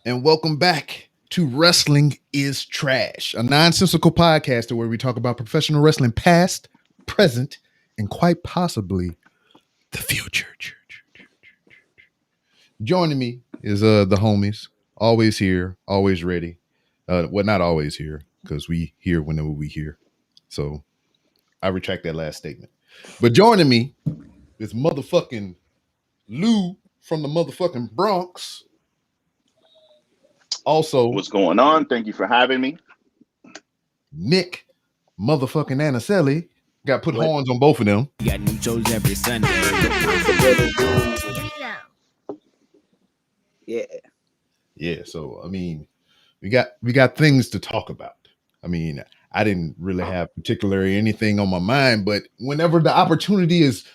and welcome back to Wrestling is Trash, a nonsensical podcast where we talk about professional wrestling past, present, and quite possibly the future. Joining me is the homies, always here, always ready. Well, not always here, because we here whenever we here. So I retract that last statement. But joining me is motherfucking Lou from the motherfucking Bronx. Also, What's going on? Thank you for having me. Nick motherfucking Anicelli. Got put horns on both of them. Got new shows every Sunday. Yeah. Yeah, so I mean, we got things to talk about. I mean, I didn't really have particularly anything on my mind, but whenever the opportunity is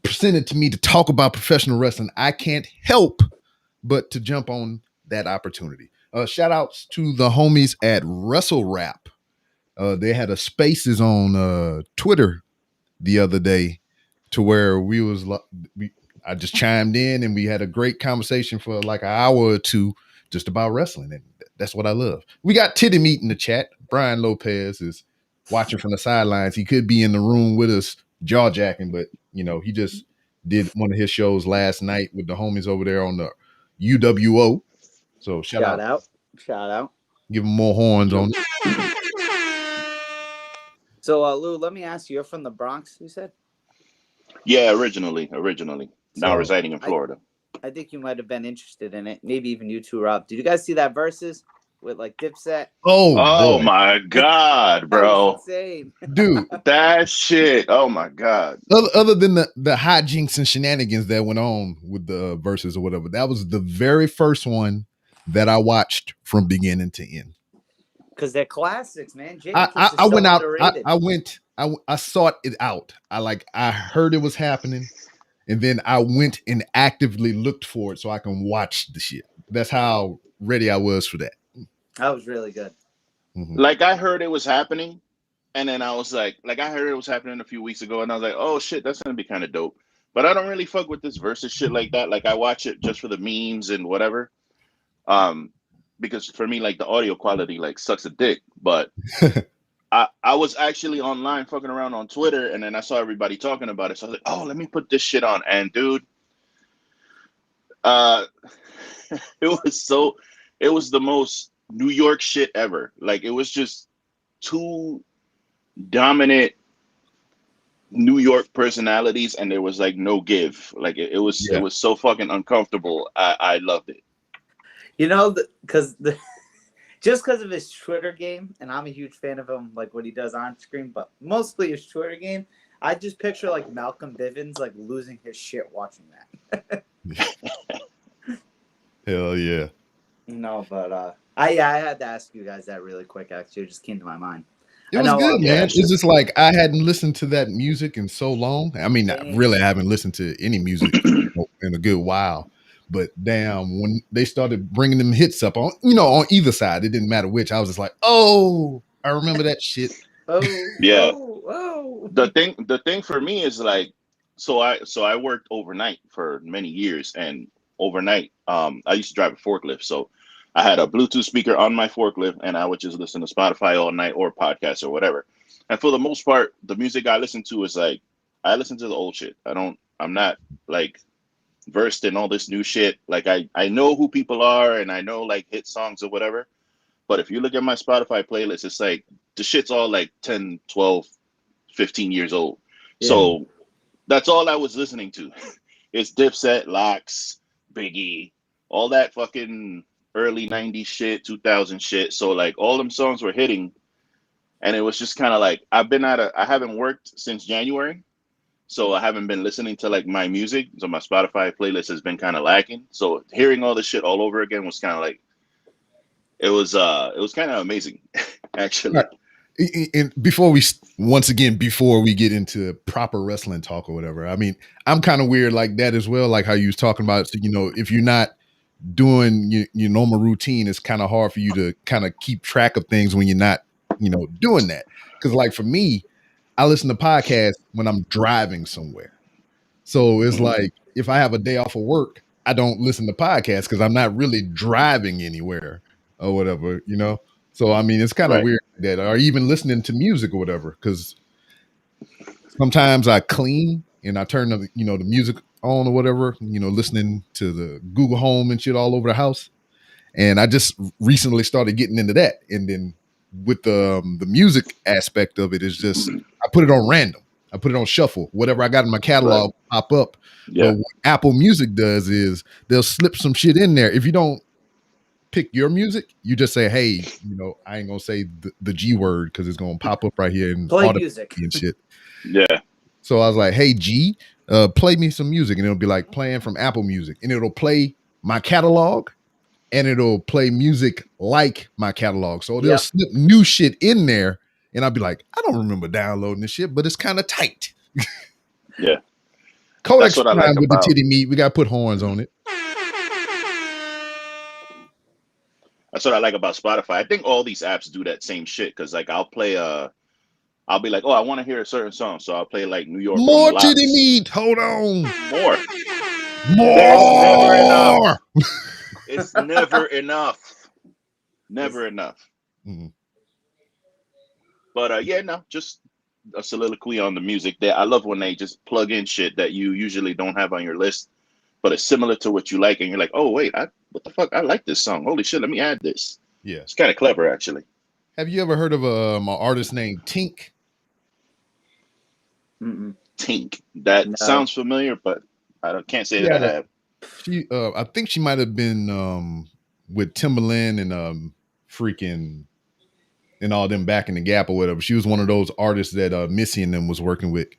presented to me to talk about professional wrestling, I can't help but to jump on that opportunity. Shout outs to the homies at Wrestle Rap. They had a spaces on Twitter the other day to where I just chimed in and we had a great conversation for like an hour or two just about wrestling, and that's what I love. We got Titty Meat in the chat. Brian Lopez is watching from the sidelines. He could be in the room with us jaw jacking, but he just did one of his shows last night with the homies over there on the UWO. So shout out. Give him more horns on it. So, Lou, let me ask you, you're from the Bronx, you said? Yeah, originally. Now So, residing in Florida. I think you might have been interested in it. Maybe even you too, Rob. Did you guys see that Versus with like Dipset? Oh boy. my God, bro. Insane. Dude, that shit. Oh my God. Other than the hijinks and shenanigans that went on with the Versus or whatever, that was the very first one that I watched from beginning to end. Because they're classics, man. I went out. I sought it out. I heard it was happening, and then I went and actively looked for it so I can watch the shit. That's how ready I was for that. That was really good. Mm-hmm. Like I heard it was happening, and then I was like I heard it was happening a few weeks ago, and I was like, oh shit, that's gonna be kind of dope. But I don't really fuck with this Versus shit like that. Like I watch it just for the memes and whatever. Because for me, like the audio quality like sucks a dick. But I was actually online fucking around on Twitter, and then I saw everybody talking about it. So I was like, oh, let me put this shit on. And dude, it was the most New York shit ever. Like it was just two dominant New York personalities, and there was like no give. Like it was so fucking uncomfortable. I loved it. Just because of his Twitter game, and I'm a huge fan of him, like what he does on screen, but mostly his Twitter game, I just picture like Malcolm Bivens like losing his shit watching that. Hell yeah. But I had to ask you guys that really quick. Actually, it just came to my mind. It was good, man. It's just like I hadn't listened to that music in so long. I mean, I really haven't listened to any music in a good while. But damn, when they started bringing them hits up on either side, it didn't matter which. I was just like, oh, I remember that shit. Yeah. The thing for me is like, so I worked overnight for many years, and overnight, I used to drive a forklift. So I had a Bluetooth speaker on my forklift, and I would just listen to Spotify all night or podcasts or whatever. And for the most part, the music I listen to is like, I listen to the old shit. I'm not like versed in all this new shit. Like I know who people are, and I know like hit songs or whatever. But if you look at my Spotify playlist, it's like the shit's all like 10, 12, 15 years old. Yeah. So that's all I was listening to. It's Dipset, Lox, Biggie, all that fucking early 90s shit, 2000 shit. So like all them songs were hitting, and it was just kind of like I haven't worked since January. So I haven't been listening to like my music. So my Spotify playlist has been kind of lacking. So hearing all this shit all over again was kind of like, it was kind of amazing, actually. Right. And before we get into proper wrestling talk or whatever, I mean, I'm kind of weird like that as well. Like how you was talking about, if you're not doing your normal routine, it's kind of hard for you to kind of keep track of things when you're not, doing that. Because like for me, I listen to podcasts when I'm driving somewhere. So it's like if I have a day off of work, I don't listen to podcasts because I'm not really driving anywhere or whatever, you know. So I mean, it's kind of Right. weird that, or even listening to music or whatever, because sometimes I clean and I turn the the music on or whatever, listening to the Google Home and shit all over the house. And I just recently started getting into that. And then with the music aspect of it is just I put it on random. I put it on shuffle. Whatever I got in my catalog pop up. But Yeah. what Apple Music does is they'll slip some shit in there. If you don't pick your music, you just say, hey, I ain't gonna say the G word because it's gonna pop up right here and Play automatically music. and shit. Yeah. So I was like, hey G, play me some music, and it'll be like playing from Apple Music, and it'll play my catalog, and it'll play music like my catalog. So they'll slip new shit in there, and I'll be like, I don't remember downloading this shit, but it's kind of tight. Yeah. Codex That's what I like with the about. titty meat. We got to put horns on it. That's what I like about Spotify. I think all these apps do that same shit because like I'll play I'll be like, oh, I want to hear a certain song, so I'll play like New York on the More titty Locks. meat. Hold on. More. More. There's never enough. It's never enough. Never enough. Mhm. But yeah, no, just a soliloquy on the music. There, I love when they just plug in shit that you usually don't have on your list, but it's similar to what you like, and you're like, oh wait, what the fuck? I like this song. Holy shit, let me add this. Yeah. It's kind of clever, actually. Have you ever heard of an artist named Tink? Mm-mm. Tink. That No. sounds familiar, but can't say that I have. She, I think she might have been with Timbaland and freaking and all them back in the Gap or whatever. She was one of those artists that Missy and them was working with.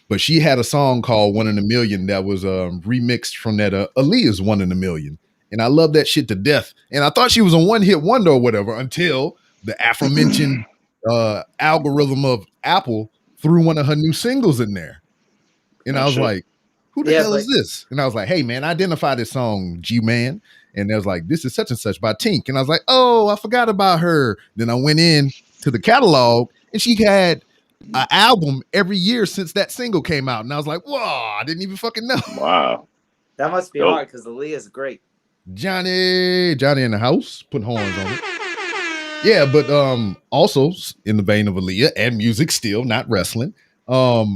But she had a song called "One in a Million" that was remixed from that Aaliyah's "One in a Million," and I love that shit to death. And I thought she was a one-hit wonder or whatever until the aforementioned algorithm of Apple threw one of her new singles in there, and I was like, who the hell is this? And I was like, hey man, identify this song, G-Man. And they was like, this is such and such by Tink. And I was like, oh, I forgot about her. Then I went in to the catalog and she had an album every year since that single came out. And I was like, whoa, I didn't even fucking know. Wow. That must be hard because Aaliyah's great. Johnny in the house, putting horns on it. Yeah, but also in the vein of Aaliyah and music still, not wrestling. A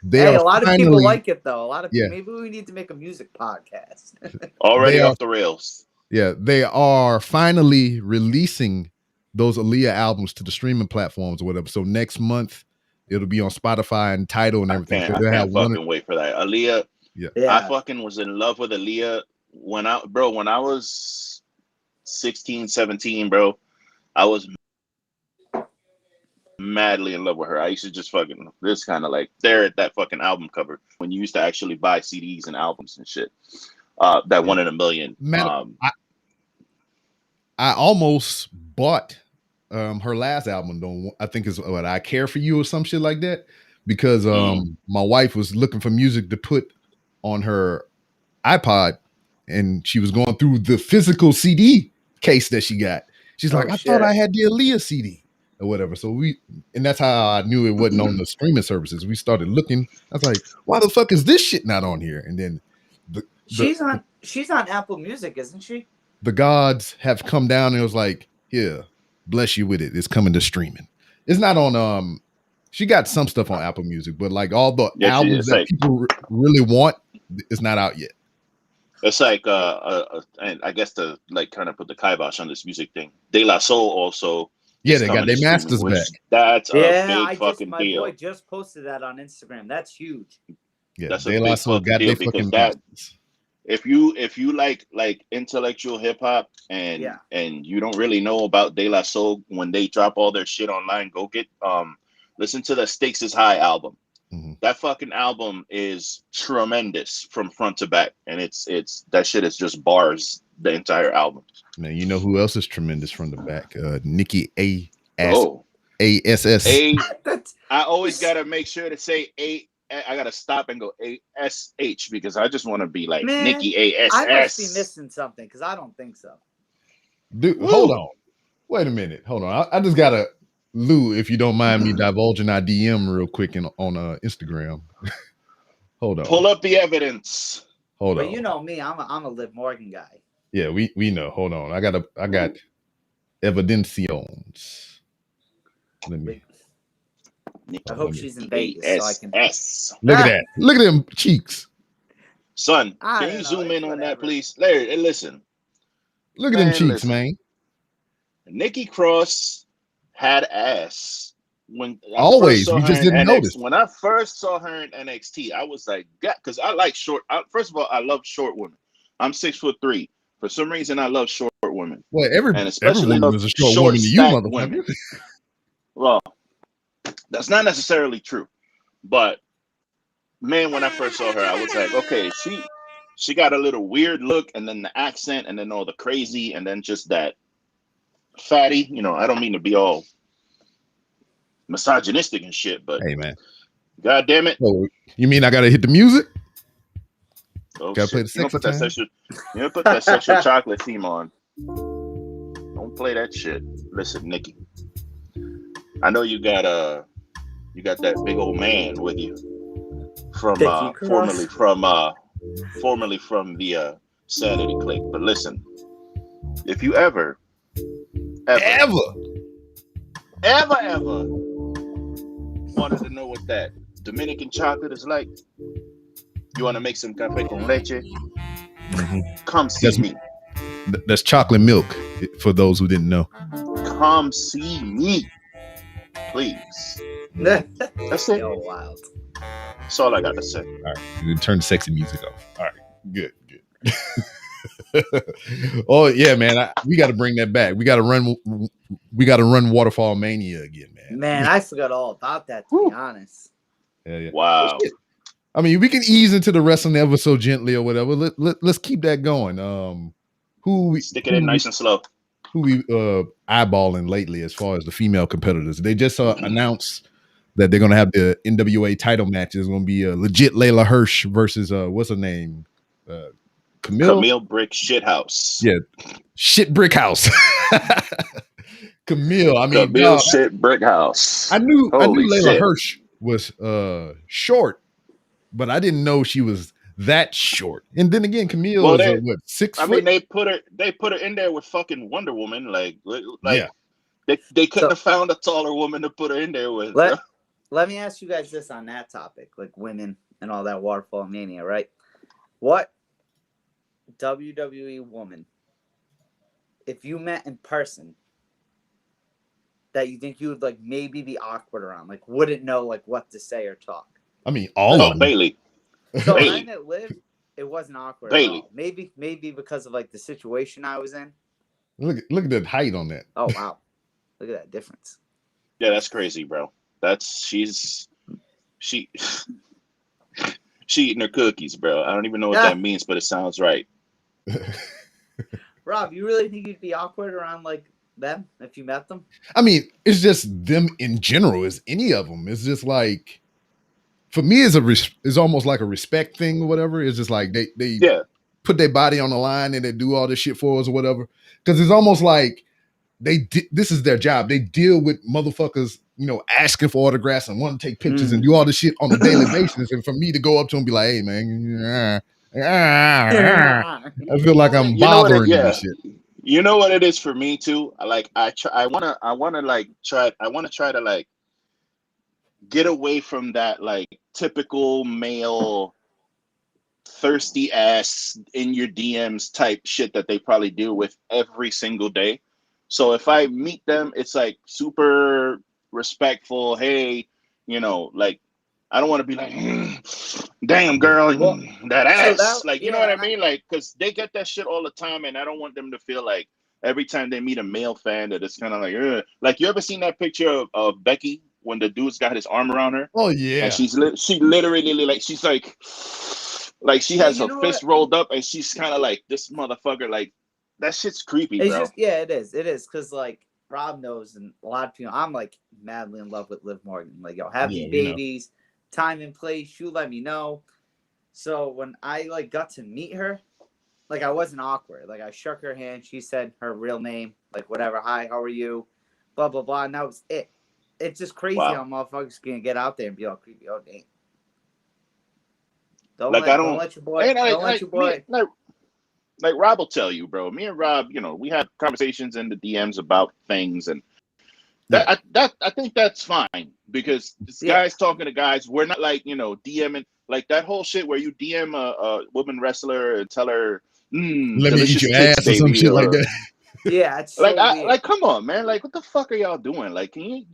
lot of people like it though. A lot of people. Maybe we need to make a music podcast. Already off the rails. Yeah, they are finally releasing those Aaliyah albums to the streaming platforms or whatever. So next month it'll be on Spotify and Tidal and everything. I can't fucking wait for that. Aaliyah. Yeah. I fucking was in love with Aaliyah when I was 16, 17, bro. I was madly in love with her. I used to just fucking this kind of like stare at that fucking album cover when you used to actually buy CDs and albums and shit. That One in a Million. I almost bought her last album. Though I think is what I Care for You or some shit like that because my wife was looking for music to put on her iPod and she was going through the physical CD case that she got. She's like, I thought I had the Aaliyah CD. Or whatever. So and that's how I knew it wasn't on the streaming services. We started looking. I was like, why the fuck is this shit not on here? And then she's on Apple Music, isn't she? The gods have come down and it was like, here, bless you with it. It's coming to streaming. It's not on she got some stuff on Apple Music, but like all the albums that people really want, it's not out yet. It's like and I guess to like kind of put the kibosh on this music thing. De La Soul also. Yeah, they got their masters back. That's a big fucking deal. My boy just posted that on Instagram. That's huge. Yeah, that's a big fucking deal because that if you like intellectual hip hop and you don't really know about De La Soul, when they drop all their shit online, go get listen to the Stakes is High album. Mm-hmm. That fucking album is tremendous from front to back, and it's that shit is just bars. The entire album. Now you know who else is tremendous from the back? Nikki ASS. I always gotta make sure to say A. I gotta stop and go ASH because I just want to be like Nikki ASS. I must be missing something because I don't think so. Dude, hold on. Wait a minute. Hold on. I just gotta Lou, if you don't mind me divulging our DM real quick on Instagram. Hold on. Pull up the evidence. Hold But on. you know me, I'm a Liv Morgan guy. Yeah, we know. Hold on. I got evidencions. Let me I oh, hope let me she's in Vegas so I can. ASS. look at that. Look at them cheeks. Son, I can you don't know. zoom It's in on that, whatever. please? Larry, listen. Look at them Man, cheeks, listen. man. Nikki Cross had ass when I first Always. saw We her just in didn't NXT. notice. When I first saw her in NXT, I was like, God, because I like short. First of all, I love short women. I'm 6'3". For some reason, I love short women, Well, and every especially woman love is a short short, woman to you, stacked motherfucker. women. Well, that's not necessarily true, but man, when I first saw her, I was like, okay, she got a little weird look, and then the accent, and then all the crazy, and then just that fatty. I don't mean to be all misogynistic and shit, but Hey, man. god damn it. Oh, you mean I gotta hit the music? Oh Gotta play shit. the sexy time? You gonna put that sexual chocolate theme on. Don't play that shit. Listen, Nikki. I know you got that big old man with you from Nikki formerly Cross. from the Sanity Clique. But listen, if you ever, ever, Ever. ever wanted to know what that Dominican chocolate is like, you want to make some café con leche, Mhm. come see That's me. that's chocolate milk for those who didn't know. Come see me, please. That's it. Yo, wild. That's all I got to say. All right, you turn the sexy music off. All right, good. Oh yeah, man, we got to bring that back. We got to run. We got to run Waterfall Mania again, man. Man, I forgot all about that, to be honest. Yeah. Well, Wow. shit. I mean, we can ease into the wrestling ever so gently or whatever. Let's keep that going. Who we Stick it in nice and slow. who we eyeballing lately as far as the female competitors? They just announced that they're gonna have the NWA title match. It's gonna be legit Layla Hirsch versus what's her name, Camille. Camille Brick Shithouse. Yeah, shit brick house. Camille. I mean, Camille dog, Shit Brick House. I knew Holy Layla shit. Hirsch was short, but I didn't know she was that short. And then again, Camille Well, is what, 6 foot? they put her in there with fucking Wonder Woman. Like Yeah. they couldn't So- have found a taller woman to put her in there with. Let me ask you guys this on that topic, like women and all that Waterfall Mania, right? What WWE woman, if you met in person, that you think you would like maybe be awkward around, like wouldn't know like what to say or talk? I mean, all of them. Bailey. So when I Bailey. met Liv, it wasn't awkward Bailey. at all. Maybe because of like the situation I was in. Look at the height on that. Oh wow, look at that difference. Yeah, that's crazy, bro. She she eating her cookies, bro. I don't even know what that means, but it sounds right. Rob, you really think you'd be awkward around like them if you met them? I mean, it's just them in general. Is any of them? It's just like, for me, it's almost like a respect thing or whatever. It's just like they put their body on the line and they do all this shit for us or whatever. Because it's almost like this is their job. They deal with motherfuckers, asking for autographs and want to take pictures and do all this shit on a daily basis. And for me to go up to them and be like, hey man, I feel like I'm bothering you and shit. You know what it is for me too? I wanna try to like get away from that like typical male thirsty ass in your DMs type shit that they probably deal with every single day. So if I meet them, it's like super respectful. Hey, like I don't want to be like, damn girl, that ass. You know what I mean? Like, because they get that shit all the time, and I don't want them to feel like every time they meet a male fan that it's kind of like, ugh. Like, you ever seen that picture of Becky when the dude's got his arm around her? Oh yeah, and she literally like she's like she has her fist rolled up, and she's kind of like, this motherfucker, like that shit's creepy, it's bro. Just, yeah, it is because like Rob knows, and a lot of people, I'm like madly in love with Liv Morgan. Like, yo, have these babies. Time and place, you let me know. So when I like got to meet her, like I wasn't awkward. Like I shook her hand. She said her real name, like whatever. Hi, how are you? Blah blah blah. And that was it. It's just crazy how motherfuckers can get out there and be all creepy. Oh dang. Like I don't, don't let your boy, and don't let like your me, boy. like Rob will tell you, bro. Me and Rob, you know, we have conversations in the DMs about things, and Yeah. I think that's fine because this Yeah. guys talking to guys. We're not like, you know, DMing like that whole shit where you DM a woman wrestler and tell her, Let me eat delicious your tits, ass or some baby, shit like or that. Yeah, it's like, so weird. like, come on, man. Like, what the fuck are y'all doing? Like, can you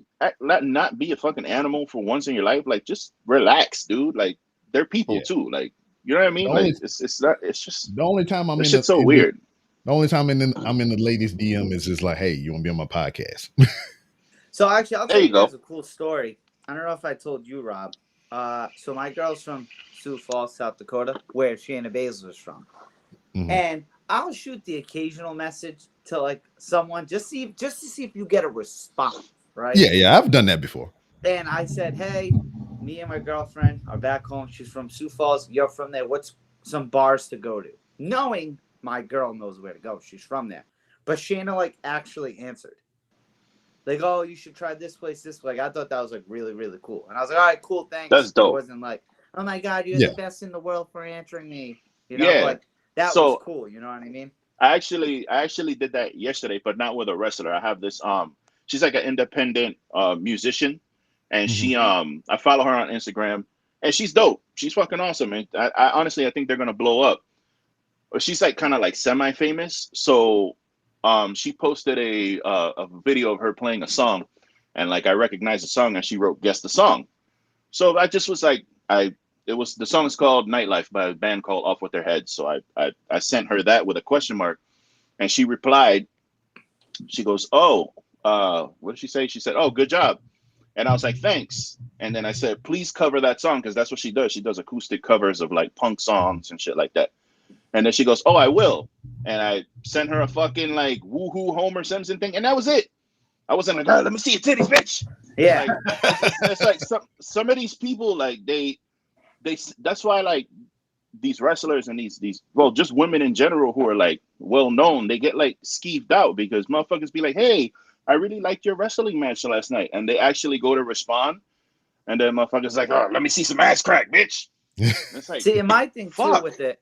not be a fucking animal for once in your life? Like, just relax, dude. Like, they're people Yeah. too. Like, you know what I The mean? only Like, it's not. It's just the only time I'm this in shit's so weird. the only time I'm in the ladies DM is just like, hey, you want to be on my podcast? So actually, I'll There tell you you go. guys a cool story. I don't know if I told you, Rob. So my girl's from Sioux Falls, South Dakota, where Shayna Baszler is from, Mhm. and I'll shoot the occasional message to like someone just to see if you get a response, right? Yeah, I've done that before. And I said, hey, me and my girlfriend are back home. She's from Sioux Falls. You're from there. What's some bars to go to? Knowing my girl knows where to go. She's from there. But Shayna like actually answered. Like, oh, you should try this place, this way. Like, I thought that was like really, really cool. And I was like, all right, cool, thanks. That's It dope. wasn't like, oh my God, you're Yeah. the best in the world for answering me. You know, Yeah. like that was So cool. You know what I mean? I actually did that yesterday, but not with a wrestler. I have this she's like an independent musician, and Mhm. she I follow her on Instagram, and she's dope. She's fucking awesome, man. I honestly I think they're gonna blow up. But she's like kind of like semi famous, so she posted a video of her playing a song, and like I recognized the song, and she wrote guess the song. So I just was like it was the song is called Nightlife by a band called Off With Their Heads. So I sent her that with a question mark, and she replied. She goes, "Oh, what did she say?" She said, "Oh, good job." And I was like, "Thanks." And then I said, "Please cover that song because that's what she does. She does acoustic covers of like punk songs and shit like that." And then she goes, "Oh, I will." And I sent her a fucking like woohoo Homer Simpson thing, and that was it. I wasn't like, "Oh, let me see your titties, bitch." Yeah. Like it's like some of these people like they that's why like these wrestlers and these well just women in general who are like well known, they get like skeeved out because motherfuckers be like, "Hey, I really liked your wrestling match last night," and they actually go to respond, and then motherfuckers like, "Oh, let me see some ass crack, bitch." And it's like, See, and my thing too fuck. with it,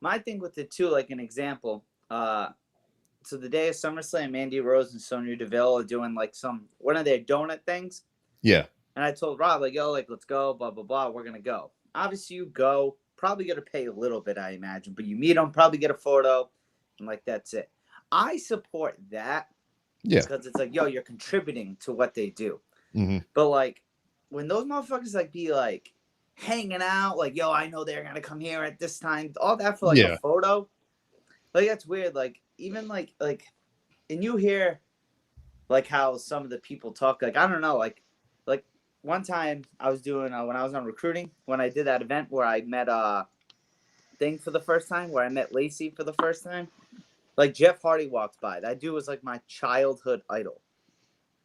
like an example, so the day of SummerSlam, Mandy Rose and Sonya Deville are doing like one of their donut things. Yeah. And I told Rob, like, yo, like, let's go, blah, blah, blah. We're going to go. Obviously, you go, probably going to pay a little bit, I imagine, but you meet them, probably get a photo, and like, that's it. I support that. Yeah. Because it's like, yo, you're contributing to what they do. Mm-hmm. But like, when those motherfuckers like be like hanging out, like, yo, I know they're going to come here at this time, all that for like a photo, like, that's weird. Like, even like, and you hear like how some of the people talk, like, I don't know, like one time I was doing when I was on recruiting, when I did that event where I met Thing for the first time, where I met Lacey for the first time, like Jeff Hardy walked by. That dude was like my childhood idol,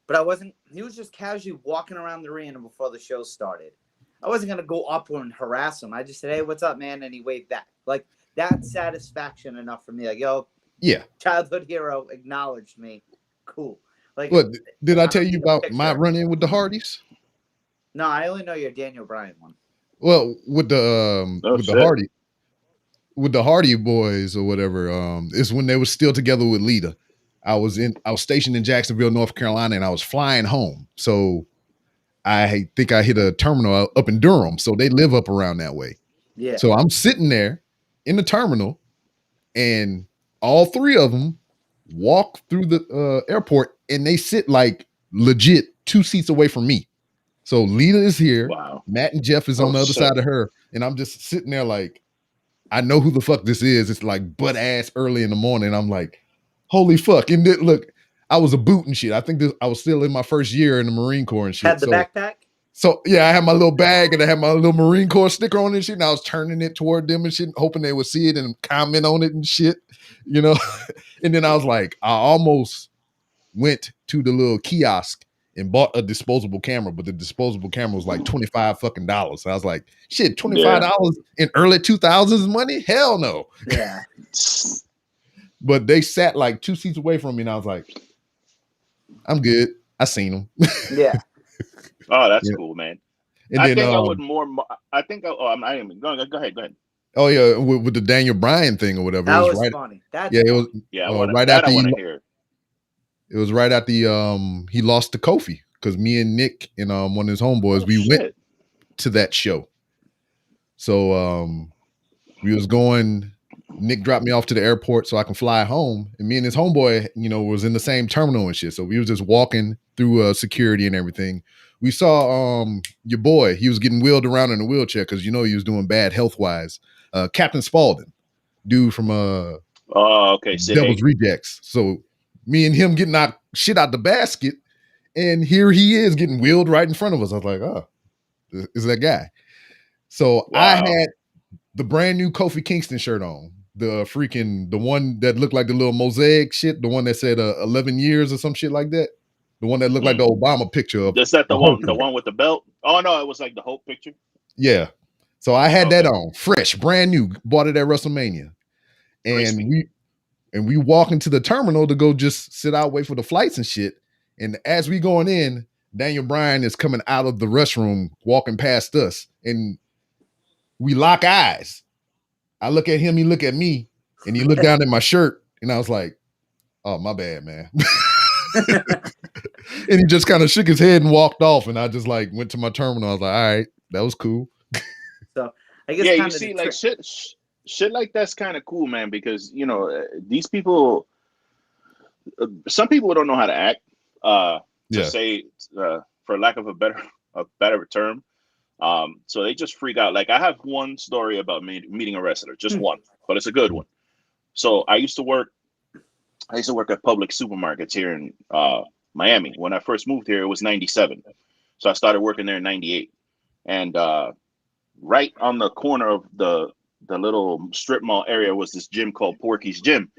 but he was just casually walking around the arena before the show started. I wasn't gonna go up and harass him. I just said, hey, what's up, man? And he waved back. Like, that's satisfaction enough for me. Like, yo, yeah, childhood hero acknowledged me. Cool. Like, what did I tell you need a about my picture. run-in with the Hardys? No, I only know your Daniel Bryan one. Well, with the Oh with the shit. Hardy boys or whatever, it's when they were still together with Lita. I was stationed in Jacksonville, North Carolina, and I was flying home. So I think I hit a terminal up in Durham. So they live up around that way. Yeah. So I'm sitting there in the terminal, and all three of them walk through the airport, and they sit like legit 2 seats away from me. So Lita is here, Wow. Matt and Jeff is on Oh the other shit. side of her, and I'm just sitting there like, I know who the fuck this is. It's like butt ass early in the morning. I'm like, holy fuck. And look, I was a boot and shit. I think I was still in my first year in the Marine Corps and shit. Had the backpack? So yeah, I had my little bag and I had my little Marine Corps sticker on it and shit. And I was turning it toward them and shit, hoping they would see it and comment on it and shit, you know. And then I was like, I almost went to the little kiosk and bought a disposable camera, but the disposable camera was like $25 fucking dollars. So I was like, shit, $25 in early 2000s money? Hell no. Yeah. But they sat like 2 seats away from me, and I was like, I'm good. I seen them. Yeah. Oh, that's cool, man. And I then think I would more. I think. I am. Go ahead. Go ahead. oh yeah, with the Daniel Bryan thing or whatever. It That was was right. funny. That's Yeah, it was funny. Yeah, I want right that. after I want to hear. it was right after he lost to Kofi, because me and Nick and one of his homeboys, Oh we went shit! to that show. So we was going. Nick dropped me off to the airport so I can fly home, and me and his homeboy, was in the same terminal and shit. So we was just walking through security and everything. We saw your boy. He was getting wheeled around in a wheelchair because he was doing bad health wise. Captain Spaulding, dude from Oh, okay. Sid Devil's Hagen. Rejects. So me and him getting shit out the basket, and here he is getting wheeled right in front of us. I was like, oh, is that guy? So I Wow. had the brand new Kofi Kingston shirt on. The one that looked like the little mosaic shit, the one that said 11 years or some shit like that. The one that looked like the Obama picture of Is that a the Hulk. one? The one with the belt? Oh no, it was like the Hope picture. Yeah. So I had that Okay. on, fresh, brand new, bought it at WrestleMania. And Crispy. we walk into the terminal to go just sit out, wait for the flights and shit. And as we going in, Daniel Bryan is coming out of the restroom, walking past us, and we lock eyes. I look at him, he look at me, and he looked down at my shirt, and I was like, "Oh, my bad, man." And he just kind of shook his head and walked off, and I just like went to my terminal. I was like, "All right, that was cool." So I guess Yeah, you kind of see, like shit like that's kind of cool, man. Because these people, some people don't know how to act. To Yeah. say, for lack of a better term, so they just freak out. Like I have one story about meeting a wrestler, just one, but it's a good one. So I used to work at public supermarkets here in Miami. When I first moved here, it was '97, so I started working there in '98, and right on the corner of the little strip mall area was this gym called Porky's Gym,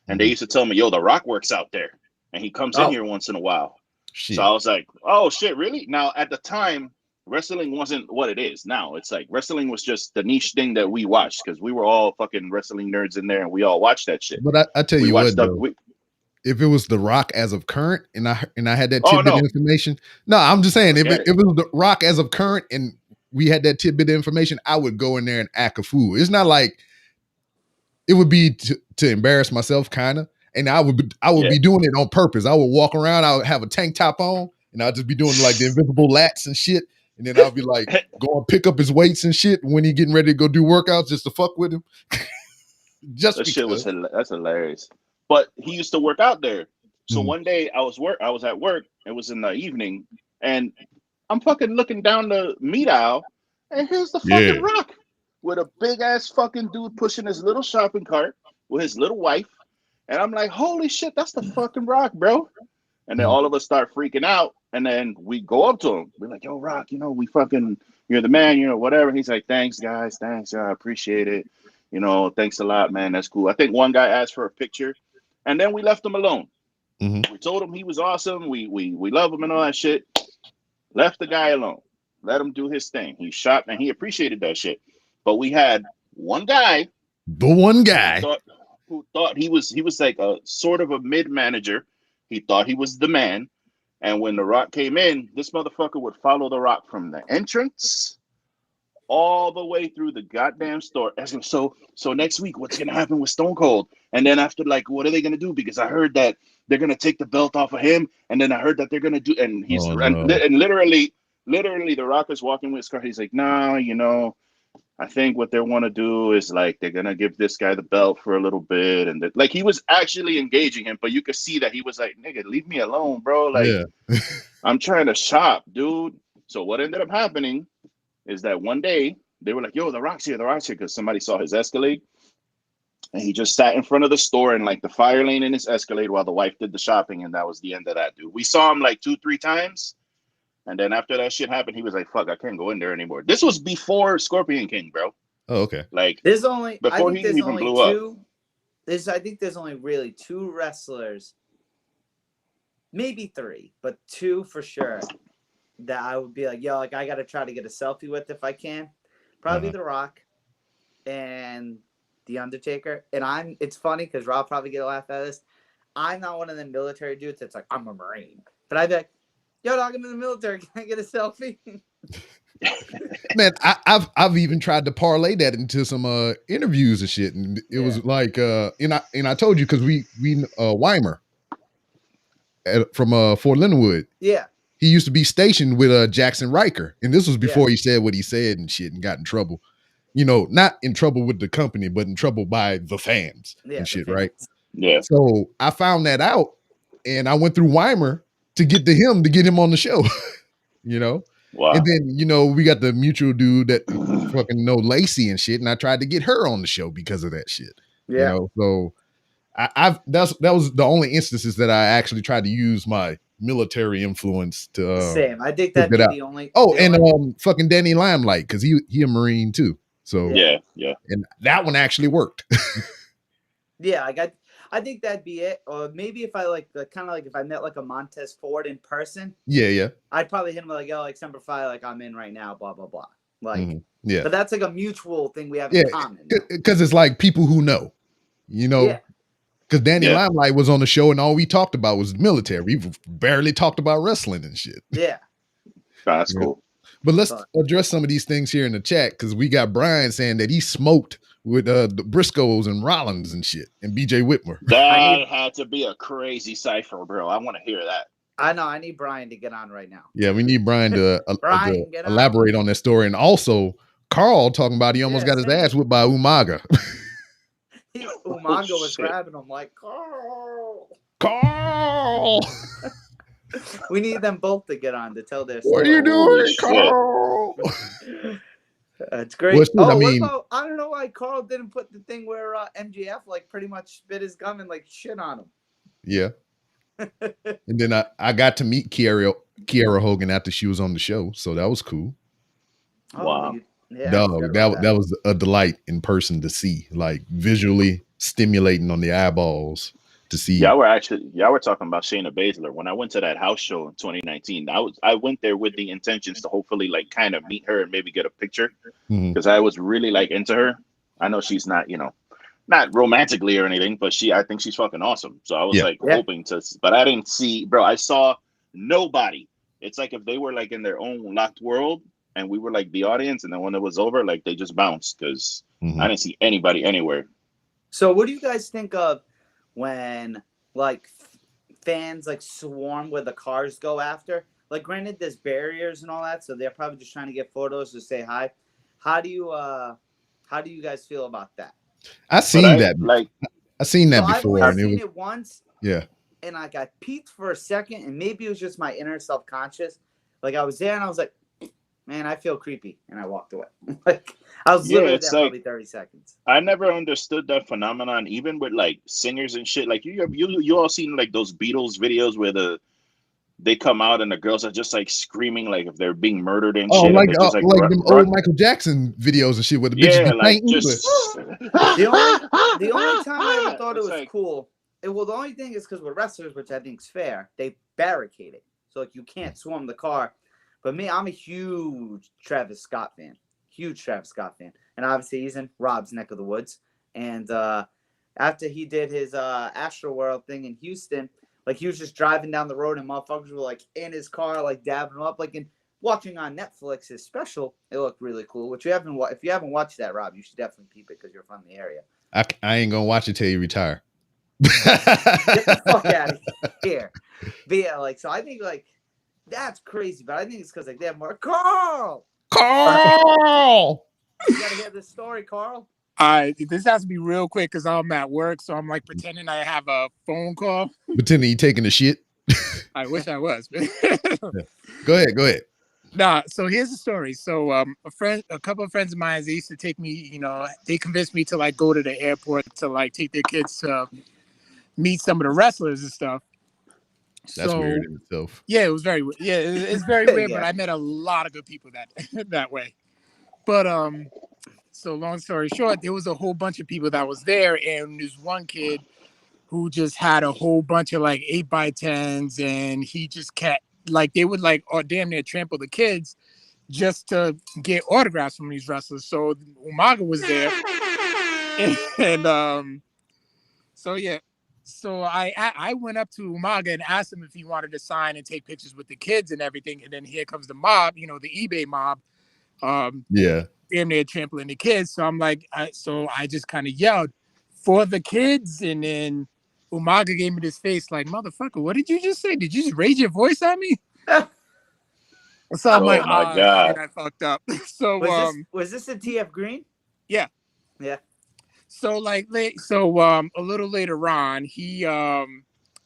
and they used to tell me, "Yo, The Rock works out there, and he comes in here once in a while." So Shit. I was like, "Oh shit, really?" Now at the time, wrestling wasn't what it is now. It's like wrestling was just the niche thing that we watched because we were all fucking wrestling nerds in there, and we all watched that shit. But I tell We you watched what, the. though, if it was The Rock as of current, and I had that Oh tidbit of no, information, no, I'm just saying, forget if it. it was The Rock as of current, and we had that tidbit of information, I would go in there and act a fool. It's not like it would be to embarrass myself, kind of. And I would Yeah. be doing it on purpose. I would walk around. I would have a tank top on, and I'd just be doing like the invisible lats and shit. And then I'll be like, go and pick up his weights and shit when he getting ready to go do workouts, just to fuck with him. Just That shit was because. that's hilarious. But he used to work out there. So Mm. one day I was at work. It was in the evening, and I'm fucking looking down the meat aisle, and here's the Yeah. fucking Rock with a big ass fucking dude pushing his little shopping cart with his little wife, and I'm like, holy shit, that's the fucking Rock, bro. And then Mm. all of us start freaking out, and then we go up to him. We're like, yo, Rock, we fucking, you're the man, whatever. He's like, thanks, guys, thanks, I appreciate it. Thanks a lot, man. That's cool. I think one guy asked for a picture, and then we left him alone. Mm-hmm. We told him he was awesome. We love him and all that shit. Left the guy alone. Let him do his thing. He shot and he appreciated that shit. But we had one guy The one who guy. thought he was like a sort of a mid manager. He thought he was the man. And when The Rock came in, this motherfucker would follow The Rock from the entrance all the way through the goddamn store. Asking, so next week, what's gonna happen with Stone Cold? And then after, like, what are they gonna do? Because I heard that they're gonna take the belt off of him, and then I heard that they're gonna do. And he's Oh and, no. and literally, The Rock is walking with his car. He's like, nah, I think what they want to do is like they're gonna give this guy the belt for a little bit, and like he was actually engaging him, but you could see that he was like, "Nigga, leave me alone, bro. Like Yeah. I'm trying to shop, dude." So what ended up happening is that one day they were like, "Yo, The Rock's here, because somebody saw his Escalade, and he just sat in front of the store in like the fire lane in his Escalade while the wife did the shopping, and that was the end of that, dude. We saw him like 2-3 times. And then after that shit happened, he was like, "Fuck, I can't go in there anymore." This was before Scorpion King, bro. Oh, okay. Like I before think he there's even only blew up. I think there's only really two wrestlers, maybe three, but two for sure, that I would be like, yo, like I gotta try to get a selfie with if I can. Probably The Rock and The Undertaker. And it's funny because Rob probably get a laugh at this. I'm not one of the military dudes that's like, I'm a Marine. But I'd be like, yo, dog, I'm in the military. Can I get a selfie? Man, I've even tried to parlay that into some interviews and shit, and it was like and I told you because we Weimer from Fort Leonard Wood. Yeah. He used to be stationed with Jackson Riker, and this was before he said what he said and shit and got in trouble. You know, not in trouble with the company, but in trouble by the fans and shit, right? Yeah. So I found that out, and I went through Weimer to get him on the show. You know, Wow. and then we got the mutual dude that fucking know Lacey and shit, and I tried to get her on the show because of that shit. Yeah. So that was the only instances that I actually tried to use my military influence to same. I think that'd be the only. Fucking Danny Limelight, because he a Marine too. So yeah, and that one actually worked. Yeah, I think that'd be it. Or maybe if I kind of like if I met like a Montez Ford in person. Yeah. I'd probably hit him like, yo, like Semper Fi, like I'm in right now, blah blah blah. Like, yeah. But that's like a mutual thing we have in common. Because it's like people who know, Yeah. Because Danny Limelight was on the show and all we talked about was military. We barely talked about wrestling and shit. Yeah. That's cool. But let's address some of these things here in the chat, because we got Brian saying that he smoked with the Briscoes and Rollins and shit and BJ Whitmer. That had to be a crazy cipher, bro. I want to hear that. I know. I need Brian to get on right now. Yeah, we need Brian to, elaborate on that story. And also, Carl talking about he almost got his ass whipped by Umaga. Umaga was grabbing him like, Carl. We need them both to get on to tell their story. What are you doing, Carl? It's great. Well, I don't know why Carl didn't put the thing where MJF like pretty much spit his gum and like shit on him. Yeah. And then I got to meet Kiera Hogan after she was on the show, so that was cool. Wow. That was a delight in person to see, like visually stimulating on the eyeballs to see. Y'all were talking about Shayna Baszler. When I went to that house show in 2019, I went there with the intentions to hopefully like kind of meet her and maybe get a picture, because I was really like into her. I know she's not, not romantically or anything, but I think she's fucking awesome. So I was hoping to, but I didn't see, bro. I saw nobody. It's like if they were like in their own locked world and we were like the audience, and then when it was over, like they just bounced because I didn't see anybody anywhere. So what do you guys think of when like fans like swarm where the cars go after? Like, granted, there's barriers and all that, so they're probably just trying to get photos to say hi. How do you guys feel about that? I've seen that before. I've seen it once. Yeah. And like I peeked for a second, and maybe it was just my inner self-conscious. Like I was there, and I was like, man, I feel creepy, and I walked away. Like I was literally there probably 30 seconds. I never understood that phenomenon, even with like singers and shit. Like you all seen like those Beatles videos where they come out and the girls are just like screaming like if they're being murdered and shit. Like them old Michael Jackson videos and shit with the bitches the only time I ever thought it was cool. The only thing is because with wrestlers, which I think is fair, they barricade it. So like you can't swarm the car. But me, I'm a huge Travis Scott fan. And obviously he's in Rob's neck of the woods. And after he did his Astroworld thing in Houston, like he was just driving down the road and motherfuckers were like in his car, like dabbing him up. Like in watching on Netflix his special, it looked really cool. If you haven't watched that, Rob, you should definitely peep it because you're from the area. I ain't gonna watch it till you retire. Get the fuck out of here. But yeah, like so I think like that's crazy, but I think it's because like they have more Carl. You gotta hear this story, Carl. This has to be real quick because I'm at work, so I'm like pretending I have a phone call. Pretending you taking a shit. I wish I was. Go ahead. Nah, so here's the story. So a couple of friends of mine, they used to take me, they convinced me to like go to the airport to like take their kids to meet some of the wrestlers and stuff. That's weird in itself. Yeah, it was very weird. Yeah, it's very weird, but I met a lot of good people that way. But so long story short, there was a whole bunch of people that was there, and there's one kid who just had a whole bunch of like 8x10s, and he just kept like they would like damn near trample the kids just to get autographs from these wrestlers. So Umaga was there, and so yeah. So I went up to Umaga and asked him if he wanted to sign and take pictures with the kids and everything. And then here comes the mob, the eBay mob, Yeah. damn near trampling the kids. So I'm like, so I just kind of yelled for the kids, and then Umaga gave me this face like, motherfucker, what did you just say? Did you just raise your voice at me? So I'm like, Oh my God. shit, I fucked up. So was this in TF Green? Yeah. Yeah. So like a little later on,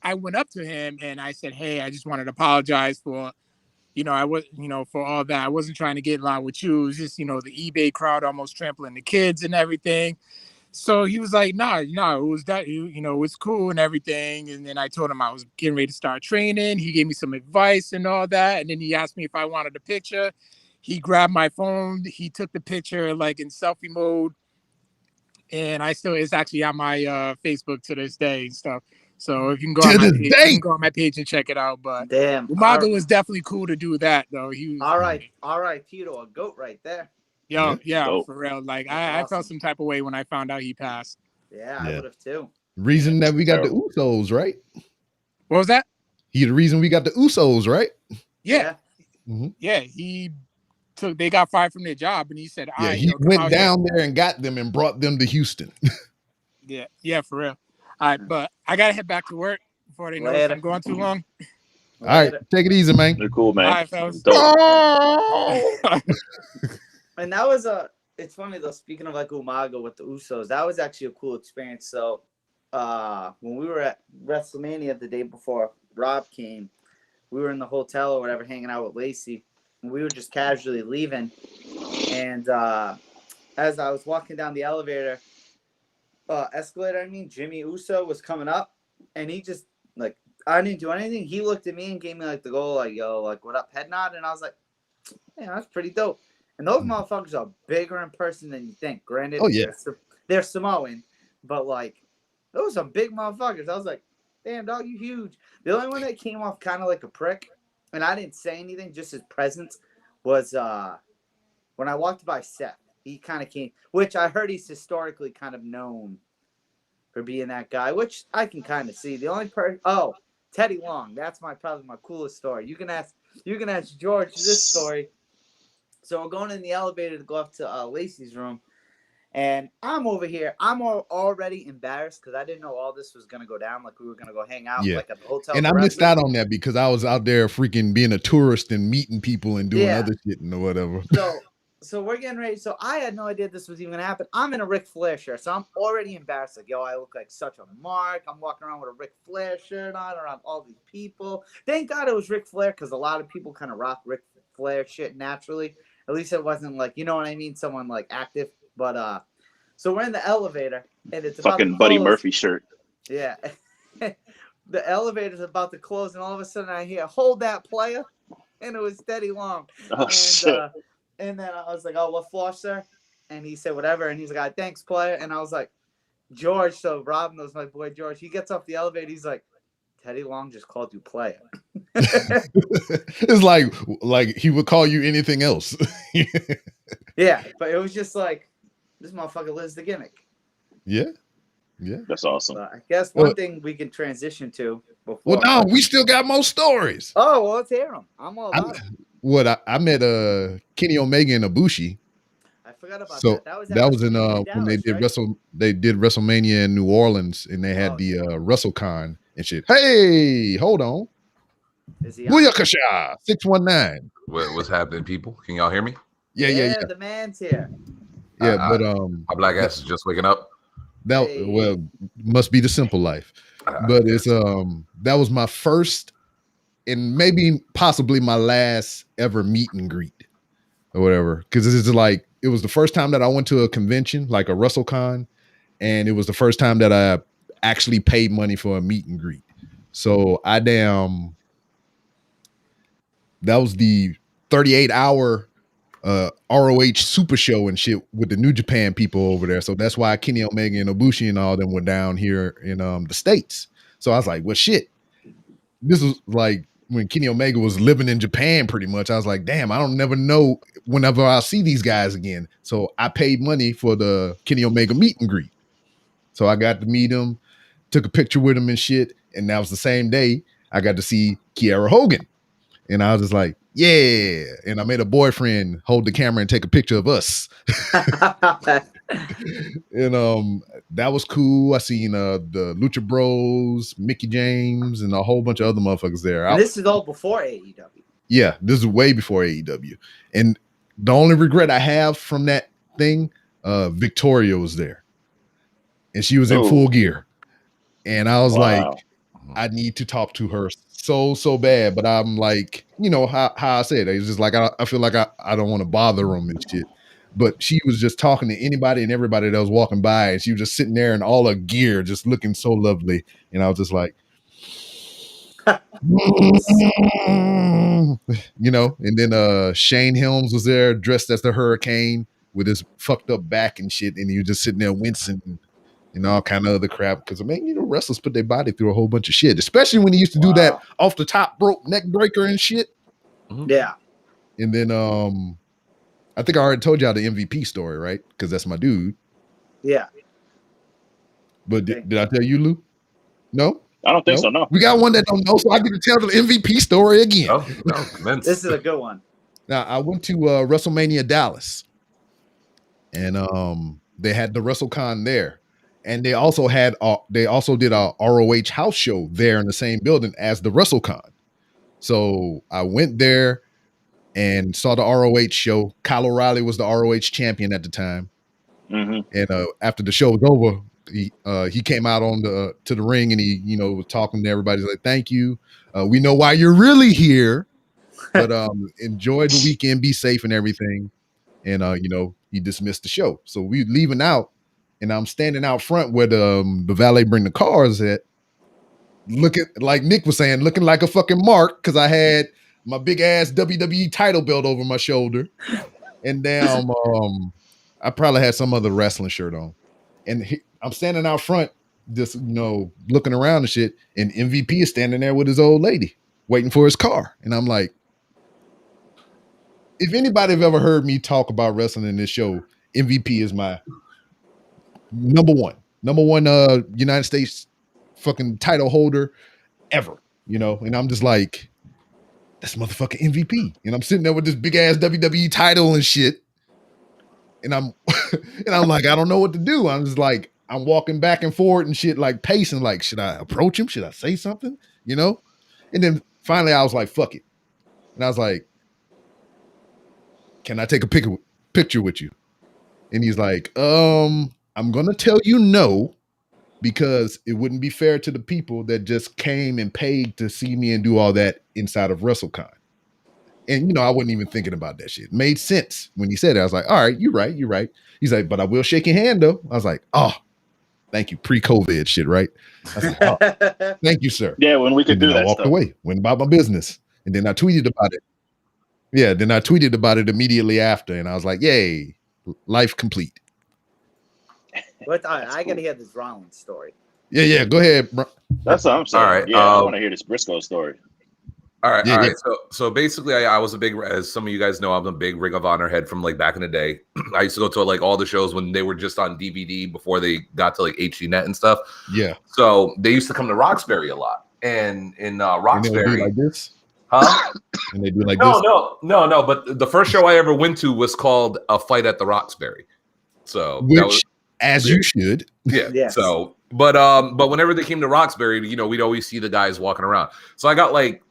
I went up to him and I said, hey, I just wanted to apologize for, I was, for all that. I wasn't trying to get along with you. It was just, the eBay crowd almost trampling the kids and everything. So he was like, nah, it was that, it's cool and everything. And then I told him I was getting ready to start training. He gave me some advice and all that. And then he asked me if I wanted a picture. He grabbed my phone. He took the picture like in selfie mode. And it's actually on my Facebook to this day and stuff. So if you can go To on my this page, day. you can go on my page and check it out. But damn, Umaga was definitely cool to do that though. He was all right, Tito, a goat right there. yeah, Dope. for real. Like That's I felt some type of way when I found out he passed. Yeah, I would have too. Reason that we got the Terrible. Usos, right? What was that? He the reason we got the Usos, right? Yeah. Mhm. Yeah, they got fired from their job, and he said, Yeah, he went down there and got them and brought them to Houston. Yeah, for real. All right, but I gotta head back to work before they know if I'm going too long. All right, take it easy, man. They're cool, man. All right, fellas. Oh! And that was it's funny though, speaking of like Umaga with the Usos, that was actually a cool experience. So when we were at WrestleMania the day before Rob came, we were in the hotel or whatever hanging out with Lacey, and we were just casually leaving. And as I was walking down the escalator, Jimmy Uso was coming up, and he just like, I didn't do anything. He looked at me and gave me like the goal, like, yo, like, what up, head nod, and I was like, yeah, that's pretty dope. And those motherfuckers are bigger in person than you think. Granted, they're Samoan, but like, those are some big motherfuckers. I was like, damn, dog, you huge. The only one that came off kind of like a prick, and I didn't say anything, just his presence, was when I walked by Seth. He kind of came, which I heard he's historically kind of known for being that guy, which I can kind of see. The only person, Teddy Long. That's probably my coolest story. You can ask George this story. So we're going in the elevator to go up to Lacey's room, and I'm over here. I'm already embarrassed because I didn't know all this was gonna go down. Like we were gonna go hang out like at the hotel. And I missed out on that because I was out there freaking being a tourist and meeting people and doing other shit and whatever. So we're getting ready. So I had no idea this was even gonna happen. I'm in a Ric Flair shirt, so I'm already embarrassed. Like, yo, I look like such a mark. I'm walking around with a Ric Flair shirt on around all these people. Thank God it was Ric Flair because a lot of people kind of rock Ric Flair shit naturally. At least it wasn't like, you know what I mean, someone like active. But so we're in the elevator and it's fucking Buddy Murphy shirt. Yeah. The elevator's about to close and all of a sudden I hear, hold that, player. And it was Teddy Long. Shit. And then I was like, oh, what floor, sir? And he said, whatever. And he's like, thanks, player. And I was like, George, so Rob knows my boy George. He gets off the elevator. He's like, Teddy Long just called you player. It's like he would call you anything else. Yeah, but it was just like, this motherfucker lives the gimmick. Yeah. That's awesome. I guess one thing we can transition to before. Well, no, we still got more stories. Oh, well, let's hear them. I'm all about it. I met Kenny Omega and Ibushi. I forgot about that. That was in Dallas, when they did right? they did WrestleMania in New Orleans and they had the WrestleCon and shit. Hey, hold on. Booyakasha 619. What's happening, people? Can y'all hear me? Yeah. The man's here. Yeah, but my black ass is just waking up. Well, must be the simple life. But it's that was my first and maybe possibly my last ever meet and greet or whatever. Because it was the first time that I went to a convention, like a WrestleCon, and it was the first time that I actually paid money for a meet and greet. So that was the 38-hour ROH Super Show and shit with the New Japan people over there. So that's why Kenny Omega and Ibushi and all them were down here in the States. So I was like, well, shit. This was like when Kenny Omega was living in Japan pretty much. I was like, damn, I don't never know whenever I'll see these guys again. So I paid money for the Kenny Omega meet and greet. So I got to meet him, took a picture with him and shit. And that was the same day I got to see Kiera Hogan. And I was just like, Yeah, and I made a boyfriend hold the camera and take a picture of us. And that was cool. I seen the Lucha Bros, Mickey James, and a whole bunch of other motherfuckers there. And this is all before AEW. Yeah, this is way before AEW. And the only regret I have from that thing, Victoria was there. And she was in full gear. And I was like, I need to talk to her so bad. But I'm like, you know, how I said, it's just like, I feel like I don't want to bother them and shit. But she was just talking to anybody and everybody that was walking by. And she was just sitting there in all her gear, just looking so lovely. And I was just like, you know, and then Shane Helms was there dressed as the Hurricane with his fucked up back and shit. And he was just sitting there wincing and all kind of other crap. Because, I mean, you know, wrestlers put their body through a whole bunch of shit, especially when he used to do that off the top rope neck breaker and shit. Yeah. And then I think I already told y'all the MVP story, right? Because that's my dude. Yeah. But did I tell you, Lou? No? I don't think so, no. We got one that don't know, so I get to tell the MVP story again. No, this is a good one. Now, I went to WrestleMania Dallas, and they had the WrestleCon there. And they also did a ROH house show there in the same building as the WrestleCon. So I went there and saw the ROH show. Kyle O'Reilly was the ROH champion at the time. Mm-hmm. And after the show was over, he came out to the ring and he, you know, was talking to everybody. He's like, "Thank you. We know why you're really here, but enjoy the weekend, be safe and everything." And you know, he dismissed the show. So we leaving out, and I'm standing out front where the valet bring the cars at, looking like Nick was saying, looking like a fucking mark because I had my big ass WWE title belt over my shoulder, and then I probably had some other wrestling shirt on, and I'm standing out front, just, you know, looking around and shit, and MVP is standing there with his old lady waiting for his car, and I'm like, if anybody have ever heard me talk about wrestling in this show, MVP is my number one United States fucking title holder ever, you know. And I'm just like, that's motherfucking MVP, and I'm sitting there with this big ass WWE title and shit, and I'm like, I don't know what to do. I'm just like, I'm walking back and forth and shit, like pacing, like, should I approach him? Should I say something? You know? And then finally I was like, fuck it. And I was like, can I take a picture with you? And he's like, I'm gonna tell you no, because it wouldn't be fair to the people that just came and paid to see me and do all that inside of WrestleCon. And, you know, I wasn't even thinking about that shit. It made sense when he said it. I was like, all right, you're right. He's like, but I will shake your hand though. I was like, oh, thank you. Pre-COVID shit, right? I was like, oh, thank you, sir. Yeah, when we could do that. I walked away, went about my business. And then I tweeted about it. Yeah, then I tweeted about it immediately after. And I was like, yay, life complete. But I gotta hear this Rollins story. Yeah, go ahead, bro. That's what I'm saying. All right, yeah, I want to hear this Briscoe story. All right. So basically, I was a big, as some of you guys know, I'm a big Ring of Honor head from like back in the day. I used to go to like all the shows when they were just on DVD before they got to like HDNet and stuff. Yeah. So they used to come to Roxbury a lot, and in Roxbury, and they do like this, huh? And they do like this. No. But the first show I ever went to was called A Fight at the Roxbury. So which, that was, as you should, yeah. Yes. So, but whenever they came to Roxbury, you know, we'd always see the guys walking around. So I got like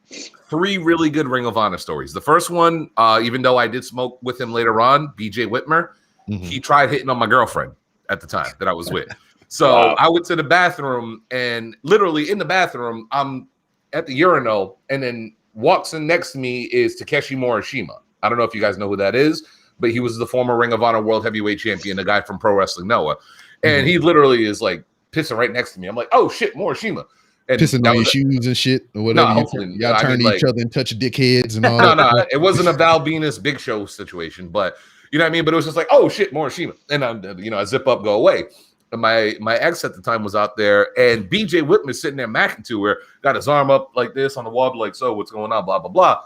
3 really good Ring of Honor stories. The first one, even though I did smoke with him later on, BJ Whitmer, he tried hitting on my girlfriend at the time that I was with. So I went to the bathroom, and literally in the bathroom, I'm at the urinal, and then walks in next to me is Takeshi Morishima. I don't know if you guys know who that is, but he was the former Ring of Honor World Heavyweight Champion, the guy from Pro Wrestling Noah. And he literally is like pissing right next to me. I'm like, oh shit, Morishima. And pissing on your shoes and shit or whatever. Y'all turn each other and touch dickheads and all that. No, it wasn't a Val Venus Big Show situation, but you know what I mean? But it was just like, oh shit, Morishima. And I zip up, go away. And my ex at the time was out there, and BJ Whitman sitting there macking to her, got his arm up like this on the wall, like, so what's going on, blah, blah, blah.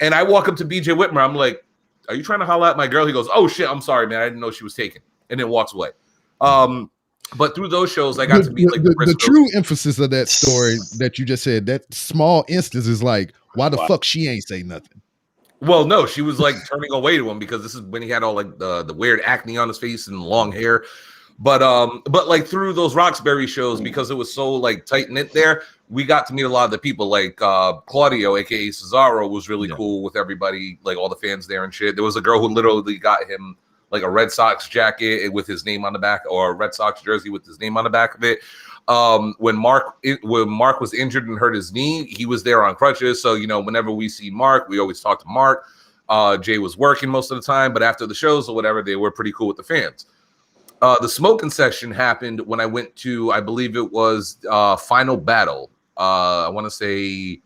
And I walk up to BJ Whitmer. I'm like, are you trying to holler at my girl? He goes, oh shit, I'm sorry, man. I didn't know she was taken. And then walks away. But through those shows, I got to meet like the true emphasis of that story that you just said, that small instance is like, why the fuck she ain't say nothing? Well, no, she was like turning away to him because this is when he had all like the weird acne on his face and long hair. But like through those Roxbury shows, because it was so like tight knit there, we got to meet a lot of the people. Like Claudio, aka Cesaro, was really cool with everybody, like all the fans there and shit. There was a girl who literally got him like a Red Sox jacket with his name on the back, or a Red Sox jersey with his name on the back of it. When Mark was injured and hurt his knee, he was there on crutches. So, you know, whenever we see Mark, we always talk to Mark. Jay was working most of the time, but after the shows or whatever, they were pretty cool with the fans. The smoking session happened when I went to, I believe it was Final Battle. I want to say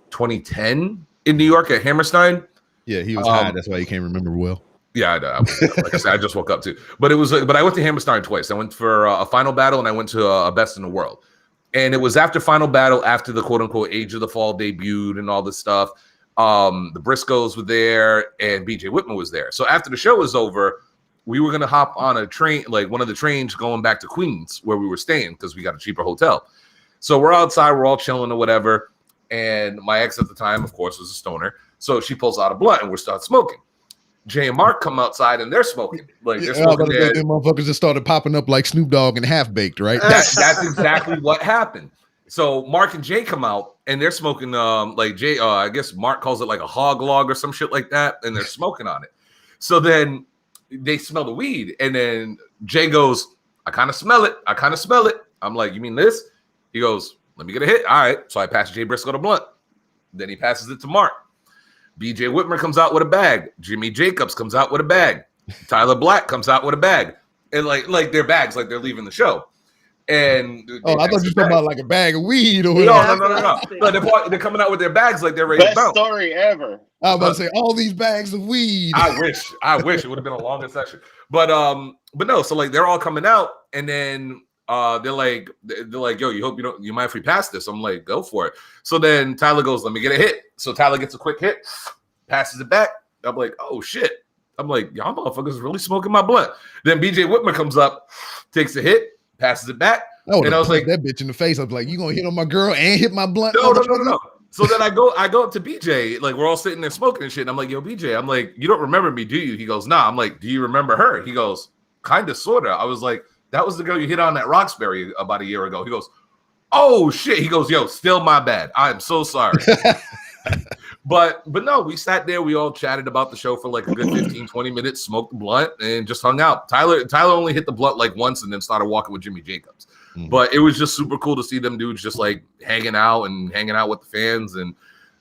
2010 in New York at Hammerstein. Yeah, he was high. That's why he can't remember well. Yeah, like I said, I just woke up too. But it was, but I went to Hammerstein twice. I went for a Final Battle, and I went to a Best in the World. And it was after Final Battle, after the quote unquote Age of the Fall debuted and all this stuff. The Briscoes were there, and BJ Whitman was there. So after the show was over, we were gonna hop on a train, like one of the trains going back to Queens, where we were staying because we got a cheaper hotel. So we're outside, we're all chilling or whatever. And my ex at the time, of course, was a stoner. So she pulls out a blunt, and we start smoking. Jay and Mark come outside and they're smoking. Like they're smoking. Them motherfuckers just started popping up like Snoop Dogg and Half Baked, right? That's exactly what happened. So Mark and Jay come out and they're smoking. Like Jay, I guess Mark calls it like a hog log or some shit like that, and they're smoking on it. So then they smell the weed, and then Jay goes, "I kind of smell it. I kind of smell it." I'm like, "You mean this?" He goes, "Let me get a hit." All right. So I pass Jay Briscoe the blunt. Then he passes it to Mark. BJ Whitmer comes out with a bag. Jimmy Jacobs comes out with a bag. Tyler Black comes out with a bag. And like their bags, like they're leaving the show. And I thought you were talking about like a bag of weed or whatever. No. They're coming out with their bags like they're ready to bounce. Best story ever. I was about to say all these bags of weed. I wish it would have been a longer session. But no, so like they're all coming out, and then they're like, yo, you mind if we pass this? I'm like, go for it. So then Tyler goes, let me get a hit. So Tyler gets a quick hit, passes it back. I'm like, oh shit. I'm like, y'all motherfuckers really smoking my blunt. Then BJ Whitmer comes up, takes a hit, passes it back. And I was like, that bitch in the face. I was like, you gonna hit on my girl and hit my blunt? No. So then I go up to BJ, like we're all sitting there smoking and shit. And I'm like, yo, BJ, I'm like, you don't remember me, do you? He goes, nah. I'm like, do you remember her? He goes, kind of, sort of. I was like, that was the girl you hit on at Roxbury about a year ago. He goes, oh shit. He goes, yo, still my bad. I am so sorry. But no, we sat there. We all chatted about the show for like a good 15, 20 minutes, smoked the blunt, and just hung out. Tyler only hit the blunt like once and then started walking with Jimmy Jacobs. Mm-hmm. But it was just super cool to see them dudes just like hanging out with the fans. And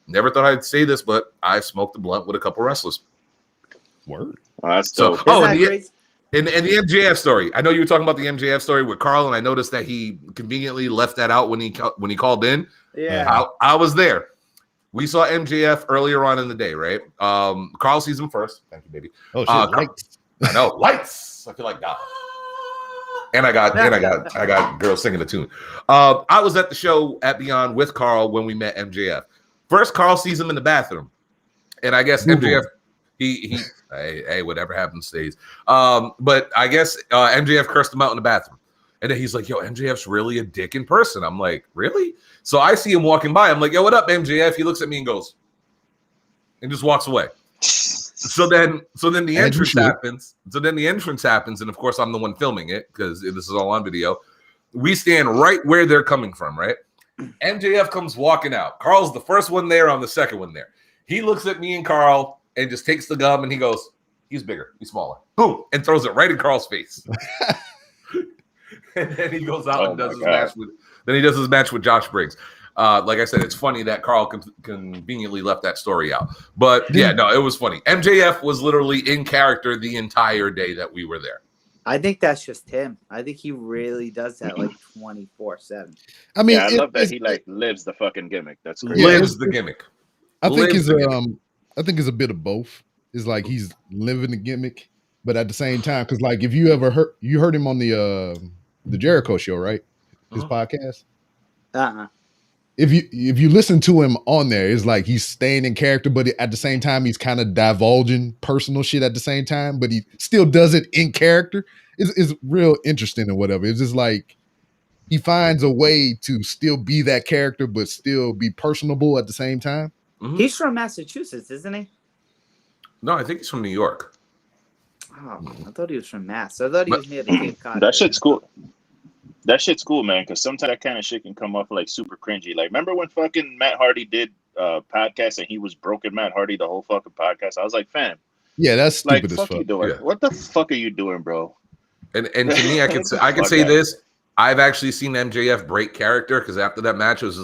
never thought I'd say this, but I smoked the blunt with a couple wrestlers. Word. That's dope. And the MJF story. I know you were talking about the MJF story with Carl, and I noticed that he conveniently left that out when he called in. Yeah, I was there. We saw MJF earlier on in the day, right? Carl sees him first. Thank you, baby. Oh shit! Lights. I know, lights. I feel like God. And I got girls singing the tune. I was at the show at Beyond with Carl when we met MJF. First, Carl sees him in the bathroom, and I guess MJF. Hey, whatever happens stays. But I guess MJF cursed him out in the bathroom. And then he's like, yo, MJF's really a dick in person. I'm like, really? So I see him walking by. I'm like, yo, what up, MJF? He looks at me and goes, and just walks away. So then the entrance happens. So then the entrance happens. And of course, I'm the one filming it because this is all on video. We stand right where they're coming from, right? MJF comes walking out. Carl's the first one there. I'm the second one there. He looks at me and Carl and just takes the gum and he goes, he's bigger, he's smaller. Boom, and throws it right in Carl's face. And then he goes out and does his match with. Then he does his match with Josh Briggs. Like I said, it's funny that Carl conveniently left that story out. But yeah, no, it was funny. MJF was literally in character the entire day that we were there. I think that's just him. I think he really does that like 24/7. I mean, I love that he like lives the fucking gimmick. That's crazy. Lives the gimmick. I think it's a bit of both. It's like he's living the gimmick, but at the same time, because like if you ever heard him on the Jericho show, right? His podcast. If you listen to him on there, it's like he's staying in character, but at the same time, he's kind of divulging personal shit at the same time, but he still does it in character. It's real interesting or whatever. It's just like he finds a way to still be that character, but still be personable at the same time. Mm-hmm. He's from Massachusetts, isn't he? No, I think he's from New York. Oh, I thought he was from Mass. I thought he was near the Cape Cod. That shit's cool. That shit's cool, man, because sometimes that kind of shit can come off like super cringy. Like, remember when fucking Matt Hardy did podcast and he was broken Matt Hardy the whole fucking podcast? I was like, fam. Yeah, that's stupid Like, as fuck fuck. you doing? Yeah. What the fuck are you doing, bro? And to me, I can Fuck say that. this. I've actually seen MJF break character because after that match, it was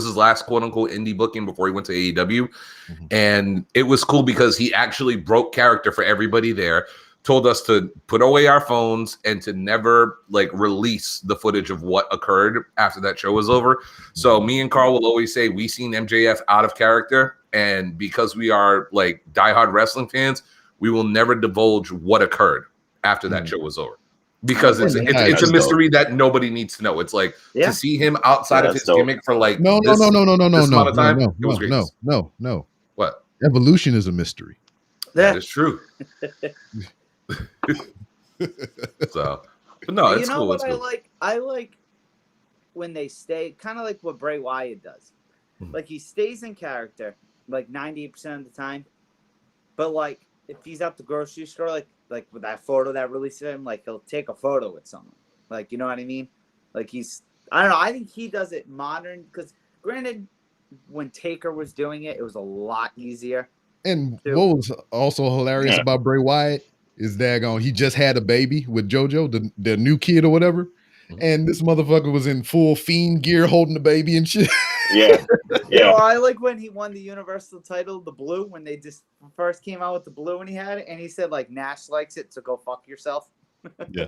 his last quote unquote indie booking before he went to AEW. Mhm. And it was cool because he actually broke character for everybody there, told us to put away our phones and to never like release the footage of what occurred after that show was over. So me and Carl will always say we seen MJF out of character. And because we are like diehard wrestling fans, we will never divulge what occurred after that show was over. Because it's a mystery that nobody needs to know. It's like to see him outside of his gimmick for like no. It was great. No. What? Evolution is a mystery. That is true. So, but no, it's you know cool. what It's cool. I like when they stay, kind of like what Bray Wyatt does. Like he stays in character like 98% of the time, but like if he's at the grocery store, like with that photo that released him, like he'll take a photo with someone. Like, you know what I mean? Like I don't know. I think he does it modern because granted, when Taker was doing it, it was a lot easier. And what was also hilarious about Bray Wyatt is daggone, he just had a baby with JoJo, the new kid or whatever. And this motherfucker was in full Fiend gear holding the baby and shit. Yeah. You know, I like when he won the Universal title, the blue, when they just first came out with the blue and he had it. And he said, like, Nash likes it, so go fuck yourself. Yeah.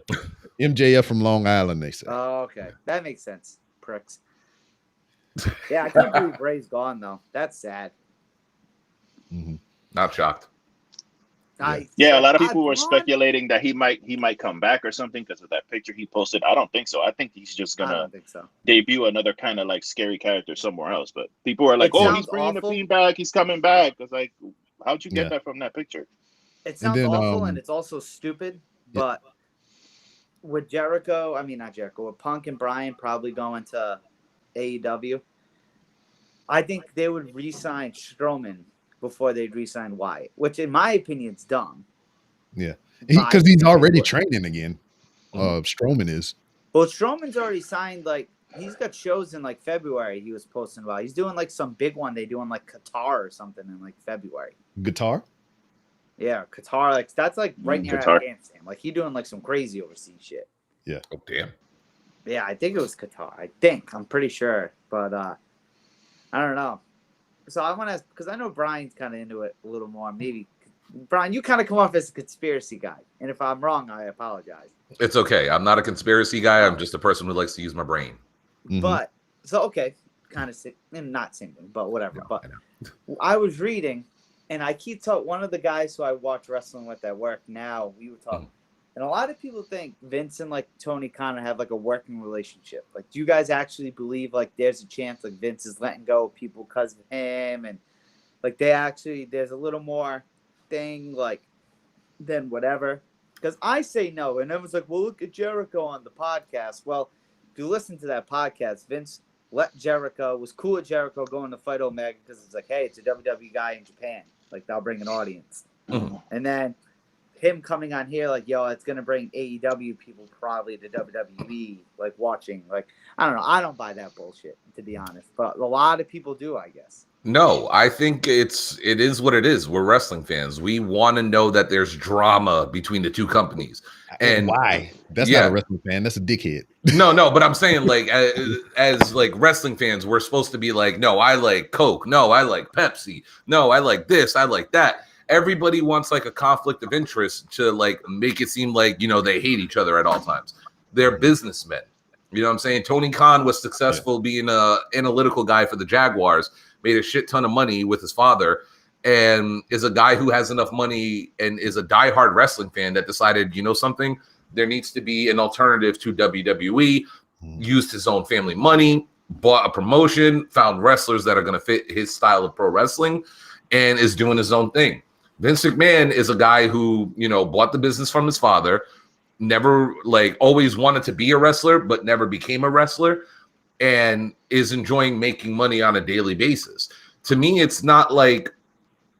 MJF from Long Island, they say. Oh, okay. That makes sense. Pricks. Yeah, I can't believe Bray's gone, though. That's sad. Mm-hmm. Not shocked. Yeah, a lot of people were speculating that he might come back or something because of that picture he posted. I don't think so. I think he's just gonna debut another kind of like scary character somewhere else. But people are like, "Oh, he's bringing the Fiend back. He's coming back." It's like, how'd you get that from that picture? It sounds awful and it's also stupid. But with Jericho, I mean not Jericho, with Punk and Bryan probably going to AEW, I think they would re-sign Strowman before they'd re-sign Wyatt, which in my opinion is dumb. Yeah, because he's already training again. Strowman is. Well, Strowman's already signed. Like he's got shows in like February. He was posting about. He's doing like some big one they do in like Qatar or something in like February. Guitar. Yeah, Qatar. Like that's like right near Afghanistan. Like he doing like some crazy overseas shit. Yeah. Oh damn. Yeah, I think it was Qatar. I'm pretty sure, but I don't know. So I want to, because I know Brian's kind of into it a little more. Maybe, Brian, you kind of come off as a conspiracy guy. And if I'm wrong, I apologize. It's okay. I'm not a conspiracy guy. I'm just a person who likes to use my brain. But, so, okay, kind of, not singing, but whatever. No, but I was reading, and I keep talking, one of the guys who I watch wrestling with at work now, we were talking. And a lot of people think Vince and like Tony Khan have like a working relationship. Like, do you guys actually believe like there's a chance like Vince is letting go of people because of him, and like there's a little more thing like than whatever? Because I say no, and everyone's like, well, look at Jericho on the podcast. Well, if you listen to that podcast, Vince was cool with Jericho going to fight Omega because it's like, hey, it's a WWE guy in Japan. Like they'll bring an audience, and then him coming on here like, yo, it's gonna bring AEW people probably to WWE, like watching. Like, I don't know, I don't buy that bullshit to be honest, but a lot of people do, I guess. No, I think it is what it is. We're wrestling fans. We want to know that there's drama between the two companies. And why? That's not a wrestling fan. That's a dickhead. No, but I'm saying like as like wrestling fans, we're supposed to be like, no, I like Coke. No, I like Pepsi. No, I like this. I like that. Everybody wants like a conflict of interest to like make it seem like, you know, they hate each other at all times. They're businessmen. You know what I'm saying? Tony Khan was successful being a analytical guy for the Jaguars, made a shit ton of money with his father, and is a guy who has enough money and is a diehard wrestling fan that decided, you know something, there needs to be an alternative to WWE, used his own family money, bought a promotion, found wrestlers that are going to fit his style of pro wrestling, and is doing his own thing. Vince McMahon is a guy who, you know, bought the business from his father, never like always wanted to be a wrestler, but never became a wrestler, and is enjoying making money on a daily basis. To me, it's not like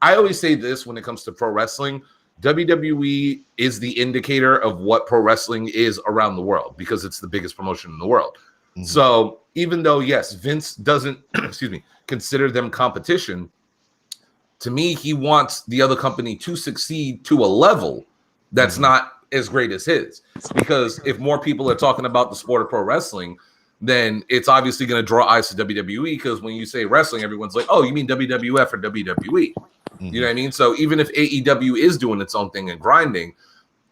I always say this when it comes to pro wrestling. WWE is the indicator of what pro wrestling is around the world because it's the biggest promotion in the world. Mm-hmm. So even though, yes, Vince doesn't, excuse me, consider them competition, to me, he wants the other company to succeed to a level that's not as great as his. Because if more people are talking about the sport of pro wrestling, then it's obviously going to draw eyes to WWE because when you say wrestling, everyone's like, oh, you mean WWF or WWE? You know what I mean? So even if AEW is doing its own thing and grinding,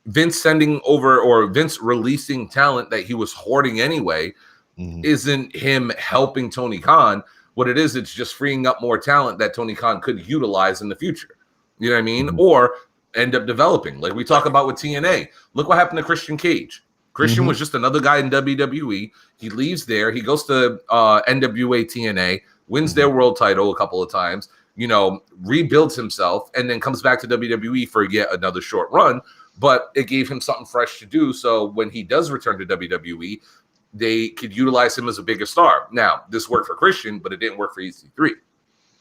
Vince sending over or Vince releasing talent that he was hoarding anyway isn't him helping Tony Khan. What it is, it's just freeing up more talent that Tony Khan could utilize in the future. You know what I mean? Or end up developing. Like we talk about with TNA. Look what happened to Christian Cage. Christian was just another guy in WWE. He leaves there. He goes to NWA TNA, wins their world title a couple of times, you know, rebuilds himself, and then comes back to WWE for yet another short run. But it gave him something fresh to do. So when he does return to WWE, they could utilize him as a bigger star. Now, this worked for Christian, but it didn't work for EC3.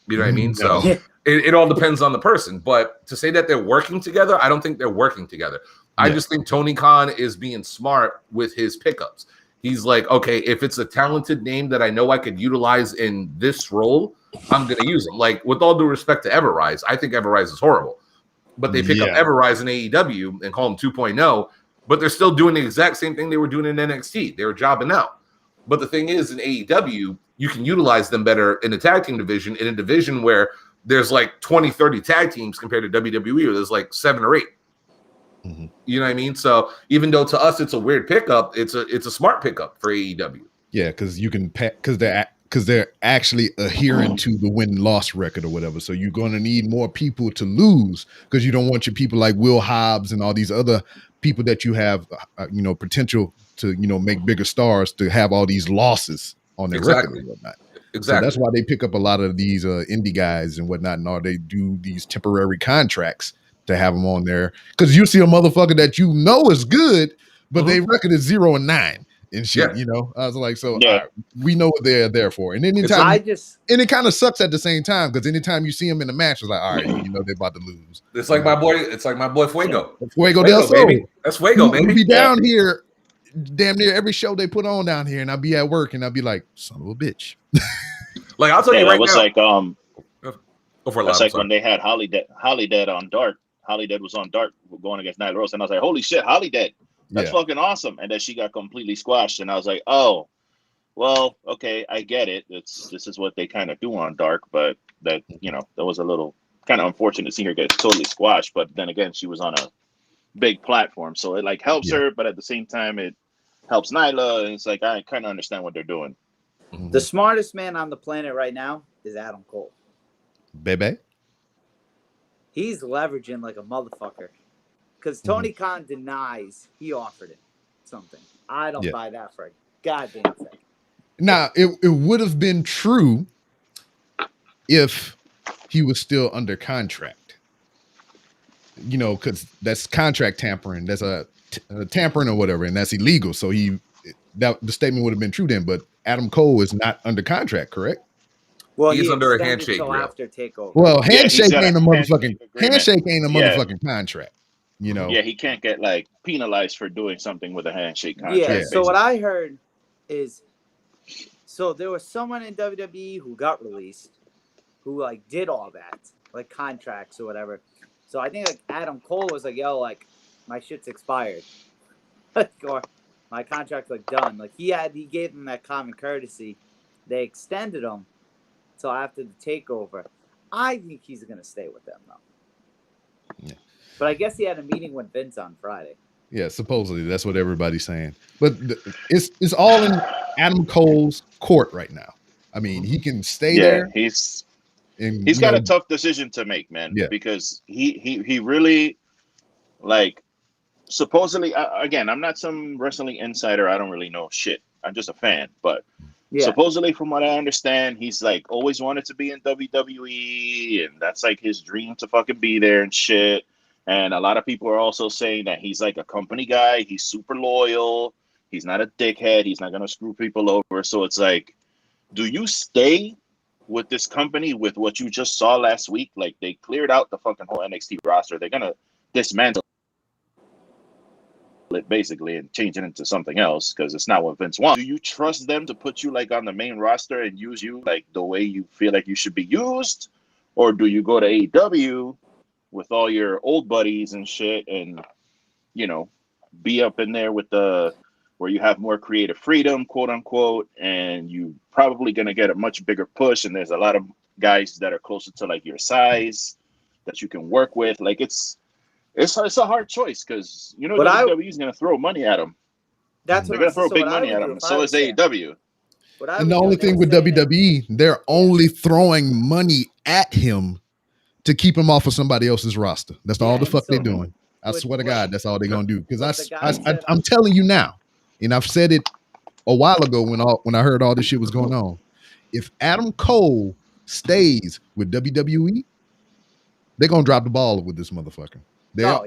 You know what I mean? So it all depends on the person. But to say that they're working together, I don't think they're working together. I just think Tony Khan is being smart with his pickups. He's like, okay, if it's a talented name that I know I could utilize in this role, I'm going to use him. Like, with all due respect to Everrise, I think Everrise is horrible. But they pick up Everrise in AEW and call him 2.0, but they're still doing the exact same thing they were doing in NXT. They were jobbing out. But the thing is, in AEW, you can utilize them better in the tag team division, in a division where there's like 20, 30 tag teams compared to WWE, where there's like 7 or 8. You know what I mean? So even though to us it's a weird pickup, it's a smart pickup for AEW. Yeah, because you can because they're actually adhering to the win-loss record or whatever. So you're going to need more people to lose because you don't want your people like Will Hobbs and all these other people that you have, potential to make bigger stars to have all these losses on their record and whatnot. So that's why they pick up a lot of these indie guys and whatnot, and they do these temporary contracts to have them on there, because you see a motherfucker that is good, but they record is 0-9 and shit. I was like, so all right, we know what they're there for. And anytime, and it kind of sucks at the same time, because anytime you see them in the match, it's like, all right, they're about to lose. It's like my boy Fuego. Fuego del Sol. Baby. That's Fuego, baby. We be down here damn near every show they put on down here, and I'll be at work and I'll be like, son of a bitch. Like, I'll tell you right now. It's like when they had Holidead on Dark. Holidead was on Dark going against Nyla Rose, and I was like, holy shit, Holidead. That's fucking awesome. And then she got completely squashed, and I was like, oh, well, okay, I get it. This is what they kind of do on Dark, but that was a little kind of unfortunate to see her get totally squashed. But then again, she was on a big platform, so it like helps her, but at the same time, it helps Nyla, and it's like I kind of understand what they're doing. The smartest man on the planet right now is Adam Cole. Bebe? He's leveraging like a motherfucker. Because Tony Khan denies he offered him something. I don't buy that for a goddamn thing. Now, it would have been true if he was still under contract. Because that's contract tampering. That's a tampering or whatever, and that's illegal. So the statement would have been true then, but Adam Cole is not under contract, correct? Well, he's under a handshake after takeover. Well, handshake ain't a motherfucking contract. Yeah, he can't get like penalized for doing something with a handshake contract. Yeah. So what I heard is, so there was someone in WWE who got released, who like did all that, like contracts or whatever. So I think like Adam Cole was like, yo, like my shit's expired, or my contract's like done. Like he gave them that common courtesy. They extended him till after the takeover. I think he's gonna stay with them though. Yeah. But I guess he had a meeting with Vince on Friday. Yeah, supposedly that's what everybody's saying. But it's all in Adam Cole's court right now. I mean, he can stay there. He's got a tough decision to make, man. Yeah. Because he really, like, supposedly, again, I'm not some wrestling insider. I don't really know shit. I'm just a fan. But supposedly, from what I understand, he's like always wanted to be in WWE, and that's like his dream to fucking be there and shit. And a lot of people are also saying that he's like a company guy. He's super loyal. He's not a dickhead. He's not going to screw people over. So it's like, do you stay with this company, with what you just saw last week, like they cleared out the fucking whole NXT roster. They're gonna dismantle it basically and change it into something else because it's not what Vince wants. Do you trust them to put you like on the main roster and use you like the way you feel like you should be used, or do you go to AEW with all your old buddies and shit and be up in there with the where you have more creative freedom, quote unquote, and you probably going to get a much bigger push. And there's a lot of guys that are closer to like your size that you can work with. Like it's a hard choice because WWE is going to throw money at them. That's they're going to throw big money at them. So is AEW. And the only thing with WWE, they're only throwing money at him to keep him off of somebody else's roster. That's all the fuck they're doing. I swear to God, that's all they're gonna do. Because I'm telling you now, and I've said it a while ago when I heard all this shit was going on. If Adam Cole stays with WWE, they're gonna drop the ball with this motherfucker.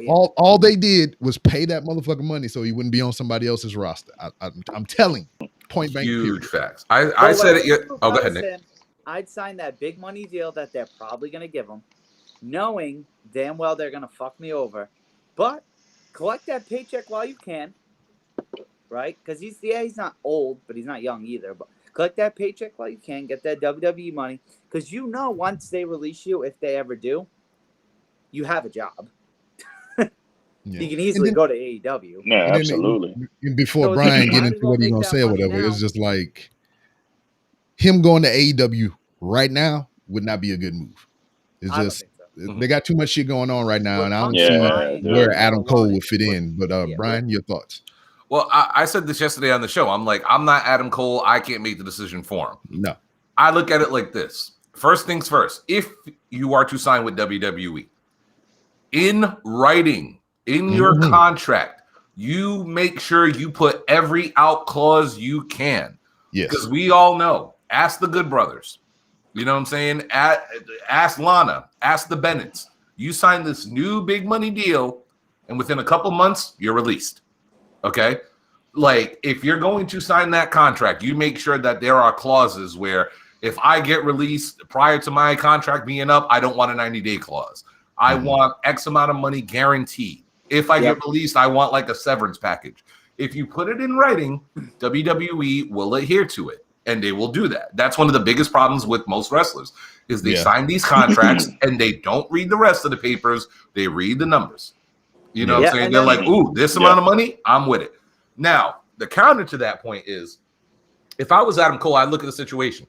All they did was pay that motherfucker money so he wouldn't be on somebody else's roster. I'm telling you, point blank. Huge facts. I said it. Oh, go ahead, Nick. I'd sign that big money deal that they're probably gonna give him, knowing damn well they're gonna fuck me over. But collect that paycheck while you can, right? Because he's not old, but he's not young either. But collect that paycheck while you can, get that WWE money, because once they release you, if they ever do, you have a job. You can easily go to AEW. Yeah, absolutely. Before Brian get into what he's gonna say or whatever, it's just like him going to AEW right now would not be a good move. It's just. They got too much shit going on right now, and I don't see where Adam Cole would fit in. But Brian, your thoughts? Well, I said this yesterday on the show. I'm like, I'm not Adam Cole. I can't make the decision for him. No. I look at it like this. First things first. If you are to sign with WWE, in writing, in your contract, you make sure you put every out clause you can. Yes. Because we all know. Ask the Good Brothers. You know what I'm saying? Ask Lana, ask the Bennetts. You sign this new big money deal, and within a couple months, you're released. Okay? Like, if you're going to sign that contract, you make sure that there are clauses where if I get released prior to my contract being up, I don't want a 90-day clause. I want X amount of money guaranteed. If I get released, I want like a severance package. If you put it in writing, WWE will adhere to it. And they will do that. That's one of the biggest problems with most wrestlers is they sign these contracts and they don't read the rest of the papers. They read the numbers. You know what I'm saying? They're like, ooh, this amount of money, I'm with it. Now, the counter to that point is if I was Adam Cole, I'd look at the situation.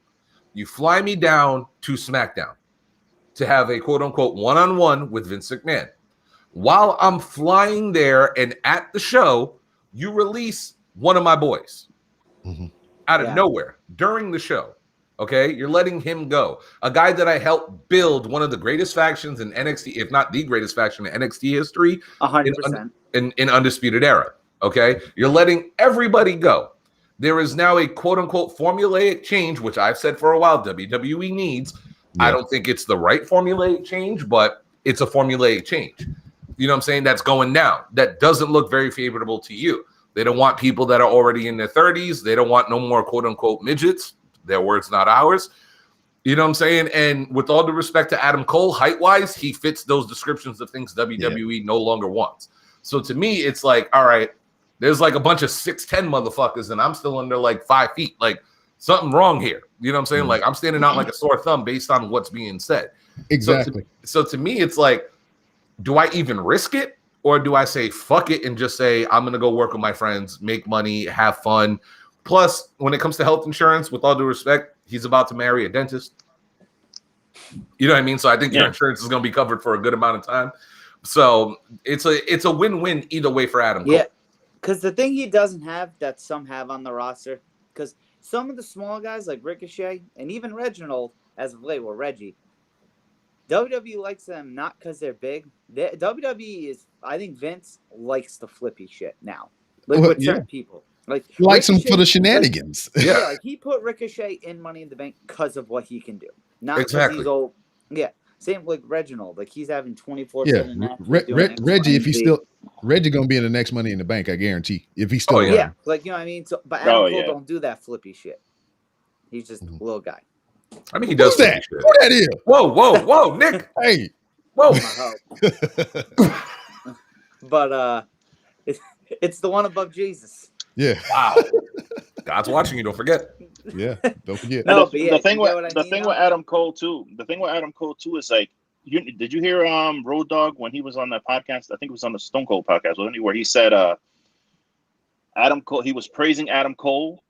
You fly me down to SmackDown to have a quote unquote one-on-one with Vince McMahon. While I'm flying there and at the show, you release one of my boys. Out of nowhere during the show. Okay, you're letting him go. A guy that I helped build one of the greatest factions in NXT, if not the greatest faction in NXT history, 100% in Undisputed Era. Okay, you're letting everybody go. There is now a quote unquote formulaic change, which I've said for a while WWE needs. I don't think it's the right formulaic change, but it's a formulaic change. You know what I'm saying? That's going down. That doesn't look very favorable to you. They don't want people that are already in their 30s. They don't want no more quote-unquote midgets. Their words, not ours. You know what I'm saying? And with all due respect to Adam Cole, height-wise, he fits those descriptions of things WWE no longer wants. So to me, it's like, all right, there's like a bunch of 6'10 motherfuckers, and I'm still under like 5 feet. Like, something wrong here. You know what I'm saying? Like, I'm standing out like a sore thumb based on what's being said. Exactly. So to me, it's like, do I even risk it? Or do I say, fuck it, and just say, I'm going to go work with my friends, make money, have fun. Plus, when it comes to health insurance, with all due respect, he's about to marry a dentist. You know what I mean? So I think your insurance is going to be covered for a good amount of time. So it's a win-win either way for Adam Cole. Yeah, because the thing he doesn't have that some have on the roster, because some of the small guys like Ricochet and even Reginald, as of late, well, Reggie, WWE likes them not because they're big. WWE is, I think Vince likes the flippy shit now. Like with certain people. Like likes them for the shenanigans. Like he put Ricochet in Money in the Bank because of what he can do. Not because he's old. Yeah. Same like Reginald. Like he's having 24/7 matches. Reggie, if he's still Reggie gonna be in the next Money in the Bank, I guarantee. If he's still like you know what I mean? So but Adam Cole don't do that flippy shit. He's just a little guy. I mean, he does Who's that? shit. Who that is? Whoa, Nick. Hey. Whoa. But it's the one above Jesus. Yeah. Wow. God's watching you. Don't forget. Yeah. Don't forget. No, the thing with Adam Cole too. The thing with Adam Cole too is like, did you hear Road Dogg when he was on that podcast? I think it was on the Stone Cold podcast, wasn't he? Where he said Adam Cole. He was praising Adam Cole.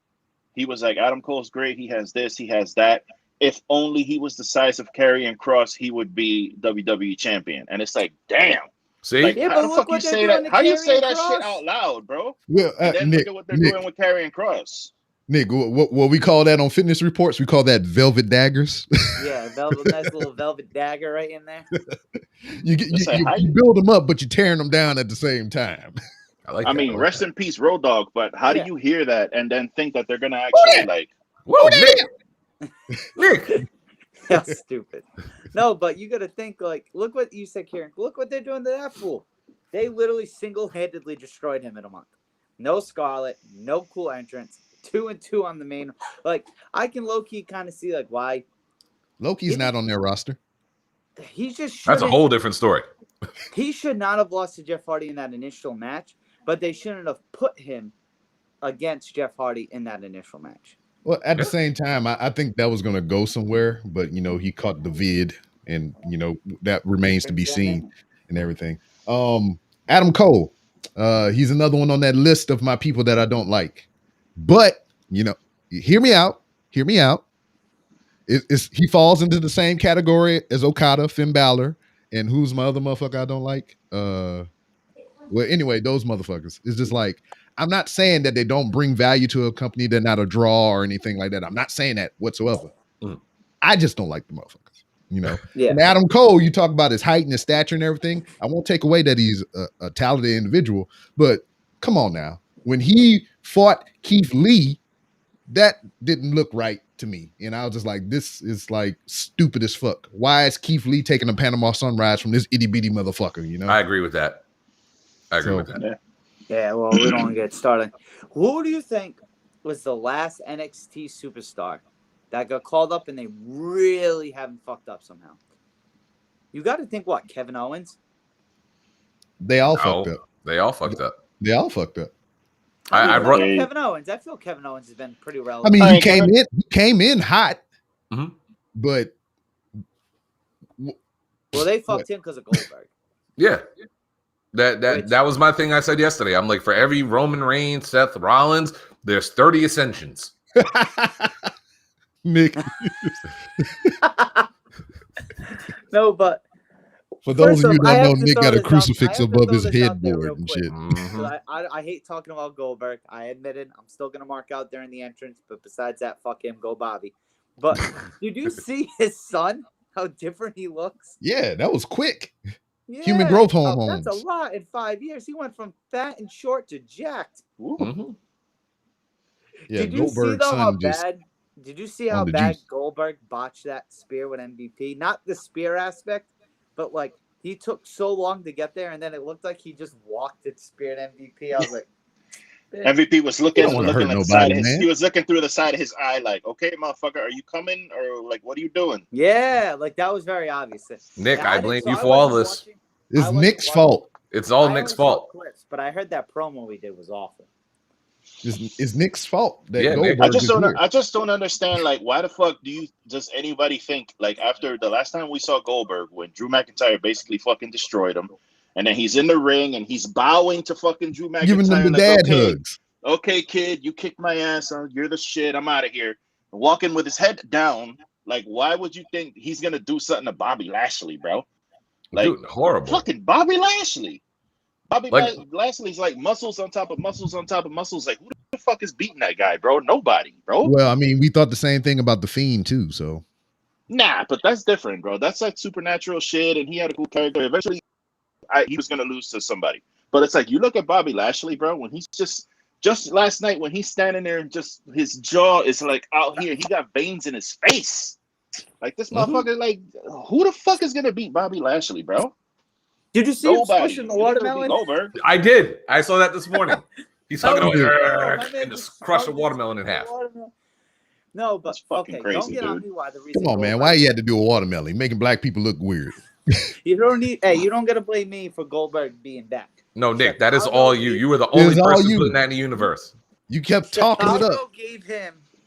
He was like, Adam Cole's great. He has this. He has that. If only he was the size of Karrion Kross, he would be WWE champion. And it's like, damn. See, like, Yeah, how but the fuck you say that? How you say that Kross? shit out loud, bro? Well, And then Nick, look at what they're doing with Karrion Kross. Nick, what we call that on fitness reports, we call that velvet daggers. Yeah, nice little velvet dagger right in there. you build them up, but you're tearing them down at the same time. I mean, rest in peace, Road Dogg. But how do you hear that and then think that they're gonna actually like? Whoa, Nick. That's stupid. No, but you got to think like, look what you said, Karen. Look what they're doing to that fool. They literally single-handedly destroyed him in a month. No Scarlet, no cool entrance, 2-2 on the main. Like, I can low-key kind of see like why Loki's not on their roster. He just that's a whole different story. He should not have lost to Jeff Hardy in that initial match, but they shouldn't have put him against Jeff Hardy in that initial match. Well, at the same time, I think that was going to go somewhere, but, he caught the vid, and, that remains to be seen and everything. Adam Cole, he's another one on that list of my people that I don't like. But, hear me out. He falls into the same category as Okada, Finn Balor, and who's my other motherfucker I don't like? Well, anyway, those motherfuckers. It's just like, I'm not saying that they don't bring value to a company. They're not a draw or anything like that. I'm not saying that whatsoever. I just don't like the motherfuckers, Yeah. And Adam Cole, you talk about his height and his stature and everything. I won't take away that he's a talented individual, but come on now. When he fought Keith Lee, that didn't look right to me. And I was just like, this is like stupid as fuck. Why is Keith Lee taking a Panama Sunrise from this itty bitty motherfucker, I agree with that. Yeah, well, we don't get started. Who do you think was the last NXT superstar that got called up and they really haven't fucked up somehow? You got to think, what, Kevin Owens? They all fucked up. They all fucked up. I brought Kevin Owens. I feel Kevin Owens has been pretty relevant. I mean, he came in hot, but they fucked him because of Goldberg. Yeah. That was my thing I said yesterday. I'm like, for every Roman Reigns, Seth Rollins, there's 30 ascensions. Nick. No, but for those of you that know, Nick got a crucifix above his headboard and shit. I hate talking about Goldberg. I admit it. I'm still gonna mark out there in the entrance, but besides that, fuck him, go Bobby. But did you see his son? How different he looks? Yeah, that was quick. Yeah, human growth hormones. That's a lot in 5 years. He went from fat and short to jacked. Yeah, did you see though how bad? Did you see how bad Goldberg botched that spear with MVP? Not the spear aspect, but like he took so long to get there, and then it looked like he just walked and speared MVP. I was like, MVP was looking like the side of his, he was looking through the side of his eye, like, okay, motherfucker, are you coming, or like, what are you doing? Yeah, like that was very obvious. Nick, I blame you for all this. It's Nick's fault. It's all Nick's fault. Clips, but I heard that promo we did was awful. It's Nick's fault. Nick, I just don't understand. Like, why the fuck does anybody think, like, after the last time we saw Goldberg, when Drew McIntyre basically fucking destroyed him, and then he's in the ring and he's bowing to fucking Drew McIntyre, giving them the dad hugs. Okay, kid, you kicked my ass. You're the shit. I'm out of here. Walking with his head down. Like, why would you think he's gonna do something to Bobby Lashley, bro? Like, dude, horrible. Fucking Bobby Lashley. Lashley's like muscles on top of muscles on top of muscles. Like, who the fuck is beating that guy, bro? Nobody, bro. Well, I mean, we thought the same thing about The Fiend too, so. Nah, but that's different, bro. That's like supernatural shit, and he had a cool character. Eventually, he was gonna lose to somebody. But it's like, you look at Bobby Lashley, bro, when he's just last night when he's standing there and just his jaw is like out here, he got veins in his face. Like, this motherfucker, like, who the fuck is gonna beat Bobby Lashley, bro? Did you see him squishing the watermelon? I did. I saw that this morning. He's talking about and just crush a watermelon in half. No, but That's fucking okay, crazy, don't get on dude. me why the reason. Come on, man. Why you had to do a watermelon? Making black people look weird. You don't need. Hey, you don't gotta blame me for Goldberg being back. No, Nick, that is Chicago all you. gave- You were the It was only all person you. putting that in the universe. You kept talking it up.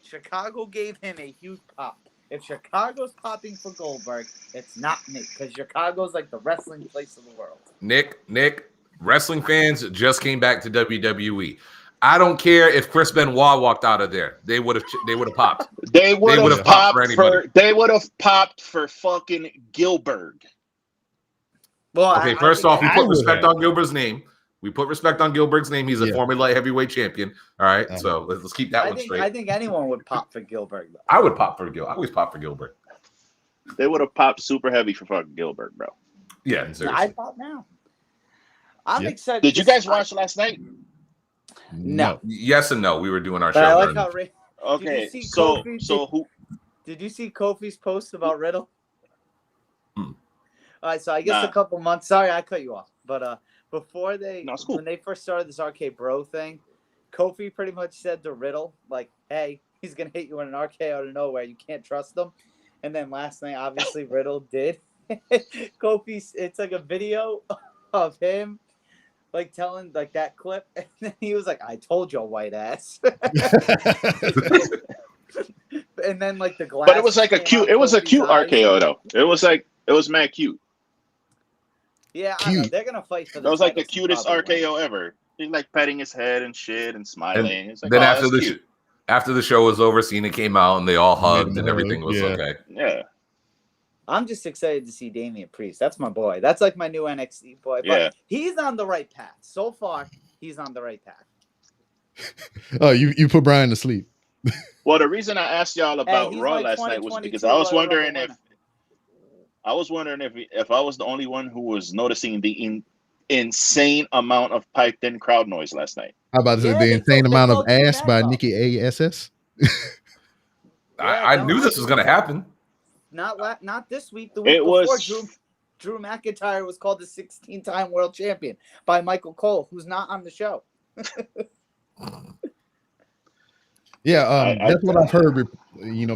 Chicago gave him a huge pop. If Chicago's popping for Goldberg, it's not me because Chicago's like the wrestling place of the world. Nick, wrestling fans just came back to WWE. I don't care if Chris Benoit walked out of there. They would have popped. They would have popped for anybody. They would have popped for fucking Gilbert. Well, okay, first off, we put respect on Gilbert's name. We put respect on Gilbert's name. He's a former light heavyweight champion. All right, so let's keep that one straight. I think anyone would pop for Gilbert. Though. I would pop for Gilbert. I always pop for Gilbert. They would have popped super heavy for fucking Gilbert, bro. Yeah, seriously. I pop now. I'm excited. Did you guys watch last night? No. Yes and no. We were doing our but show. I like how okay, so who? Did you see Kofi's post about Riddle? Hmm. All right, so I guess a couple months. Sorry, I cut you off, but before when they first started this RK Bro thing, Kofi pretty much said to Riddle, like, "Hey, he's gonna hit you in an RK out of nowhere. You can't trust him." And then last night, obviously, Riddle did. Kofi, it's like a video of him, like telling like that clip, and then he was like, "I told you, white ass." And then like the glass. But it was like a cute. It was a cute RKO though. It was mad cute. Yeah, I know. They're gonna fight for. That was like the cutest RKO ever. He's like petting his head and shit and smiling. It's like, then after the show was over, Cena came out and they all hugged and everything was okay. Yeah. I'm just excited to see Damian Priest. That's my boy. That's like my new NXT boy. But he's on the right path. So far, he's on the right path. Oh, you put Brian to sleep. Well, the reason I asked y'all about Raw last night was because I was wondering if I was the only one who was noticing the insane amount of piped in crowd noise last night. How about the insane amount of ass by Nikki ASS? I knew this was going to happen. Not this week. The week before, Drew McIntyre was called the 16-time world champion by Michael Cole, who's not on the show. Yeah, that's what I've heard.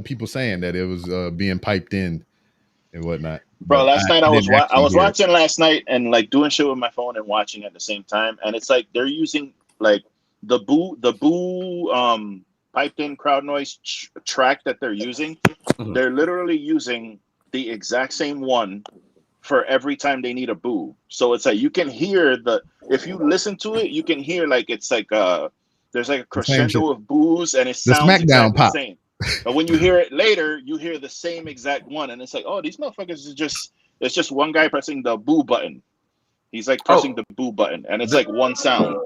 People saying that it was being piped in and whatnot. Bro, last night I was watching last night and like doing shit with my phone and watching at the same time, and it's like they're using like the boo piped in crowd noise track that they're using. Mm-hmm. They're literally using the exact same one for every time they need a boo. So it's like you can hear if you listen to it, you can hear like it's like there's like a crescendo of boos and it sounds exactly the same. But when you hear it later, you hear the same exact one, and it's like, oh, these motherfuckers it's just one guy pressing the boo button. He's like pressing the boo button, and it's like one sound.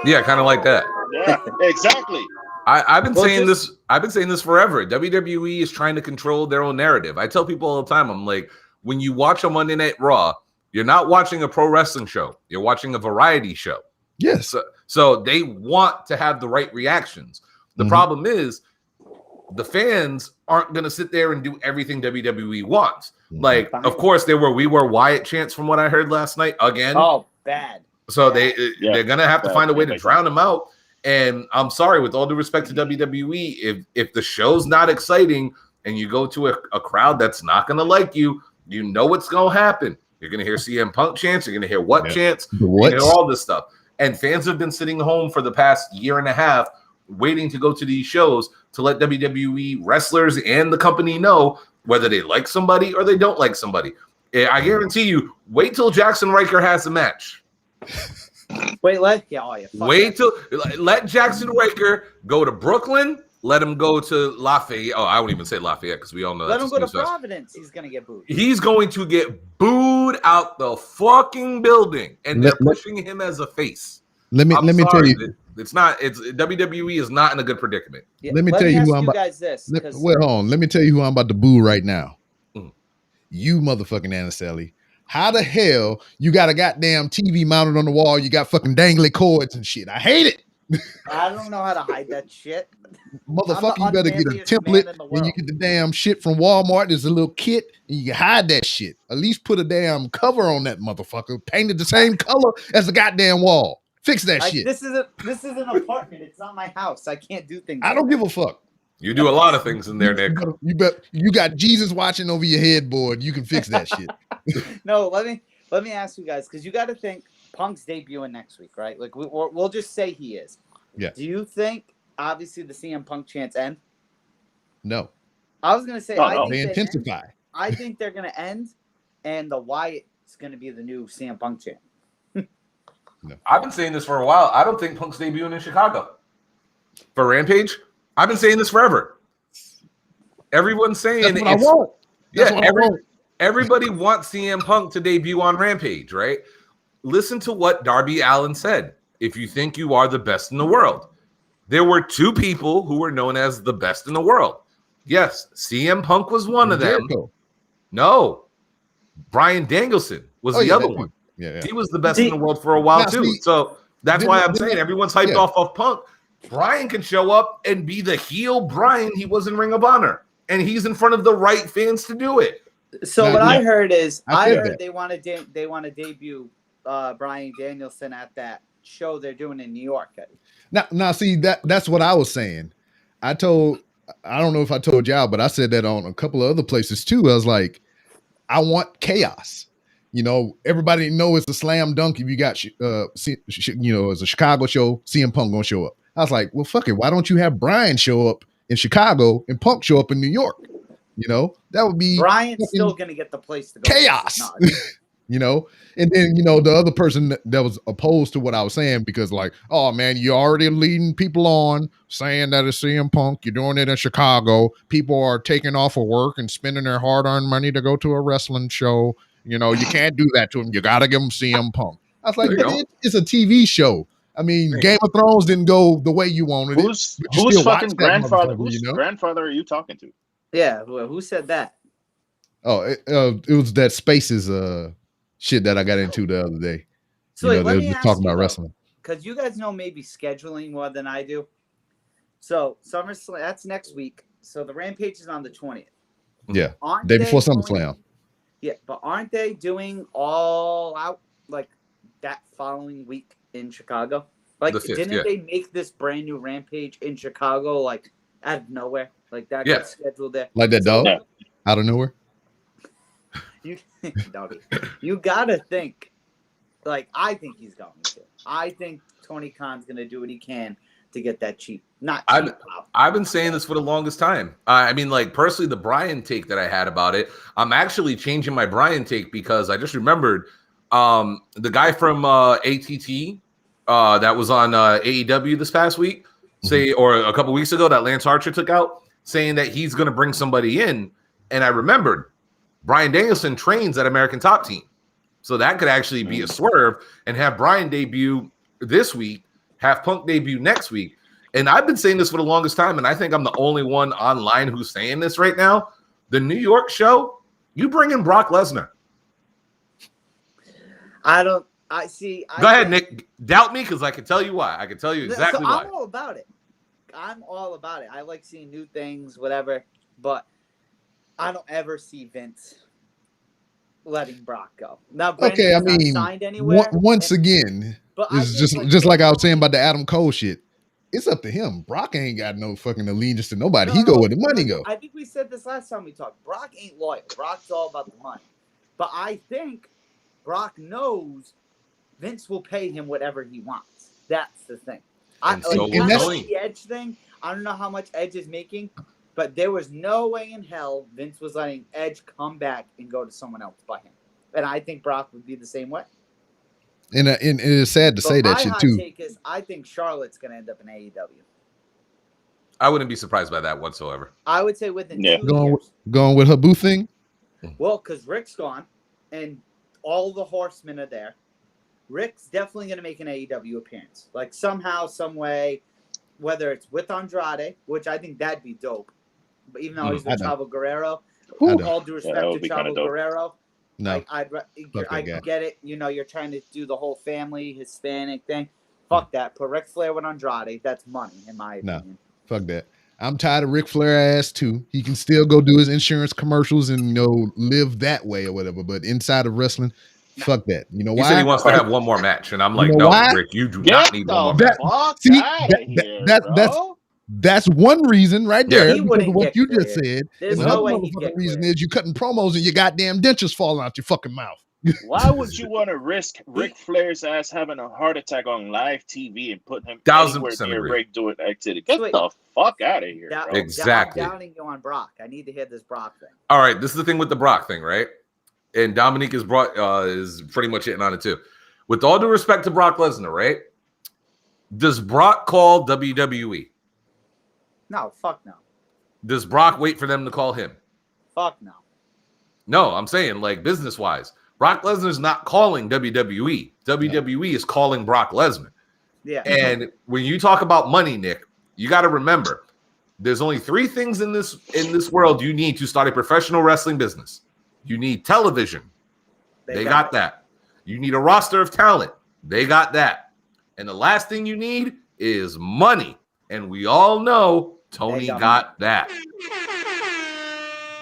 Yeah, kind of like that. Yeah, exactly. I've been saying this. I've been saying this forever. WWE is trying to control their own narrative. I tell people all the time, I'm like, when you watch a Monday Night Raw, you're not watching a pro wrestling show. You're watching a variety show. Yes. So they want to have the right reactions. The problem is the fans aren't going to sit there and do everything WWE wants. Like, of course, we were Wyatt chants from what I heard last night again. Oh, bad. So they're going to have to find a way to drown them out. And I'm sorry, with all due respect to WWE, if the show's not exciting and you go to a crowd that's not going to like you, you know what's going to happen. You're going to hear CM Punk chants. You're going to hear chants. You're going to hear all this stuff. And fans have been sitting home for the past year and a half waiting to go to these shows to let WWE wrestlers and the company know whether they like somebody or they don't like somebody. I guarantee you, wait till Jackson Riker has a match. Let Jackson Riker go to Brooklyn. Let him go to Lafayette. Oh, I won't even say Lafayette because we all know. Let him go to Providence. He's gonna get booed. He's going to get booed out the fucking building, and they're pushing him as a face. Let me tell you, it's WWE is not in a good predicament. Yeah, let me tell you who I'm about. Hold on. Let me tell you who I'm about to boo right now. You motherfucking Anicelli. How the hell you got a goddamn TV mounted on the wall? You got fucking dangly cords and shit. I hate it. I don't know how to hide that shit. Motherfucker, you better get a template and you get the damn shit from Walmart. There's a little kit and you can hide that shit. At least put a damn cover on that motherfucker. Painted the same color as the goddamn wall. Fix that shit. This is an apartment. It's not my house. I can't do things. I don't give a fuck. You do a lot of things in there, Nick. You got Jesus watching over your headboard. You can fix that shit. No, let me ask you guys, because you got to think Punk's debuting next week, right? Like we'll just say he is. Yeah. Do you think obviously the CM Punk chants end? No. I was gonna say No, I no. think They intensify. I think they're gonna end, and the Wyatt's gonna be the new CM Punk chant. No. I've been saying this for a while. I don't think Punk's debuting in Chicago for Rampage. I've been saying this forever. Everyone's saying That's what I want. That's yeah, what I want. everybody wants CM Punk to debut on Rampage, right? Listen to what Darby Allin said. If you think you are the best in the world, there were two people who were known as the best in the world. Yes, CM Punk was one of them. Jericho. No, Bryan Danielson was the other one. Yeah. He was the best in the world for a while too. So that's why I'm saying everyone's hyped off of Punk. Bryan can show up and be the heel Bryan he was in Ring of Honor, and he's in front of the right fans to do it. So what I heard is I heard they want to debut Bryan Danielson at that show they're doing in New York. Now, see that's what I was saying. I don't know if I told y'all, but I said that on a couple of other places too. I was like, I want chaos. Everybody know it's a slam dunk if you got, it's a Chicago show, CM Punk gonna show up. I was like, well, fuck it. Why don't you have Bryan show up in Chicago and Punk show up in New York? That would be Bryan's still gonna get the place to go. Chaos. And then the other person that was opposed to what I was saying, because like, oh man, you're already leading people on saying that it's CM Punk, you're doing it in Chicago, people are taking off of work and spending their hard-earned money to go to a wrestling show, you can't do that to them, you gotta give them CM Punk. I was like, it's a TV show. I mean, Game of Thrones didn't go the way you wanted it. Who's fucking grandfather? Whose grandfather are you talking to? Yeah, who said that? Oh, it was that Spaces shit that I got into the other day. So they were just talking about wrestling. Because you guys know maybe scheduling more than I do. So SummerSlam, that's next week. So the Rampage is on the 20th. Yeah, day before SummerSlam. Yeah, but aren't they doing All Out like that following week in Chicago? Like, didn't they make this brand new Rampage in Chicago like out of nowhere? Like that got scheduled there. Like that dog out of nowhere. You gotta think. Like, I think he's going to. I think Tony Khan's gonna do what he can to get that cheap. I've been saying this for the longest time. I mean, like, personally, the Bryan take that I had about it, I'm actually changing my Bryan take because I just remembered the guy from ATT that was on AEW this past week, or a couple weeks ago, that Lance Archer took out, saying that he's going to bring somebody in. And I remembered Bryan Danielson trains at American Top Team. So that could actually be a swerve and have Bryan debut this week, have Punk debut next week. And I've been saying this for the longest time, and I think I'm the only one online who's saying this right now. The New York show, you bring in Brock Lesnar. Go ahead, Nick. Doubt me, because I can tell you why. I can tell you exactly why. I'm all about it. I like seeing new things, whatever. But I don't ever see Vince letting Brock go. Now, okay, I mean, signed anywhere, once again, it's just like I was saying about the Adam Cole shit. It's up to him. Brock ain't got no fucking allegiance to nobody. He go where the money go. I think we said this last time we talked. Brock ain't loyal. Brock's all about the money. But I think Brock knows Vince will pay him whatever he wants. That's the thing. That's the Edge thing. I don't know how much Edge is making, but there was no way in hell Vince was letting Edge come back and go to someone else by him. And I think Brock would be the same way. And it's sad to say that shit too. My hot take is I think Charlotte's going to end up in AEW. I wouldn't be surprised by that whatsoever. I would say within 2 years. Going with her boo thing? Well, because Rick's gone and all the horsemen are there. Rick's definitely going to make an AEW appearance. Like somehow, some way, whether it's with Andrade, which I think that'd be dope. But even though he's with Chavo Guerrero, all due respect to Chavo Guerrero, no, like, I get it. You're trying to do the whole family Hispanic thing. Fuck that. Put Ric Flair with Andrade. That's money, in my opinion. Fuck that. I'm tired of Ric Flair ass too. He can still go do his insurance commercials and live that way or whatever. But inside of wrestling, fuck that. You know why? He said he wants to have one more match, and I'm like, no, Rick, you do not need one more match. That's That's one reason right Yeah. there He because of wouldn't what get you just cleared. said. There's And no another way he'd motherfucking get reason cleared. is you cutting promos and your goddamn dentures falling out your fucking mouth. Why would you want to risk Ric Flair's ass having a heart attack on live TV and put him anywhere 1000% near agree. Rick doing activity? Get Wait. the fuck out of here, Da- bro. Exactly. I'm doubting you on Brock. I need to hear this Brock thing. All right, this is the thing with the Brock thing, right? And Dominique is pretty much hitting on it too. With all due respect to Brock Lesnar, right? Does Brock call WWE? No, fuck no. Does Brock wait for them to call him? Fuck no. No, I'm saying like business-wise. Brock Lesnar's not calling WWE. WWE is calling Brock Lesnar. Yeah. And when you talk about money, Nick, you got to remember there's only 3 things in this world you need to start a professional wrestling business. You need television. They got that. You need a roster of talent. They got that. And the last thing you need is money. And we all know Tony got that.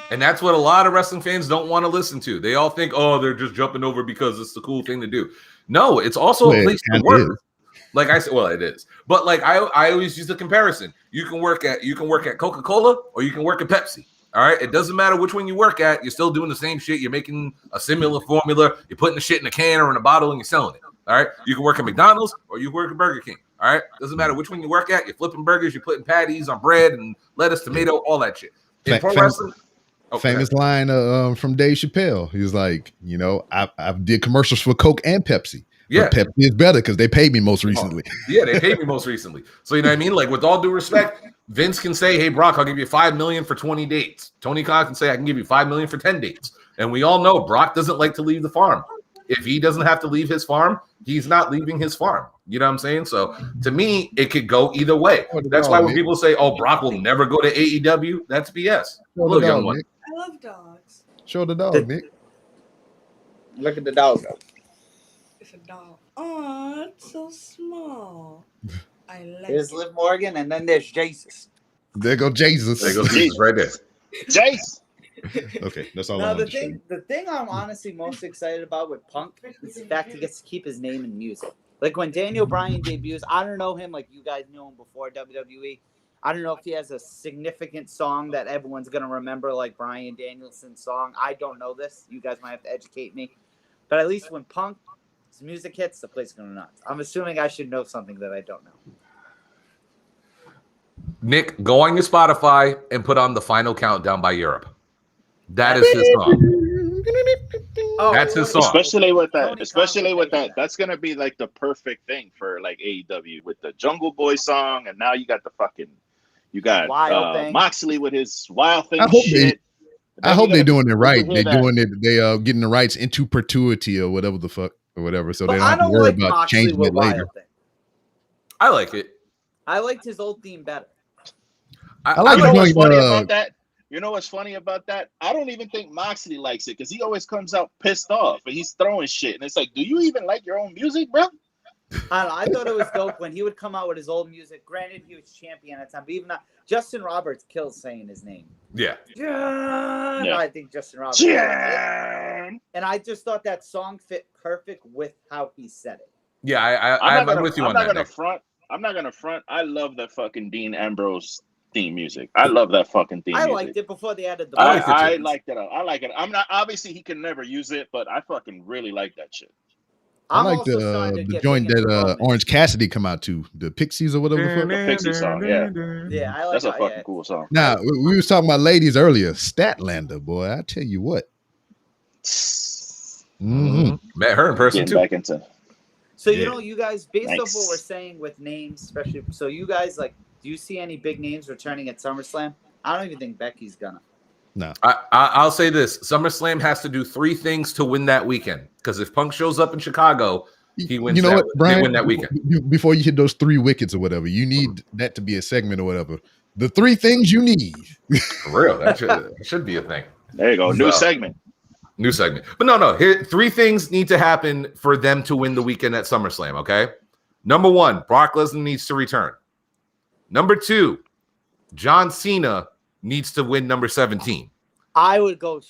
And that's what a lot of wrestling fans don't want to listen to. They all think, oh, they're just jumping over because it's the cool thing to do. No, it's also a place to work. Like I said, well, it is. But like I always use the comparison. You can work at Coca-Cola or you can work at Pepsi. All right. It doesn't matter which one you work at, you're still doing the same shit. You're making a similar formula, you're putting the shit in a can or in a bottle and you're selling it. All right. You can work at McDonald's or you work at Burger King. All right. Doesn't matter which one you work at, you're flipping burgers, you're putting patties on bread and lettuce, tomato, all that shit. In pro wrestling. Famous line from Dave Chappelle. He was like, you know, I did commercials for Coke and Pepsi. Yeah, but Pepsi is better because they paid me most recently. Yeah, they paid me most recently. So you know what I mean? Like with all due respect, Vince can say, "Hey Brock, I'll give you $5 million for 20 dates." Tony Khan can say, "I can give you $5 million for 10 dates." And we all know Brock doesn't like to leave the farm. If he doesn't have to leave his farm, he's not leaving his farm. You know what I'm saying? So to me, it could go either way. That's why when people say, "Oh, Brock will never go to AEW," that's BS. Little young one. I love dogs. Show the dog, Nick. Look at the dog. It's a dog. Oh, it's so small. I like There's it. Liv Morgan, and then there's Jesus. There go Jesus. There goes Jesus right there. Jace. Okay, that's all. No, the thing I'm honestly most excited about with Punk is the fact he gets to keep his name in music. Like when Daniel Bryan debuts, I don't know him like you guys knew him before WWE. I don't know if he has a significant song that everyone's gonna remember, like Bryan Danielson's song. I don't know this. You guys might have to educate me. But at least when Punk's music hits, the place is gonna nuts. I'm assuming I should know something that I don't know. Nick, go on your Spotify and put on the Final Countdown by Europe. That is his song. Oh, That's his song. Especially with that. That's gonna be like the perfect thing for like AEW with the Jungle Boy song, and now you got Wild Thing. Moxley with his Wild Thing I hope shit. I hope they're doing it right. They're that. doing it. They getting the rights into perpetuity or whatever the fuck or whatever, so But they don't I have to don't worry like about Moxley changing with it later. Wild Thing. I like it. I liked his old theme better. I like You know what's doing, funny about that? You know what's funny about that? I don't even think Moxley likes it because he always comes out pissed off and he's throwing shit. And it's like, do you even like your own music, bro? I don't know. I thought it was dope when he would come out with his old music. Granted, he was champion at the time, but even not, Justin Roberts kills saying his name. Yeah. Yeah. I think Justin Roberts. Yeah. And I just thought that song fit perfect with how he said it. Yeah, I'm with you on that. I'm not gonna front. I love that fucking Dean Ambrose theme music. I love that fucking theme. I music. liked it before they added the. I liked it. I like it. I'm not obviously he can never use it, but I fucking really like that shit. I like the joint that Orange Cassidy come out to, the Pixies or whatever the fuck. The Pixie song, yeah. Yeah, I like that's a fucking cool song. Now we was talking about ladies earlier. Statlander, boy, I tell you what. Met her in person too. Back into. So you know, you guys, based off what we're saying with names, especially, so you guys like, do you see any big names returning at SummerSlam? I don't even think Becky's gonna. No, I'll say this: SummerSlam has to do 3 things to win that weekend. Because if Punk shows up in Chicago, he wins. You know what, Brian? They win that weekend. Before you hit those 3 wickets or whatever, you need that to be a segment or whatever. The 3 things you need. For real, that should be a thing. There you go, new segment. New segment. But no. Here, 3 things need to happen for them to win the weekend at SummerSlam. Okay. Number 1, Brock Lesnar needs to return. Number 2, John Cena needs to win number 17. I would go.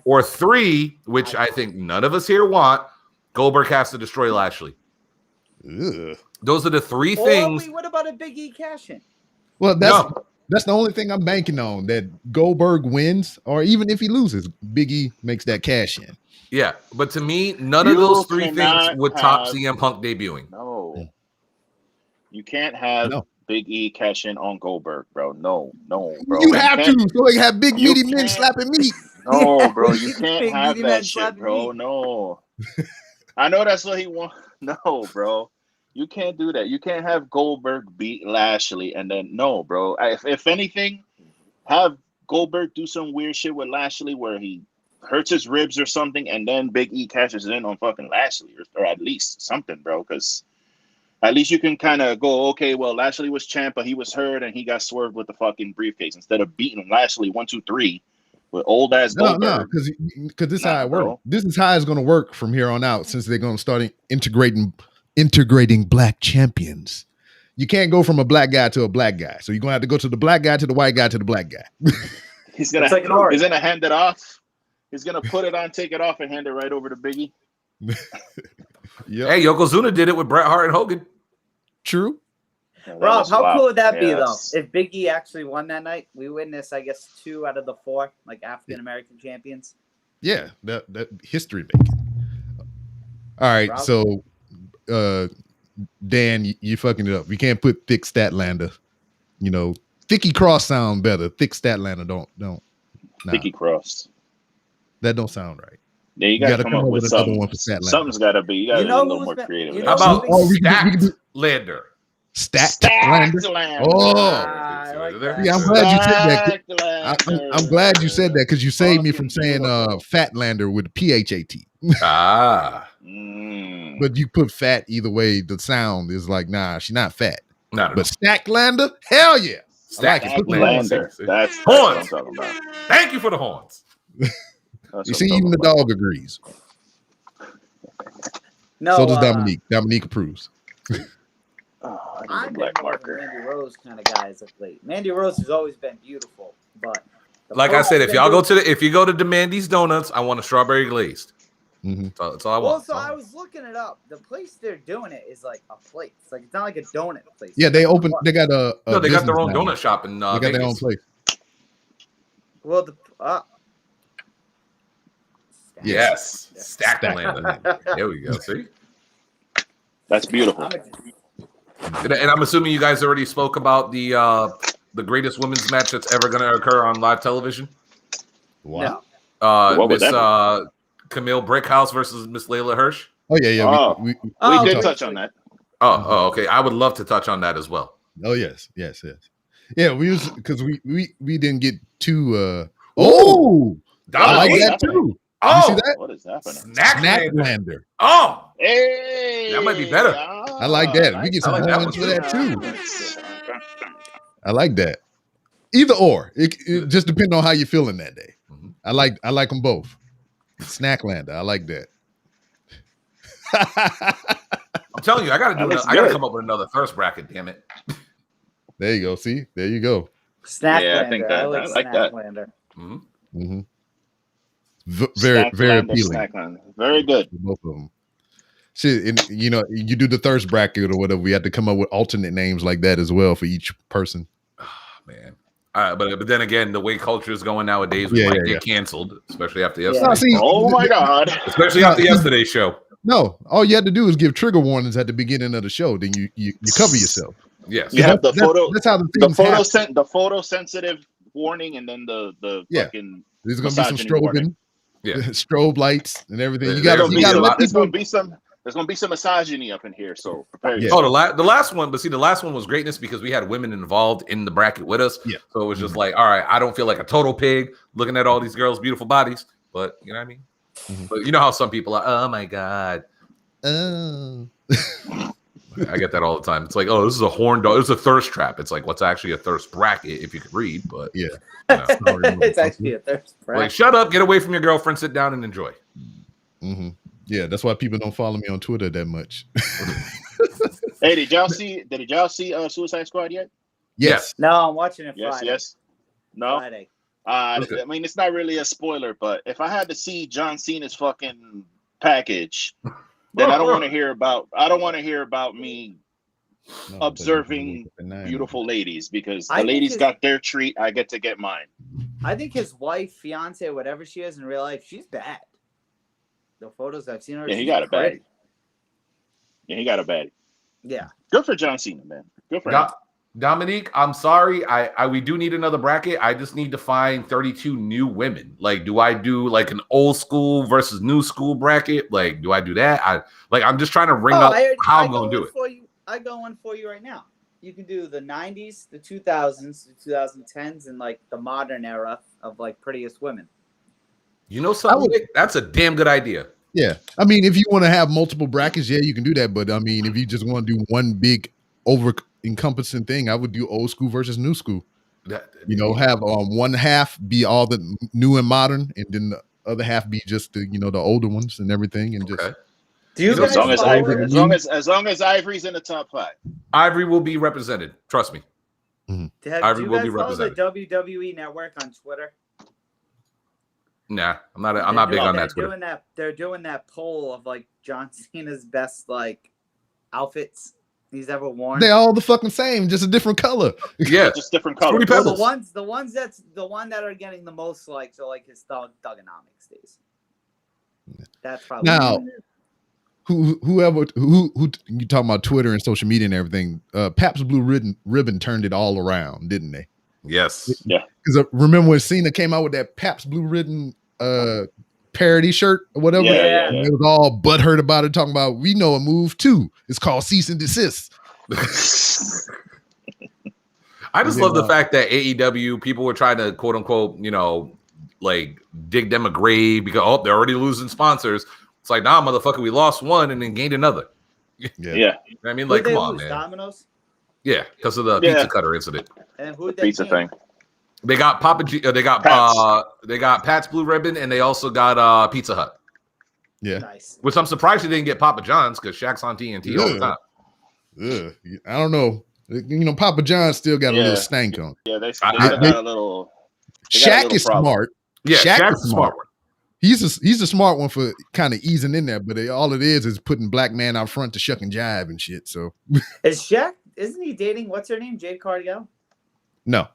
Or 3, which I think none of us here want. Goldberg has to destroy Lashley. Ugh. Those are the 3 things. What about a Big E cash-in? Well, No. that's the only thing I'm banking on, that Goldberg wins, or even if he loses, Big E makes that cash in. Yeah, but to me, none of You those three things cannot would top have CM Punk debuting. no. You can't have No. Big E cash in on Goldberg, bro. No, bro. You have to, so they have big You meaty men can't. slapping meat. No, Yeah, bro. we You need can't big have meaty men that shit, slapping bro. meat. No. I know that's what he wants. No, bro. You can't do that. You can't have Goldberg beat Lashley and then no, bro. If anything, have Goldberg do some weird shit with Lashley where he hurts his ribs or something, and then Big E cashes in on fucking Lashley, or at least something, bro. Because at least you can kind of go, okay, well, Lashley was champ, but he was hurt and he got swerved with the fucking briefcase instead of beating Lashley 1, 2, 3 with old ass No, Goldberg. because this is how it works. Bro. This is how it's going to work from here on out, since they're going to start integrating black champions. You can't go from a black guy to a black guy, so you're going to have to go to the black guy to the white guy to the black guy. He's gonna hand it off. He's gonna put it on, take it off, and hand it right over to Biggie. Yep. Hey, Yokozuna did it with Bret Hart and Hogan. True. Yeah, Rob, how cool would that be, though? Yes. If Big E actually won that night, we witnessed, I guess, 2 out of the 4 like African American champions. Yeah, that history making. All right, Rob? so Dan, you fucking it up. You can't put Thick Statlander. You know, Thicky Cross sound better. Thick Statlander don't. Nah, Thicky Cross. that don't sound right. Yeah, you gotta come up with another something. one for Statlander. Something's gotta be. You gotta be a little more creative. you with know How that. about Oh, we can do- Statlander? Statlander. Oh, I like that. yeah, I'm glad you said that. I'm glad you said that because you saved me from saying Fatlander with PHAT. Ah, But you put fat either way, the sound is like, nah, she's not fat. not But Stacklander, hell yeah. I like it. Put the horns. Statlander. That's Horns. what I'm talking about. Thank you for the horns. That's You what see, I'm even the talking dog agrees. No, So does Dominique. Dominique approves. about. Oh, I need a I'm black more of a marker. Mandy Rose kind of guy as of late. Mandy Rose has always been beautiful, but Like I said, if y'all go to if you go to Demandy's Donuts, I want a strawberry glazed. Mm-hmm. That's all I Well, want. so I was looking it up. The place they're doing it is like a place. Like it's not like a donut place. Yeah, they open. They got a No, they got their own business now. donut shop in They got their own Vegas. place. Well, the Yes, Stackland. Stackland. There we go. See, That's beautiful. and I'm assuming you guys already spoke about the greatest women's match that's ever going to occur on live television. Wow. What would Miss that Camille Brickhouse versus Miss Layla Hirsch. Oh yeah, yeah. Oh. We We did talked- touch on that. Oh, okay. I would love to touch on that as well. Oh yes. Yeah, we was because we didn't get too. Oh, I like Dominique. that too. Oh, You see that? What is happening? Snacklander. Snacklander. Oh, Hey, That might be better. I like that. We get some I like that horns one for too. that too. I like that. Either or. It just depends on how you're feeling that day. Mhm. I like them both. Snacklander. I like that. I'm telling you, I got to That do. looks I got to good. come up with another thirst bracket. Damn it. There you go. See, there you go. Snacklander. Yeah, I think that- I like I like that. Snacklander. Mm-hmm. Mm-hmm. Very Snacklander, appealing. Snacklander. Very good. Both of them. Shit, and you know, you do the thirst bracket or whatever. We have to come up with alternate names like that as well for each person. Man. But then again, the way culture is going nowadays, we might get canceled, especially after yesterday. No, see, Oh my God. Especially after yesterday's show. No, all you had to do is give trigger warnings at the beginning of the show. Then you cover yourself. Yes. You have the That's- photo. That's how the The things happen. photosensitive warning, and then the Yeah. fucking. There's gonna be some misogyny warning. strobing, Yeah. strobe lights, and everything. You There's got gonna to let There's people. gonna be some. There's gonna be some misogyny up in here, so prepare Yeah. Oh, yourself. the last one, but see, the last one was greatness because we had women involved in the bracket with us. Yeah. So it was just like, all right, I don't feel like a total pig looking at all these girls' beautiful bodies, but you know what I mean? Mhm. But you know how some people are, oh my God. Oh. I get that all the time. It's like, oh, this is a horn dog. It's a thirst trap. It's like, what's actually a thirst bracket if you could read? But Yeah. you know. Sorry, It's actually a thirst Like, trap. shut up, get away from your girlfriend, sit down and enjoy. hmm Yeah, that's why people don't follow me on Twitter that much. Hey, did y'all see Suicide Squad yet? Yes. No, I'm watching it Yes. Friday. Yes. No. Friday. Okay. I mean, it's not really a spoiler, but if I had to see John Cena's fucking package, then I don't want to hear about. I don't want to hear about me No, observing but you- beautiful ladies because the I think ladies his- got their treat. I get to get mine. I think his wife, fiance, whatever she is in real life, she's bad. The photos I've seen her, Yeah, he she's got a pretty. baddie. Yeah, he got a baddie. Yeah. Good for John Cena, man. Good for him. Dominique, I'm sorry. We do need another bracket. I just need to find 32 new women. Like, do I do like an old school versus new school bracket? Like, do I do that? I'm just trying to ring up how I'm gonna do it. I got one for you right now. You can do the 90s, the 2000s, the 2010s, and like the modern era of like prettiest women. You know something? Nick? That's a damn good idea. Yeah. I mean, if you want to have multiple brackets, yeah, you can do that. But I mean, if you just want to do one big over-encompassing thing, I would do old school versus new school. Have one half be all the new and modern, and then the other half be just the the older ones and everything, and just. Do you guys as long as Ivory's in the top 5, Ivory will be represented. Trust me. Mm-hmm. Ivory will be represented. Do you guys follow the WWE Network on Twitter? Nah, I'm not big on that Twitter. They're doing that poll of like John Cena's best like outfits he's ever worn. They're all the fucking same, just a different color. Yeah, just different color. Well, the ones that are getting the most likes are like his thugonomics days. That's probably now. Whoever you talking about Twitter and social media and everything, Pabst Blue Ribbon turned it all around, didn't they? Yes. Yeah. Because remember when Cena came out with that Pabst Blue Ribbon parody shirt or whatever? Yeah. It was all butthurt about it, talking about we know a move too. It's called cease and desist. I just love the fact that AEW people were trying to quote unquote, like dig them a grave because they're already losing sponsors. It's like, nah, motherfucker, we lost one and then gained another. Yeah. I mean, like, come on, man. Domino's? Yeah, because of the pizza cutter incident. And who did pizza thing? They got they got Pat's Blue Ribbon, and they also got Pizza Hut. Yeah. Nice. Which I'm surprised they didn't get Papa John's because Shaq's on TNT all the time. I don't know. Papa John's still got a little stank on. Yeah, they got a little. Shaq is smart. Yeah, Shaq's a smart one. He's a smart one for kind of easing in there, but all it is putting black man out front to shuck and jive and shit. So is Shaq? Isn't he dating what's her name? Jade Cargill? No.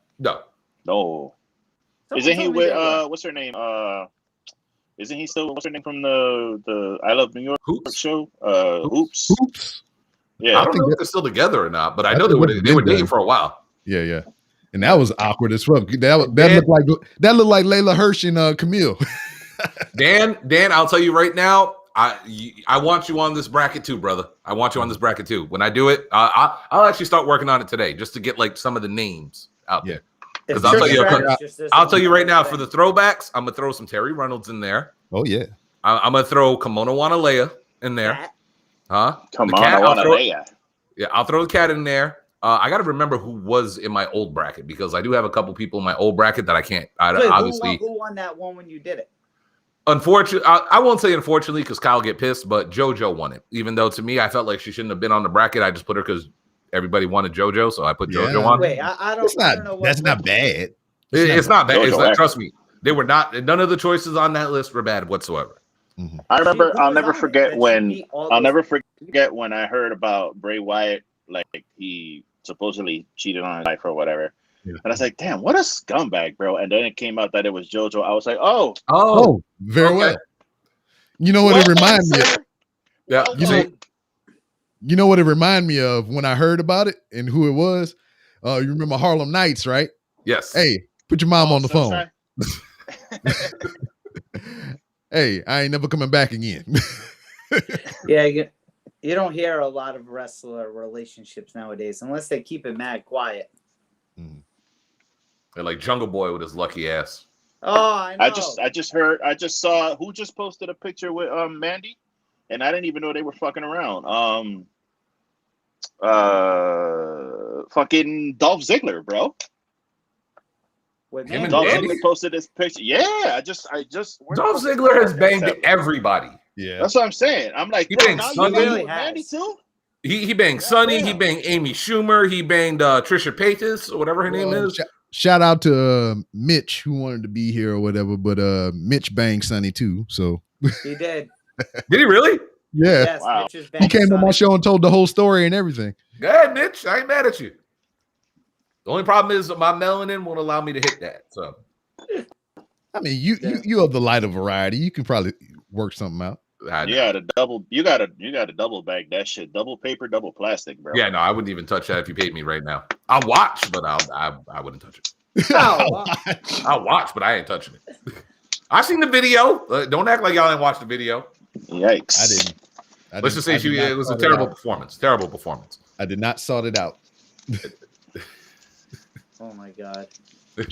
Isn't he with what's her name? Isn't he still what's her name from the I Love New York show? Hoops. Yeah, I don't know if they're still together or not, but I know they were dating for a while. Yeah. And that was awkward as fuck. That looked like Layla Hirsch and Camille. Dan, I'll tell you right now, I want you on this bracket too, brother. I want you on this bracket too. When I do it, I'll actually start working on it today just to get like some of the names out there. Because I'll tell you right now, for the throwbacks, I'm gonna throw some Terry Reynolds in there. Oh yeah, I'm gonna throw Kimono Wanalea in there. Huh? Kimono Wanalea. Yeah, I'll throw the cat in there. I got to remember who was in my old bracket because I do have a couple people in my old bracket that I can't. Obviously, who won that one when you did it? Unfortunately, I won't say unfortunately because Kyle get pissed, but JoJo won it. Even though to me, I felt like she shouldn't have been on the bracket. I just put her because everybody wanted JoJo, so I put JoJo on. Wait, I don't know. That's not bad. It's not bad. It's not, trust me, they were not. None of the choices on that list were bad whatsoever. Mm-hmm. I remember. I'll never forget when I heard about Bray Wyatt. Like he supposedly cheated on his wife or whatever. Yeah. And I was like, damn, what a scumbag, bro. And then it came out that it was JoJo. I was like, oh, very well. You know what it reminded me of? Yeah. You know what it reminded me of when I heard about it and who it was? You remember Harlem Nights, right? Yes. Hey, put your mom on the phone. Hey, I ain't never coming back again. Yeah, you don't hear a lot of wrestler relationships nowadays unless they keep it mad quiet. Mm-hmm. And like Jungle Boy with his lucky ass. Oh, I know. I just saw who just posted a picture with Mandy, and I didn't even know they were fucking around. Fucking Dolph Ziggler, bro. With Dolph Ziggler posted this picture. Yeah, I just. Dolph Ziggler has banged everybody. Yeah, that's what I'm saying. I'm like, he banged Sonny. Mandy too. He banged Sonny. He banged Amy Schumer. He banged Trisha Paytas or whatever her name is. Shout out to Mitch who wanted to be here or whatever, but Mitch banged Sonny too. So he did. Did he really? Yeah. Yes, Wow. Mitch is He came on my Sonic. show and told the whole story and everything. Go ahead, Mitch. I ain't mad at you. The only problem is my melanin won't allow me to hit that. So, I mean, you have the lighter variety. You can probably work something out. You gotta double bag that shit. Double paper, double plastic, bro. Yeah, no, I wouldn't even touch that if you paid me right now. I'll watch, but I wouldn't touch it. I'll watch, but I ain't touching it. I seen the video. Don't act like y'all ain't watched the video. Yikes! I didn't. Let's just say it was a terrible performance. Terrible performance. I did not sort it out. Oh my god!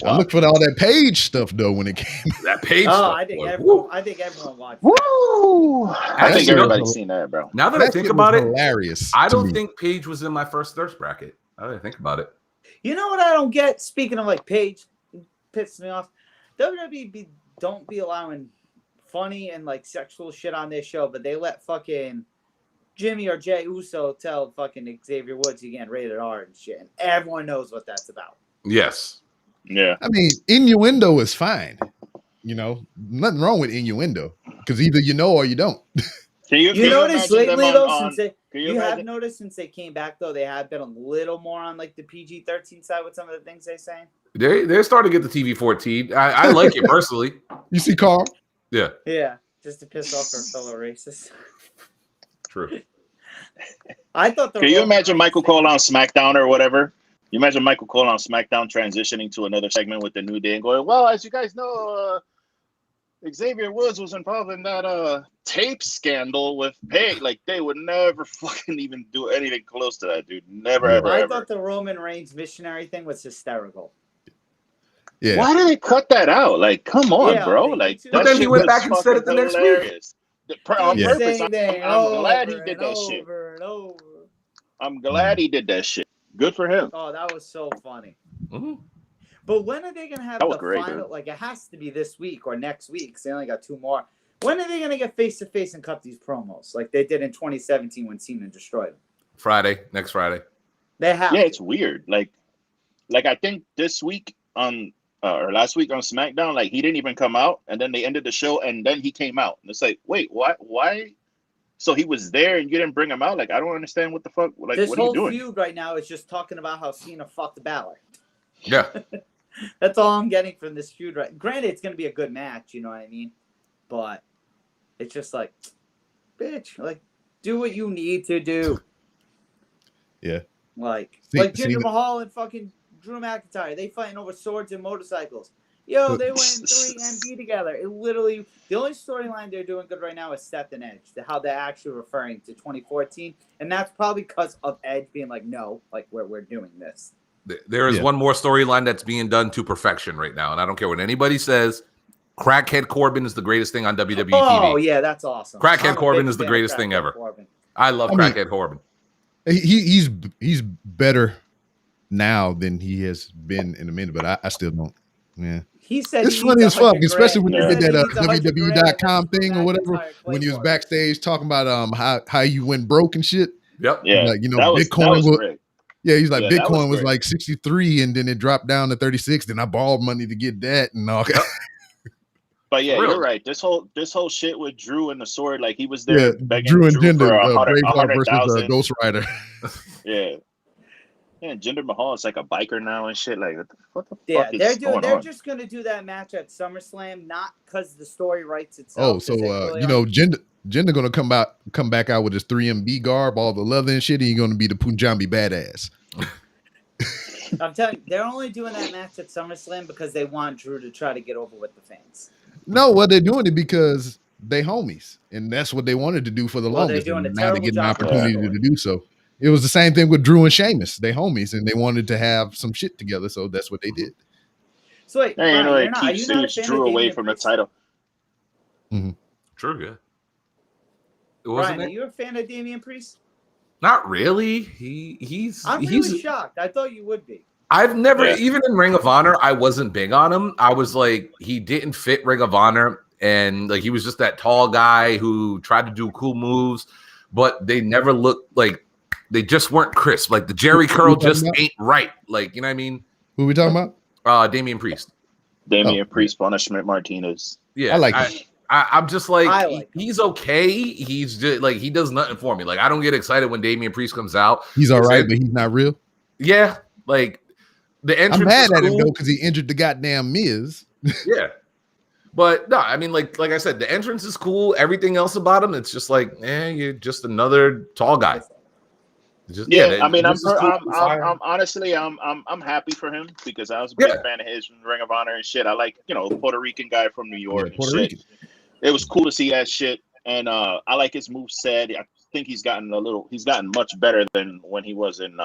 I looked for all that page stuff though when it came. That page. Oh, stuff, I think everyone watched. Woo! I think Actually, everybody's seen that, bro. Now that I think about it, hilarious. I don't think Paige was in my first thirst bracket. I didn't think about it. You know what I don't get? Speaking of like Paige, pisses me off. WWE don't be allowing funny and like sexual shit on their show, but they let fucking Jimmy or Jay Uso tell fucking Xavier Woods he getting rated R and shit, and everyone knows what that's about. Yes. Yeah. I mean, innuendo is fine. You know, nothing wrong with innuendo because either you know or you don't. You notice lately though, you have noticed since they came back though, they have been a little more on like the PG-13 side with some of the things they say. They're starting to get the TV-14. I like it personally. You see, Carl? Yeah. Yeah, just to piss off our fellow racists. True. I thought. Can you imagine Michael Cole on SmackDown or whatever? You imagine Michael Cole on SmackDown transitioning to another segment with the New Day and going, well, as you guys know, Xavier Woods was involved in that tape scandal with Paige. Like, they would never fucking even do anything close to that, dude. Never, ever, I ever. thought the Roman Reigns missionary thing was hysterical. Yeah. Why did they cut that out? Like, come on, Yeah, bro. Like, but then he went back and said it the next week. On Yeah. purpose. I'm glad he did that shit. I'm glad he did that shit. Good for him. Oh, that was so funny. Mm-hmm. But when are they going to have the final? Dude. Like, it has to be this week or next week because they only got 2 more. When are they going to get face-to-face and cut these promos like they did in 2017 when Cena destroyed them? Next Friday. They have. Yeah, it's weird. Like I think this week on or last week on SmackDown, like he didn't even come out, and then they ended the show, and then he came out. And it's like, wait, what? Why? So he was there, and you didn't bring him out? Like, I don't understand what the fuck. Like, this what are you whole doing? feud right now is just talking about how Cena fucked Balor. Yeah. That's all I'm getting from this feud. Right? Granted, it's going to be a good match, you know what I mean? But it's just like, bitch, like, do what you need to do. Yeah. Like Jinder Mahal and fucking Drew McIntyre. They fighting over swords and motorcycles. Yo, they went 3 MB together. It literally, the only storyline they're doing good right now is Seth and Edge, how they're actually referring to 2014. And that's probably because of Edge being like, no, like, we're doing this. There is one more storyline that's being done to perfection right now, and I don't care what anybody says. Crackhead Corbin is the greatest thing on WWE TV. Oh, yeah, that's awesome. Crackhead Corbin is the greatest thing ever. Corbin. I love Crackhead Corbin. He's better now than he has been in a minute, but I still don't. Yeah. He said it's funny as fuck, especially when you did that WWE.com thing or whatever, when he was backstage talking about how you went broke and shit. Yep. Yeah. Like, you know, Bitcoin was yeah, he's like, Bitcoin was like 63 and then it dropped down to 36. Then I borrowed money to get that and all. But yeah, you're right. This whole shit with Drew and the sword, like he was there begging Drew and for Jinder, 100,000 versus Ghost Rider. Yeah. Yeah, Jinder Mahal is like a biker now and shit. Like, what the fuck is going on? They're just gonna do that match at SummerSlam, not because the story writes itself. Oh, so you know, Jinder gonna come back out with his 3MB garb, all the leather and shit, and he's gonna be the Punjabi badass. I'm telling you, they're only doing that match at SummerSlam because they want Drew to try to get over with the fans. No, well, they're doing it because they homies, and that's what they wanted to do for the longest. They're doing and a now they get an opportunity job. to do so. It was the same thing with Drew and Sheamus. They homies, and they wanted to have some shit together, so that's what they did. So wait, Brian, it keeps Drew away from the title. Mm-hmm. True, yeah. Brian, are you a fan of Damian Priest? Not really. He's really shocked. I thought you would be. I've never, even in Ring of Honor, I wasn't big on him. I was like, he didn't fit Ring of Honor, and like he was just that tall guy who tried to do cool moves, but they never looked like they just weren't crisp. Like the Jerry curl just ain't right. Like, you know what I mean? Who are we talking about? Damian Priest. Damian Priest, Punishment Martinez. Yeah, I like him. I'm just like, him. he's okay. He's just like, he does nothing for me. Like, I don't get excited when Damian Priest comes out. He's all right, but he's not real. Yeah, like the entrance. I'm mad is at cool. him though because he injured the goddamn Miz. Yeah, but no, I mean, like I said, the entrance is cool. Everything else about him, it's just like, you're just another tall guy. Just, I mean, I'm honestly, I'm happy for him because I was a big fan of his from Ring of Honor and shit. I like, the Puerto Rican guy from New York and shit. Rican. It was cool to see that shit, and I like his moveset. I think he's gotten much better than when he was in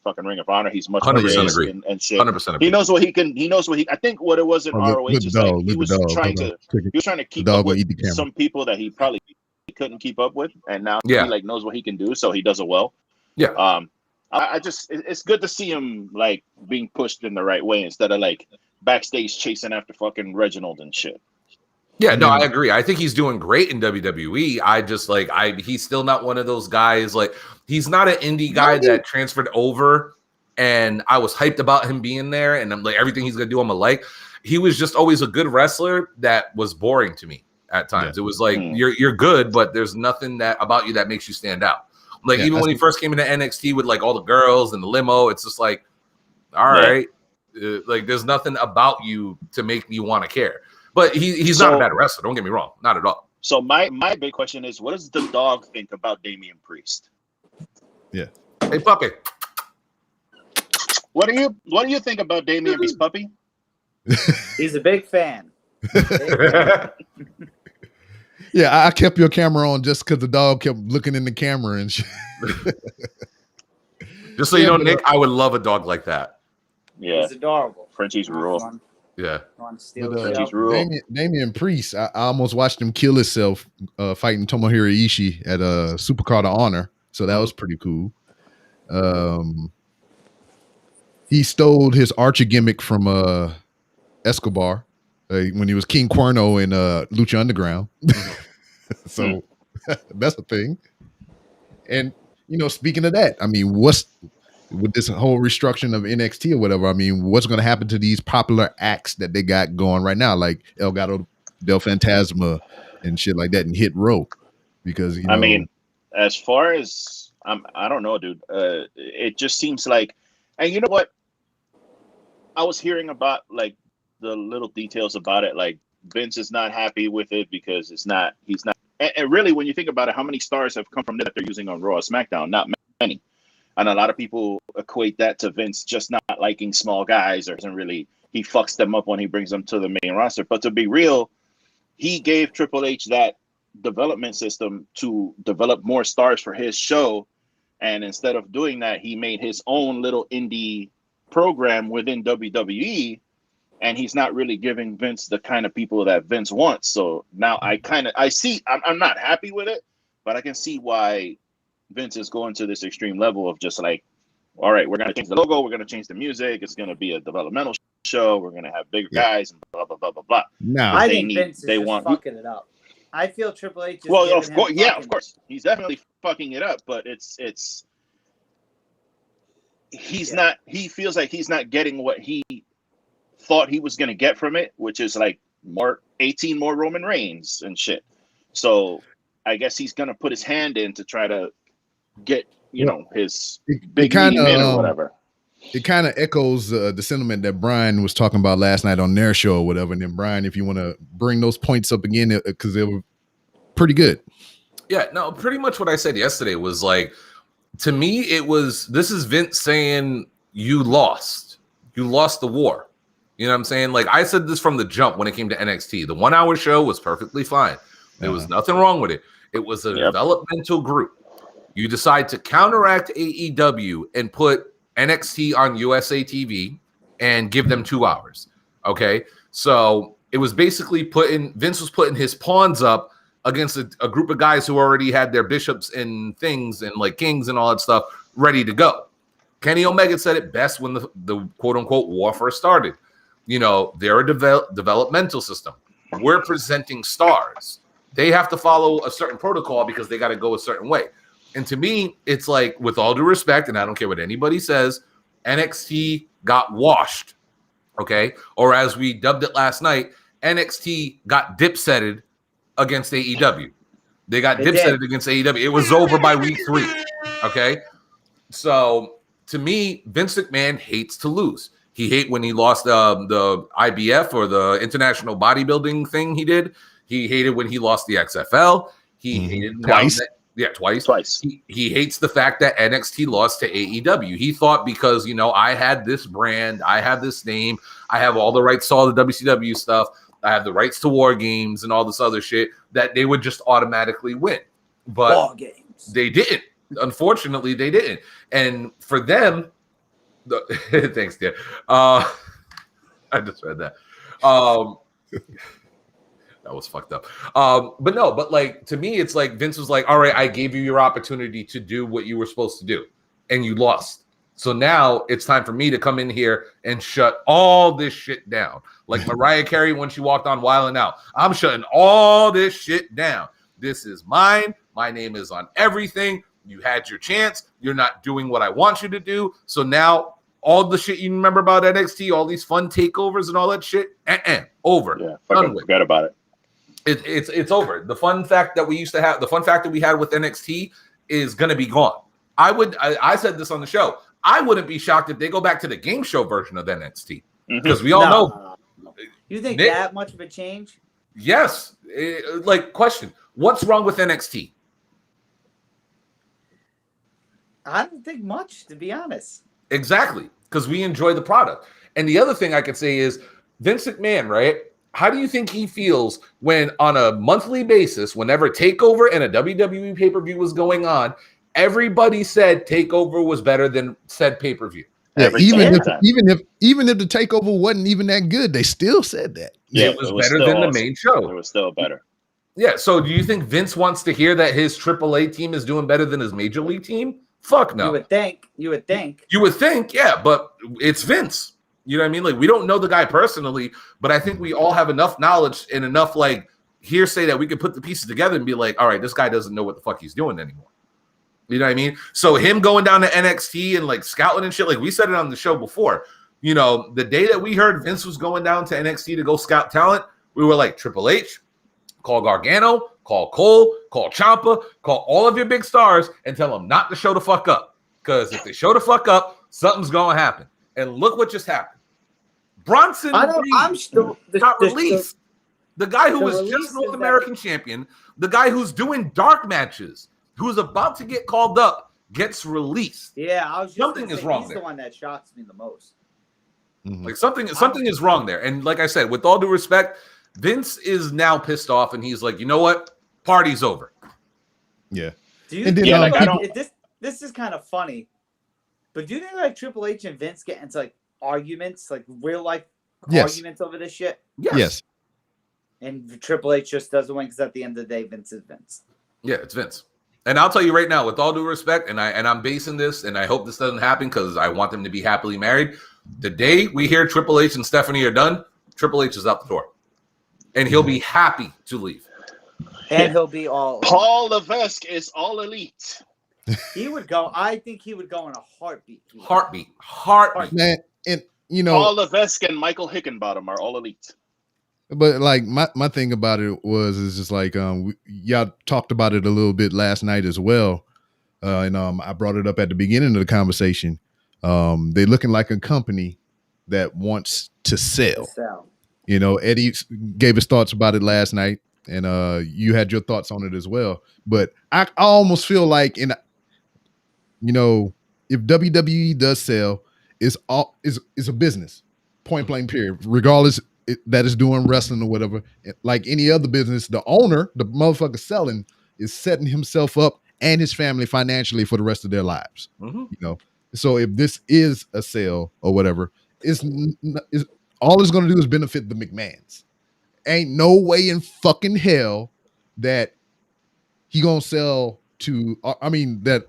fucking Ring of Honor. He's much 100% agree and shit. 100%. He knows what he can. He knows what he. I think what it was in ROH is like he was trying to keep up with some people that he probably couldn't keep up with, and now he like knows what he can do, so he does it well. Yeah. I just it's good to see him like being pushed in the right way instead of like backstage chasing after fucking Reginald and shit. Yeah, no, I agree. I think he's doing great in WWE. I just like he's still not one of those guys. Like, he's not an indie guy that transferred over, and I was hyped about him being there, and I'm like, everything he's gonna do, I'm a like. He was just always a good wrestler that was boring to me at times. It was like you're good, but there's nothing that about you that makes you stand out. Like even when he first came into NXT with like all the girls and the limo, it's just like, all right, like there's nothing about you to make me want to care. But he's not a bad wrestler. Don't get me wrong, not at all. So my big question is, what does the dog think about Damian Priest? Yeah. Hey, puppy. What do you think about Damian Priest, puppy? He's a big fan. Yeah, I kept your camera on just because the dog kept looking in the camera and shit. Just so you know, Nick, I would love a dog like that. Yeah, he's adorable. Frenchie's rule. Yeah. Damian Priest, I almost watched him kill himself fighting Tomohiro Ishii at a Supercard of Honor. So that was pretty cool. He stole his Archer gimmick from Escobar when he was King Cuerno in Lucha Underground. So that's a thing. And, speaking of that, I mean, what's with this whole restructuring of NXT or whatever, I mean, what's going to happen to these popular acts that they got going right now, like El Gato del Fantasma and shit like that, and Hit Row? Because, I mean, as far as I don't know, dude. It just seems like, and you know what? I was hearing about like the little details about it. Like Vince is not happy with it because he's not. And really, when you think about it, how many stars have come from that they're using on Raw or SmackDown? Not many. And a lot of people equate that to Vince just not liking small guys, or doesn't really, he fucks them up when he brings them to the main roster. But to be real, he gave Triple H that development system to develop more stars for his show. And instead of doing that, he made his own little indie program within WWE. And he's not really giving Vince the kind of people that Vince wants. So now I'm not happy with it, but I can see why Vince is going to this extreme level of just like, all right, we're going to change the logo. We're going to change the music. It's going to be a developmental show. We're going to have bigger guys and blah, blah, blah, blah, blah. No, I think Vince is just fucking it up. I feel Triple H is of course. He's definitely fucking it up, but he feels like he's not getting what he thought he was going to get from it, which is like 18 more Roman Reigns and shit. So I guess he's going to put his hand in to try to get, his big kind of or whatever. It kind of echoes the sentiment that Brian was talking about last night on their show or whatever. And then Brian, if you want to bring those points up again, because they were pretty good. Yeah, no, pretty much what I said yesterday was like, to me, this is Vince saying you lost the war. You know what I'm saying? Like I said this from the jump when it came to NXT. The 1 hour show was perfectly fine. There was nothing wrong with it. It was a developmental group. You decide to counteract AEW and put NXT on USA TV and give them 2 hours. Okay. So it was basically Vince was putting his pawns up against a group of guys who already had their bishops and things and like kings and all that stuff ready to go. Kenny Omega said it best when the quote unquote war first started. They're a developmental system. We're presenting stars. They have to follow a certain protocol because they got to go a certain way. And to me, it's like, with all due respect, and I don't care what anybody says, NXT got washed, okay? Or as we dubbed it last night, NXT got dipsetted against AEW. They got They dipsetted did. against AEW. It was over by week 3. Okay. So to me, Vince McMahon hates to lose. He hates when he lost the IBF or the international bodybuilding thing he did. He hated when he lost the XFL. He hated Twice. Twice. He hates the fact that NXT lost to AEW. He thought because, I had this brand, I have this name, I have all the rights to all the WCW stuff, I have the rights to War Games and all this other shit, that they would just automatically win. But War Games. They didn't. Unfortunately, they didn't. And for them, thanks, dear. I just read that. That was fucked up. But like, to me, it's like Vince was like, all right, I gave you your opportunity to do what you were supposed to do, and you lost. So now it's time for me to come in here and shut all this shit down. Like Mariah Carey when she walked on Wild 'N Out. I'm shutting all this shit down. This is mine. My name is on everything. You had your chance. You're not doing what I want you to do. So now all the shit you remember about NXT, all these fun takeovers and all that shit, over. Yeah, forget about it. It's over. The fun fact that we used to have, the fun fact that we had with NXT is going to be gone. I said this on the show. I wouldn't be shocked if they go back to the game show version of NXT because we all know. You think that much of a change? Yes. Question: what's wrong with NXT? I don't think much, to be honest. Exactly, because we enjoy the product. And the other thing I could say is Vince McMahon, right? How do you think he feels when on a monthly basis, whenever TakeOver and a WWE pay-per-view was going on, everybody said TakeOver was better than said pay-per-view? Yeah, even if the TakeOver wasn't even that good, they still said that. Yeah, it was better than the main show. It was still better. Yeah, so do you think Vince wants to hear that his AAA team is doing better than his Major League team? Fuck no. You would think. You would think, yeah, but it's Vince. You know what I mean? Like, we don't know the guy personally, but I think we all have enough knowledge and enough like hearsay that we can put the pieces together and be like, all right, this guy doesn't know what the fuck he's doing anymore. You know what I mean? So him going down to NXT and like scouting and shit, like we said it on the show before, the day that we heard Vince was going down to NXT to go scout talent, we were like, Triple H, call Gargano, call Cole, call Ciampa, call all of your big stars and tell them not to show the fuck up. Because if they show the fuck up, something's going to happen. And look what just happened. Bronson got released. The guy who was just North American champion, the guy who's doing dark matches, who's about to get called up, gets released. Yeah, I was just something is wrong. He's there. The one that shocks me the most. Mm-hmm. Like something is wrong there. And like I said, with all due respect, Vince is now pissed off, and he's like, you know what? Party's over. Yeah. Do you think this is kind of funny, but do you think like Triple H and Vince get into like arguments, like real life arguments over this shit? Yes. And Triple H just doesn't win because at the end of the day, Vince is Vince. Yeah, it's Vince. And I'll tell you right now, with all due respect, and I'm basing this, and I hope this doesn't happen because I want them to be happily married. The day we hear Triple H and Stephanie are done, Triple H is out the door. And he'll be happy to leave. And he'll be all Paul Levesque is all elite. He would go. I think he would go in a heartbeat. Heartbeat. Man, and Paul Levesque and Michael Hickenbottom are all elite. But like my thing about it is just like y'all talked about it a little bit last night as well. And I brought it up at the beginning of the conversation. They're looking like a company that wants to sell. Eddie gave his thoughts about it last night, and you had your thoughts on it as well. But I almost feel like if WWE does sell, is a business, point blank period, regardless that is doing wrestling or whatever. Like any other business, the owner, the motherfucker selling, is setting himself up and his family financially for the rest of their lives. Mm-hmm. So if this is a sale or whatever, all it's going to do is benefit the McMahons. Ain't no way in fucking hell that he gonna sell to. The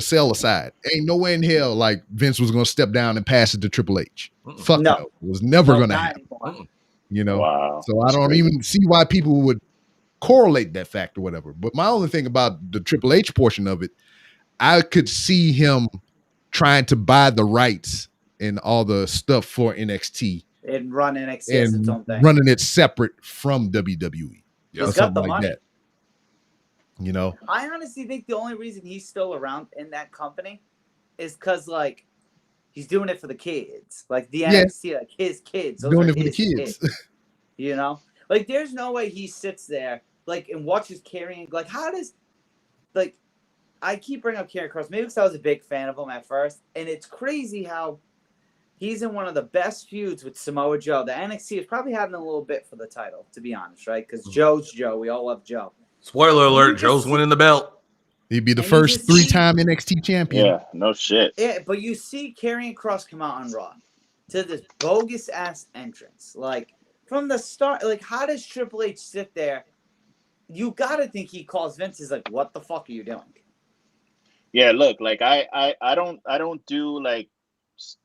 sell aside, ain't no way in hell like Vince was gonna step down and pass it to Triple H. Fuck no, it was never gonna happen. Wow. So I don't even see why people would correlate that fact or whatever. But my only thing about the Triple H portion of it, I could see him trying to buy the rights and all the stuff for NXT and run NXT as its and own thing. running it separate from WWE. Yeah. He's Or got something the like money. that. You know, I honestly think the only reason he's still around in that company is because, like, he's doing it for the kids. Like, the Yeah. NXT, like, his kids. Those doing are it for the his kids. you know? Like, there's no way he sits there, like, and watches Karrion. Like, how does, like, I keep bringing up Karrion Kross, maybe because I was a big fan of him at first, and it's crazy how he's in one of the best feuds with Samoa Joe. The NXT is probably having a little bit for the title, to be honest, right? Because Joe's Joe. We all love Joe. Spoiler alert: Joe's winning the belt. He'd be the And you first just see- 3-time NXT champion. Yeah, no shit. Yeah, but you see Karrion Kross come out on Raw to this bogus ass entrance. Like, from the start, like, how does Triple H sit there? You gotta think he calls Vince. Is like, what the fuck are you doing? Yeah, look, like I don't do like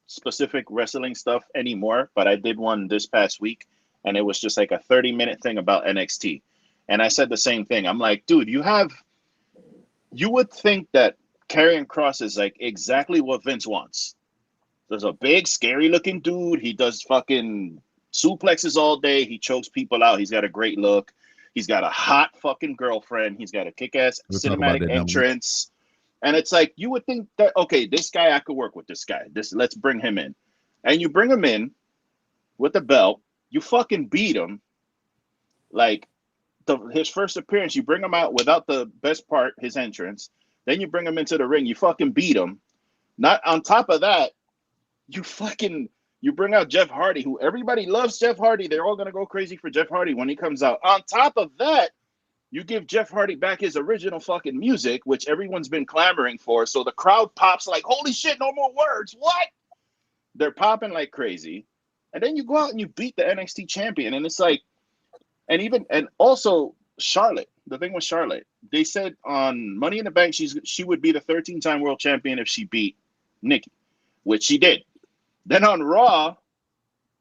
specific wrestling stuff anymore, but I did one this past week, and it was just like a 30-minute thing about NXT, and I said the same thing. I'm like, dude, you would think that Karrion Kross is like exactly what Vince wants. There's a big, scary looking dude. He does fucking suplexes all day. He chokes people out. He's got a great look. He's got a hot fucking girlfriend. He's got a kick-ass We'll talk about cinematic that, Dominic. entrance. And it's like, you would think that, okay, this guy, I could work with this guy. Let's bring him in. And you bring him in with the belt. You fucking beat him. Like, his first appearance, you bring him out without the best part, his entrance. Then you bring him into the ring. You fucking beat him. Not on top of that, you bring out Jeff Hardy, who everybody loves Jeff Hardy. They're all going to go crazy for Jeff Hardy when he comes out. On top of that, you give Jeff Hardy back his original fucking music, which everyone's been clamoring for. So the crowd pops like, holy shit, no more words. What? They're popping like crazy. And then you go out and you beat the NXT champion. And it's like, and also Charlotte, the thing with Charlotte, they said on Money in the Bank, she would be the 13-time world champion if she beat Nikki, which she did. Then on Raw,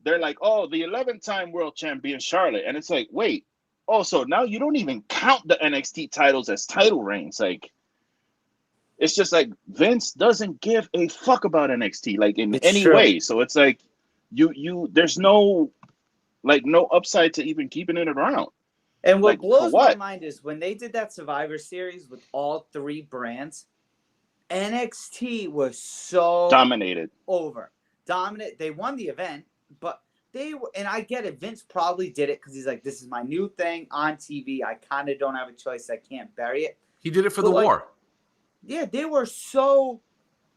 they're like, oh, the 11th-time world champion Charlotte. And it's like, wait, oh, so now you don't even count the NXT titles as title reigns. Like, it's just like Vince doesn't give a fuck about NXT, like in It's any true. way. So it's like there's no upside to even keeping it around. And what Like, for blows my what? mind is when they did that Survivor Series with all three brands, NXT was so Dominated. dominant. They won the event, but they were, and I get it. Vince probably did it because he's like, this is my new thing on TV. I kind of don't have a choice. I can't bury it. He did it for But, the like, war. Yeah, they were so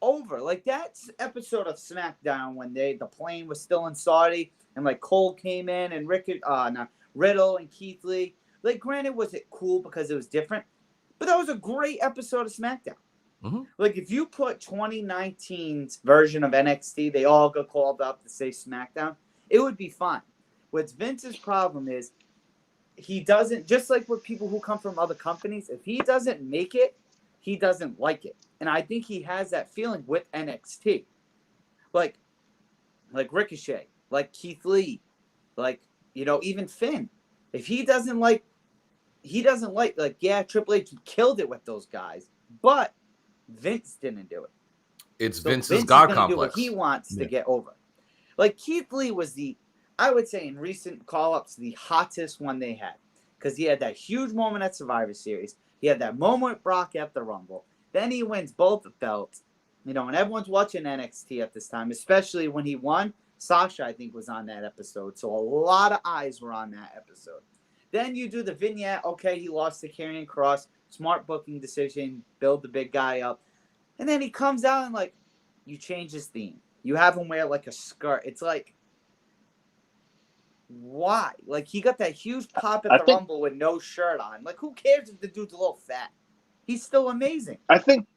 over. Like that episode of SmackDown when the plane was still in Saudi and like Cole came in and Riddle and Keith Lee. Like, granted, was it cool because it was different? But that was a great episode of SmackDown. Mm-hmm. Like, if you put 2019's version of NXT, they all got called up to say SmackDown, it would be fine. What's Vince's problem is he doesn't, just like with people who come from other companies, if he doesn't make it, he doesn't like it. And I think he has that feeling with NXT. Like Ricochet, like Keith Lee, like, even Finn. If he doesn't like, yeah, Triple H killed it with those guys, but Vince didn't do it. It's So Vince's Vince is God gonna complex. do what he wants to get over. Like Keith Lee was I would say in recent call-ups, the hottest one they had. Because he had that huge moment at Survivor Series. He had that moment with Brock at the Rumble. Then he wins both the belts. And everyone's watching NXT at this time, especially when he won. Sasha, I think, was on that episode. So a lot of eyes were on that episode. Then you do the vignette. Okay, he lost to Karrion Kross. Smart booking decision. Build the big guy up. And then he comes out and, like, you change his theme. You have him wear, like, a skirt. It's like, why? Like, he got that huge pop at the Rumble with no shirt on. Like, who cares if the dude's a little fat? He's still amazing. I think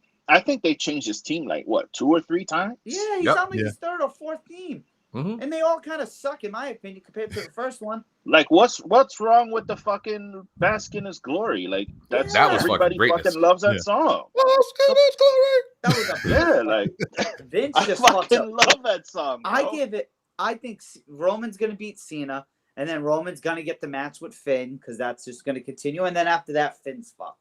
they changed his team like, what, 2 or 3 times? Yeah, he's on like his 3rd or 4th team. Mm-hmm. And they all kind of suck, in my opinion, compared to the first one. Like, what's wrong with the fucking Bask in His Glory? Like, that was everybody fucking loves that song. That was a like Vince I just fucking love that song. Bro. I think Roman's gonna beat Cena, and then Roman's gonna get the match with Finn because that's just gonna continue, and then after that, Finn's fucked.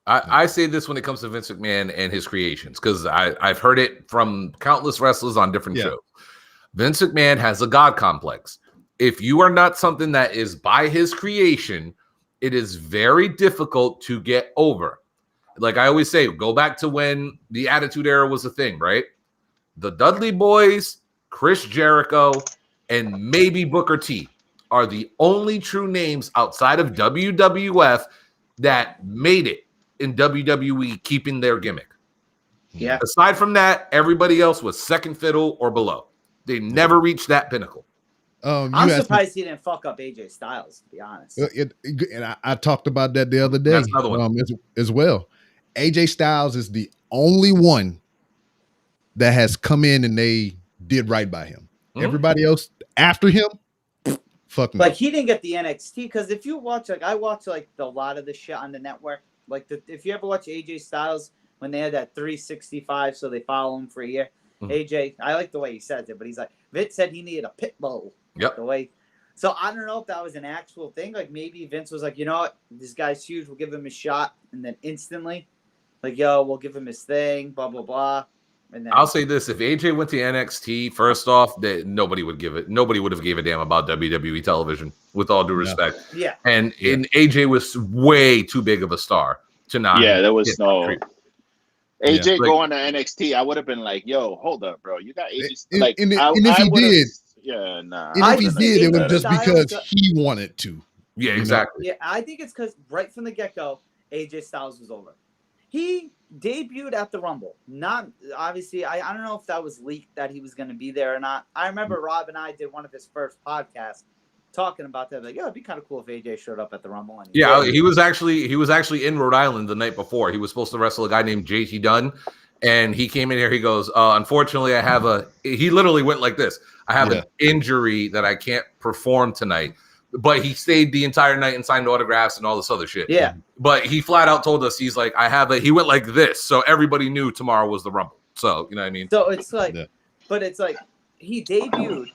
I say this when it comes to Vince McMahon and his creations because I've heard it from countless wrestlers on different shows. Vince McMahon has a God complex. If you are not something that is by his creation, it is very difficult to get over. Like I always say, go back to when the Attitude Era was a thing, right? The Dudley Boys, Chris Jericho, and maybe Booker T are the only true names outside of WWF that made it in WWE, keeping their gimmick. Yeah. Aside from that, everybody else was second fiddle or below. They never reached that pinnacle. I'm surprised he didn't fuck up AJ Styles, to be honest. And I talked about that the other day. That's another one. As well. AJ Styles is the only one that has come in and they did right by him. Mhm. Everybody else after him, fuck me. Like he didn't get the NXT because if you watch, like I watch like a lot of the shit on the network. Like if you ever watch AJ Styles when they had that 365, so they follow him for a year. AJ, I like the way he says it, but he's like Vince said he needed a pit bull. Yep. The way. So I don't know if that was an actual thing. Like maybe Vince was like, you know what, this guy's huge. We'll give him a shot, and then instantly, like, yo, we'll give him his thing. Blah blah blah. And then, I'll say this: if AJ went to NXT, first off, that nobody would have gave a damn about WWE television. With all due respect, yeah. And AJ was way too big of a star to not. Yeah, there was no. treatment. AJ Like- going to NXT, I would have been like, "Yo, hold up, bro. You got AJ." And- Like, and if I he would've- did- yeah, nah. And I if he just did, think it was just Styles because got- he wanted to. Yeah, You know? exactly. Yeah, I think it's because right from the get-go, AJ Styles was over. He debuted at the Rumble. Not obviously, I don't know if that was leaked that he was going to be there or not. I remember Rob and I did one of his first podcasts talking about that. Like, it'd be kind of cool if AJ showed up at the Rumble. And Yeah, did. he was actually in Rhode Island the night before. He was supposed to wrestle a guy named JT Dunn, and he came in here. He goes, "Unfortunately, I have a." He literally went like this: "I have an injury that I can't perform tonight." But he stayed the entire night and signed autographs and all this other shit. Yeah. But he flat out told us he's like, "I have a." He went like this, so everybody knew tomorrow was the Rumble. So you know what I mean? So it's like, but it's like he debuted.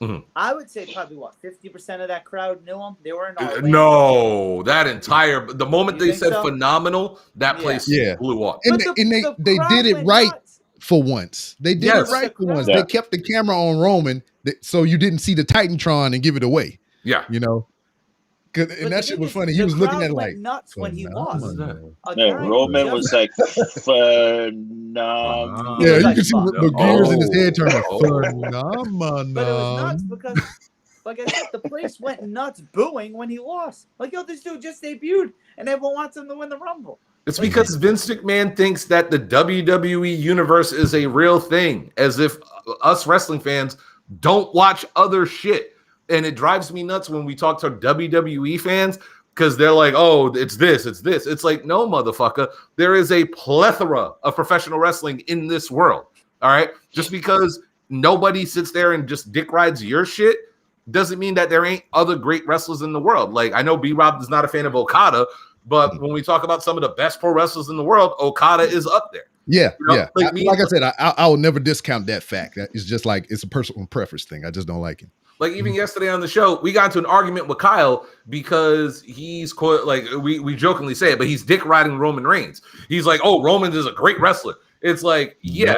Mhm. I would say probably 50% of that crowd knew him. They were in Orlando. No, the moment You they think said so? phenomenal, that place blew up. And, But they crowd did it went right nuts. for once. They did Yes. it right for once. Yeah. They kept the camera on Roman, so you didn't see the Titantron and give it away. Yeah. You know, But and the that shit thing was is, funny. He the was looking crowd at it went like nuts when he lost. phenomenal. A Yeah, guy Roman jumped- was like, Uh-huh. Yeah, you like, can see fuck. the gears in his head turning. Oh. Phenomenal. But it was nuts because, like I said, the place went nuts booing when he lost. Like, yo, this dude just debuted, and everyone wants him to win the Rumble. It's because Vince McMahon thinks that the WWE universe is a real thing, as if us wrestling fans don't watch other shit. And it drives me nuts when we talk to WWE fans because they're like, oh, it's this, it's this. It's like, no, motherfucker. There is a plethora of professional wrestling in this world. All right. Just because nobody sits there and just dick rides your shit doesn't mean that there ain't other great wrestlers in the world. Like, I know B-Rob is not a fan of Okada, but when we talk about some of the best pro wrestlers in the world, Okada is up there. Yeah, You know, yeah. like Like I said, I will never discount that fact. It's just like it's a personal preference thing. I just don't like him. Like even yesterday on the show, we got into an argument with Kyle because he's like we jokingly say it, but he's dick riding Roman Reigns. He's like, "Oh, Roman is a great wrestler." It's like, yeah,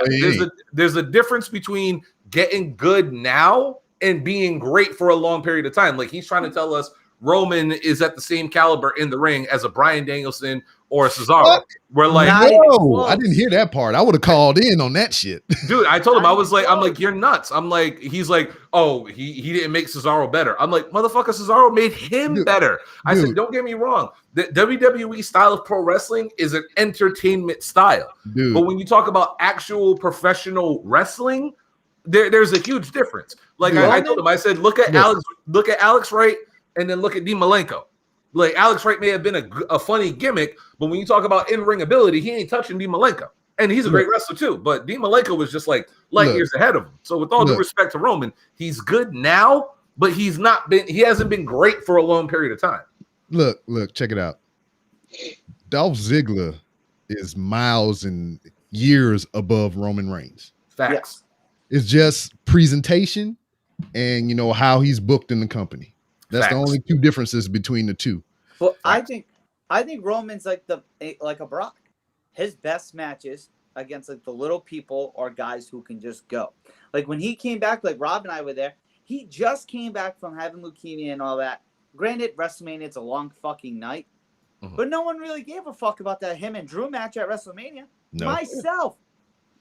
there's a difference between getting good now and being great for a long period of time. Like he's trying to tell us Roman is at the same caliber in the ring as a Bryan Danielson or a Cesaro. What? We're like, no, I didn't hear that part. I would have called in on that shit. Dude, I told him, I'm like, you're nuts. I'm like, he's like, oh, he didn't make Cesaro better. I'm like, motherfucker, Cesaro made him better. I said, don't get me wrong. The WWE style of pro wrestling is an entertainment style. Dude. But when you talk about actual professional wrestling, there's a huge difference. Like I told him, I said, look at Alex Wright and then look at Dean Malenko. Like Alex Wright may have been a funny gimmick, but when you talk about in-ring ability, he ain't touching Dean Malenko. And he's a great wrestler too, but Dean Malenko was just like light years ahead of him. So with all due respect to Roman, he's good now, but he hasn't been great for a long period of time. Look, check it out. Dolph Ziggler is miles and years above Roman Reigns. Facts. It's just presentation and how he's booked in the company. That's the only two differences between the two. Well, I think Roman's like a Brock. His best matches against like the little people or guys who can just go. Like when he came back, like Rob and I were there, he just came back from having leukemia and all that. Granted, WrestleMania, it's a long fucking night, but no one really gave a fuck about that him and Drew match at WrestleMania. No. Myself,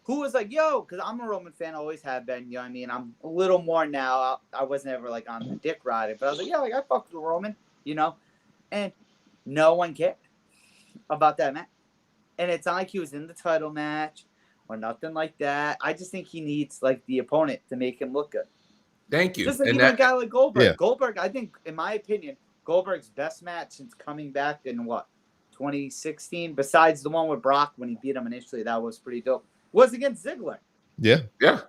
who was like, yo, because I'm a Roman fan, always have been, you know what I mean? I'm a little more now. I wasn't ever like on the dick riding, but I was like, yeah, like I fucked with Roman, you know? And no one cared about that match. And it's not like he was in the title match or nothing like that. I just think he needs like the opponent to make him look good. Thank you. Just like even a guy like Goldberg. Yeah. Goldberg, I think, in my opinion, Goldberg's best match since coming back in 2016, besides the one with Brock when he beat him initially, that was pretty dope, was against Ziggler. Yeah.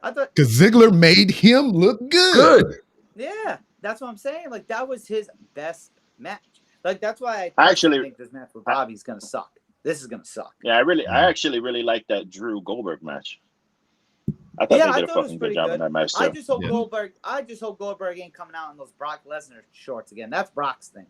I thought because Ziggler made him look good. Yeah, that's what I'm saying. Like that was his best match. Like that's why I actually think this match with Bobby's gonna suck. This is gonna suck. Yeah, I actually really like that Drew Goldberg match. I thought they did a fucking good job in that match too. I just hope Goldberg ain't coming out in those Brock Lesnar shorts again. That's Brock's thing.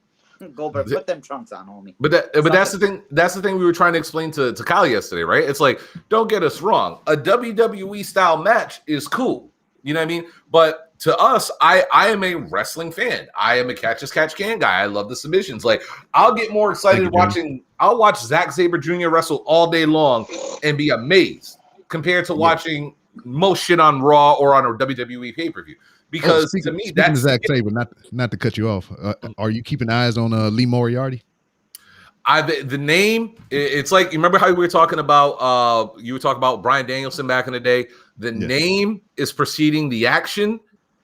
Goldberg, put them trunks on, homie. But that's the thing. That's the thing we were trying to explain to Kyle yesterday, right? It's like, don't get us wrong. A WWE style match is cool. You know what I mean? But to us, I am a wrestling fan. I am a catch as catch can guy. I love the submissions. Like I'll get more excited watching. I'll watch Zack Sabre Jr. wrestle all day long and be amazed compared to watching most shit on Raw or on a WWE pay-per-view. Because to me, that's Zack Sabre. Not to cut you off. Are you keeping eyes on Lee Moriarty? The name, it's like, you remember how we were talking about you were talking about Bryan Danielson back in the day. The name is preceding the action.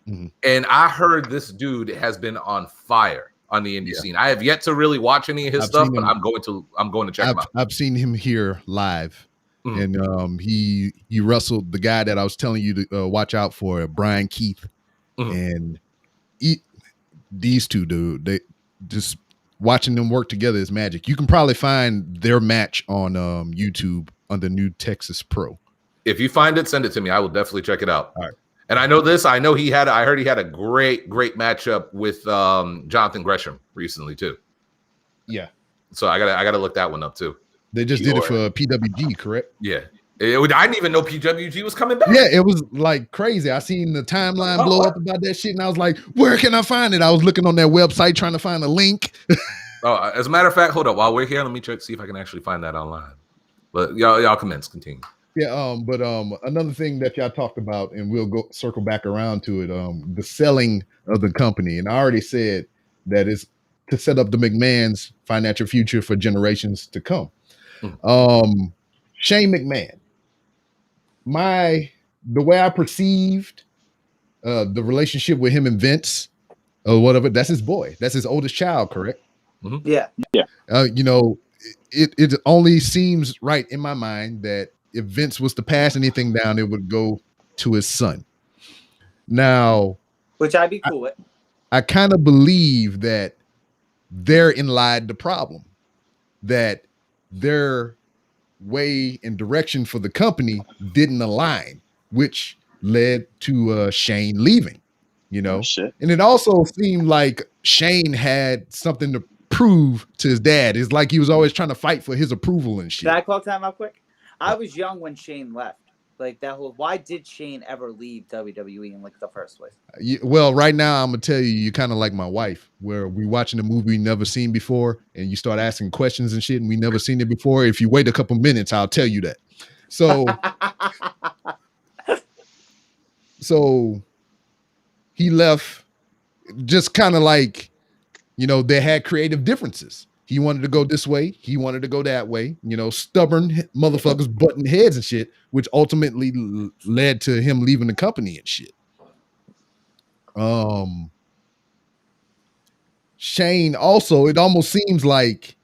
And I heard this dude has been on fire on the indie scene. I have yet to really watch any of his stuff, but I'm going to check him out. I've seen him here live. And he wrestled the guy that I was telling you to watch out for, Brian Keith. And these two, dude, they just watching them work together is magic. You can probably find their match on YouTube under New Texas Pro. If you find it, send it to me. I will definitely check it out. All right. And I know this. I know I heard he had a great matchup with Jonathan Gresham recently too. Yeah. So I gotta look that one up too. They just did it for PWG, correct? Yeah. I didn't even know PWG was coming back. Yeah, it was like crazy. I seen the timeline blow up about that shit, and I was like, where can I find it? I was looking on their website trying to find a link. As a matter of fact, hold up. While we're here, let me see if I can actually find that online. But y'all continue. Yeah, but another thing that y'all talked about, and we'll circle back around to it, the selling of the company. And I already said that it's to set up the McMahon's financial future for generations to come. Shane McMahon, the way I perceived the relationship with him and Vince or whatever, that's his boy. That's his oldest child, correct? Yeah. It only seems right in my mind that if Vince was to pass anything down, it would go to his son. Now, which I'd be cool with. I kind of believe that therein lied the problem, that their way and direction for the company didn't align, which led to Shane leaving, and it also seemed like Shane had something to prove to his dad. It's like he was always trying to fight for his approval and shit. Can I call time out quick? I was young when Shane left. Like that whole, why did Shane ever leave WWE in like the first place? Well, right now I'm gonna tell you, you're kind of like my wife, where we watching a movie we never seen before, and you start asking questions and shit, and we never seen it before. If you wait a couple minutes, I'll tell you that. So, so he left, just kind of like, they had creative differences. He wanted to go this way. He wanted to go that way. Stubborn motherfuckers butting heads and shit, which ultimately led to him leaving the company and shit. Shane also, it almost seems like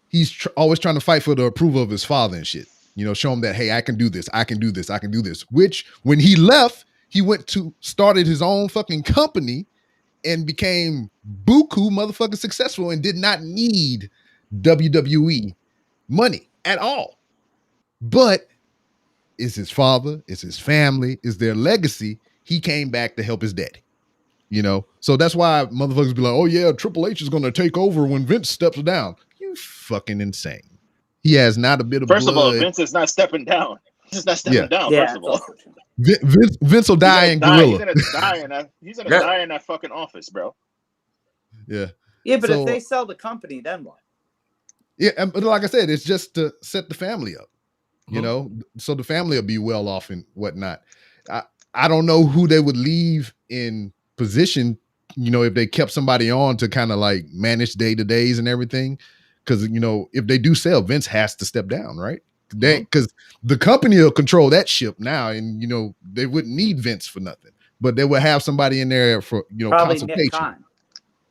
he's always trying to fight for the approval of his father and shit. Show him that, hey, I can do this. I can do this. I can do this. Which when he left, he started his own fucking company and became buku motherfucking successful and did not need WWE money at all. But it's his father, it's his family, it's their legacy. He came back to help his daddy, So that's why motherfuckers be like, oh yeah, Triple H is going to take over when Vince steps down. You fucking insane. He has not a bit of First of all, blood. Vince is not stepping down. He's not stepping down. Yeah, First of all, Vince will die in He's gorilla. gonna die in that. He's gonna die in that fucking office, bro. Yeah. Yeah, but So, if they sell the company, then what? Yeah, but like I said, it's just to set the family up, you know, so the family will be well off and whatnot. I don't know who they would leave in position, you know, if they kept somebody on to kind of like manage day-to-days and everything. Because, you know, if they do sell, Vince has to step down, right? Because the company will control that ship now, and, you know, they wouldn't need Vince for nothing. But they would have somebody in there for, you know, Probably consultation. Nick Khan.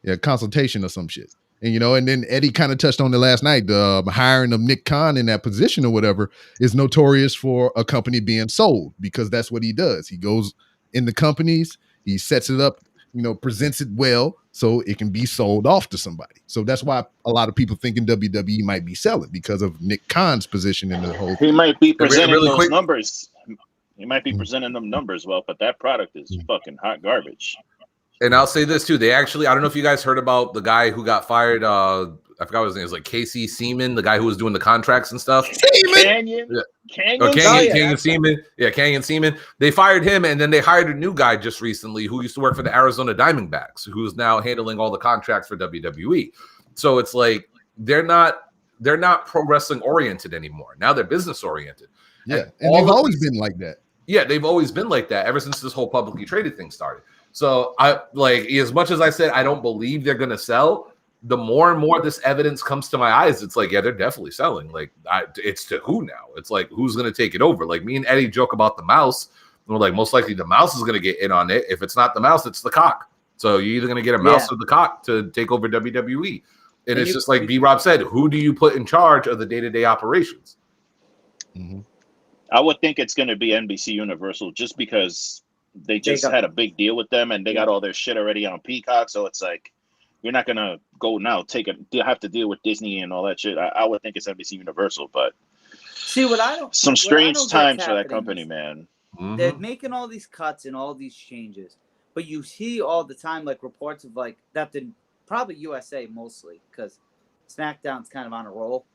Yeah, consultation or some shit. And, you know, and then Eddie kind of touched on it last night. The hiring of Nick Khan in that position or whatever is notorious for a company being sold, because that's what he does. He goes in the companies, he sets it up, you know, presents it well so it can be sold off to somebody. So that's why a lot of people thinking WWE might be selling, because of Nick Khan's position in the whole thing. He might be presenting really those quick. numbers. He might be presenting them numbers well, but that product is fucking hot garbage. And I'll say this too. They actually, I don't know if you guys heard about the guy who got fired. I forgot what his name is, like Casey Seaman, the guy who was doing the contracts and stuff. Canyon Seaman. Yeah, Canyon Seaman. They fired him, and then they hired a new guy just recently who used to work for the Arizona Diamondbacks, who's now handling all the contracts for WWE. So it's like they're not pro wrestling oriented anymore. Now they're business oriented. Yeah, and they've always been like that. Yeah, they've always been like that ever since this whole publicly traded thing started. So I like, as much as I said I don't believe they're gonna sell, the more and more this evidence comes to my eyes, it's like, yeah, they're definitely selling. Like, it's to who now? It's like, who's gonna take it over? Like, me and Eddie joke about the mouse. And we're like, most likely the mouse is gonna get in on it. If it's not the mouse, it's the cock. So you're either gonna get a mouse or the cock to take over WWE. And it's just like B-Rob said, who do you put in charge of the day-to-day operations? I would think it's gonna be NBC Universal, just because they just had a big deal with them and they got all their shit already on Peacock. So it's like, you're not gonna go now have to deal with Disney and all that shit. I would think it's NBC Universal, but see what I don't. Some strange times for that company, man. They're making all these cuts and all these changes, but you see all the time like reports of like that. Probably USA mostly, because SmackDown's kind of on a roll.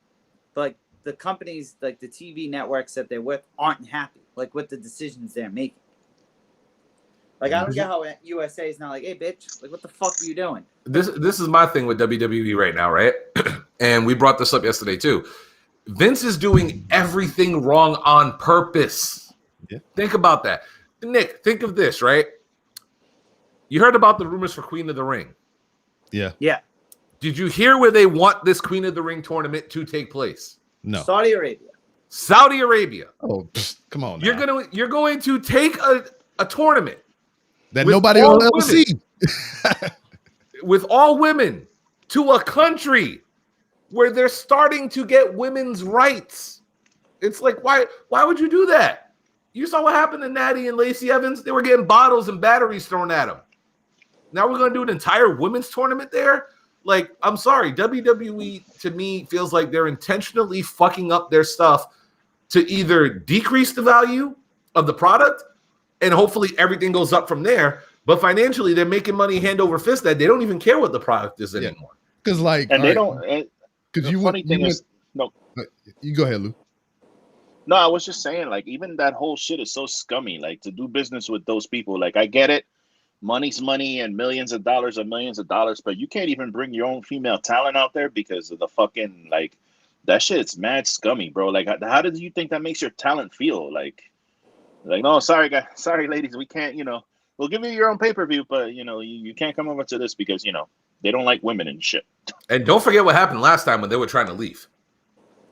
But like the companies, like the TV networks that they're with, aren't happy like with the decisions they're making. Like, I don't get how USA is now like, hey, bitch, like, what the fuck are you doing? This is my thing with WWE right now, right? And we brought this up yesterday, too. Vince is doing everything wrong on purpose. Yeah. Think about that. Nick, think of this, right? You heard about the rumors for Queen of the Ring. Yeah. Yeah. Did you hear where they want this Queen of the Ring tournament to take place? No. Saudi Arabia. Saudi Arabia. Oh, come on now. You're going to take a tournament that nobody will ever see. With all women, to a country where they're starting to get women's rights. It's like, why would you do that? You saw what happened to Natty and Lacey Evans? They were getting bottles and batteries thrown at them. Now we're going to do an entire women's tournament there? Like, I'm sorry, WWE, to me, feels like they're intentionally fucking up their stuff to either decrease the value of the product, and hopefully everything goes up from there. But financially, they're making money hand over fist that they don't even care what the product is anymore. Because, like, and they don't. Because you funny thing is, no. You go ahead, Lou. No, I was just saying, like, even that whole shit is so scummy. Like, to do business with those people, like, I get it, money's money, and millions of dollars are millions of dollars, but you can't even bring your own female talent out there because of the fucking, like, that shit's mad scummy, bro. Like, how did you think that makes your talent feel? Like, no, sorry, guys, sorry, ladies, we can't, we'll give you your own pay-per-view, but, you can't come over to this because, they don't like women and shit. And don't forget what happened last time when they were trying to leave.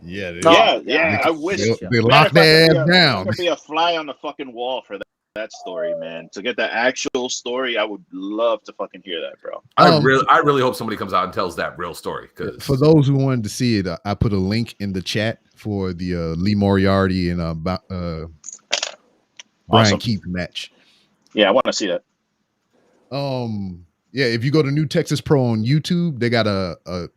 Yeah, I wish they locked their ass down. There could be a fly on the fucking wall for that story, man. To get the actual story, I would love to fucking hear that, bro. I really hope somebody comes out and tells that real story. Because for those who wanted to see it, I put a link in the chat for the Lee Moriarty and Brian Keith match. Yeah, I want to see that. Yeah, if you go to New Texas Pro on YouTube, they got a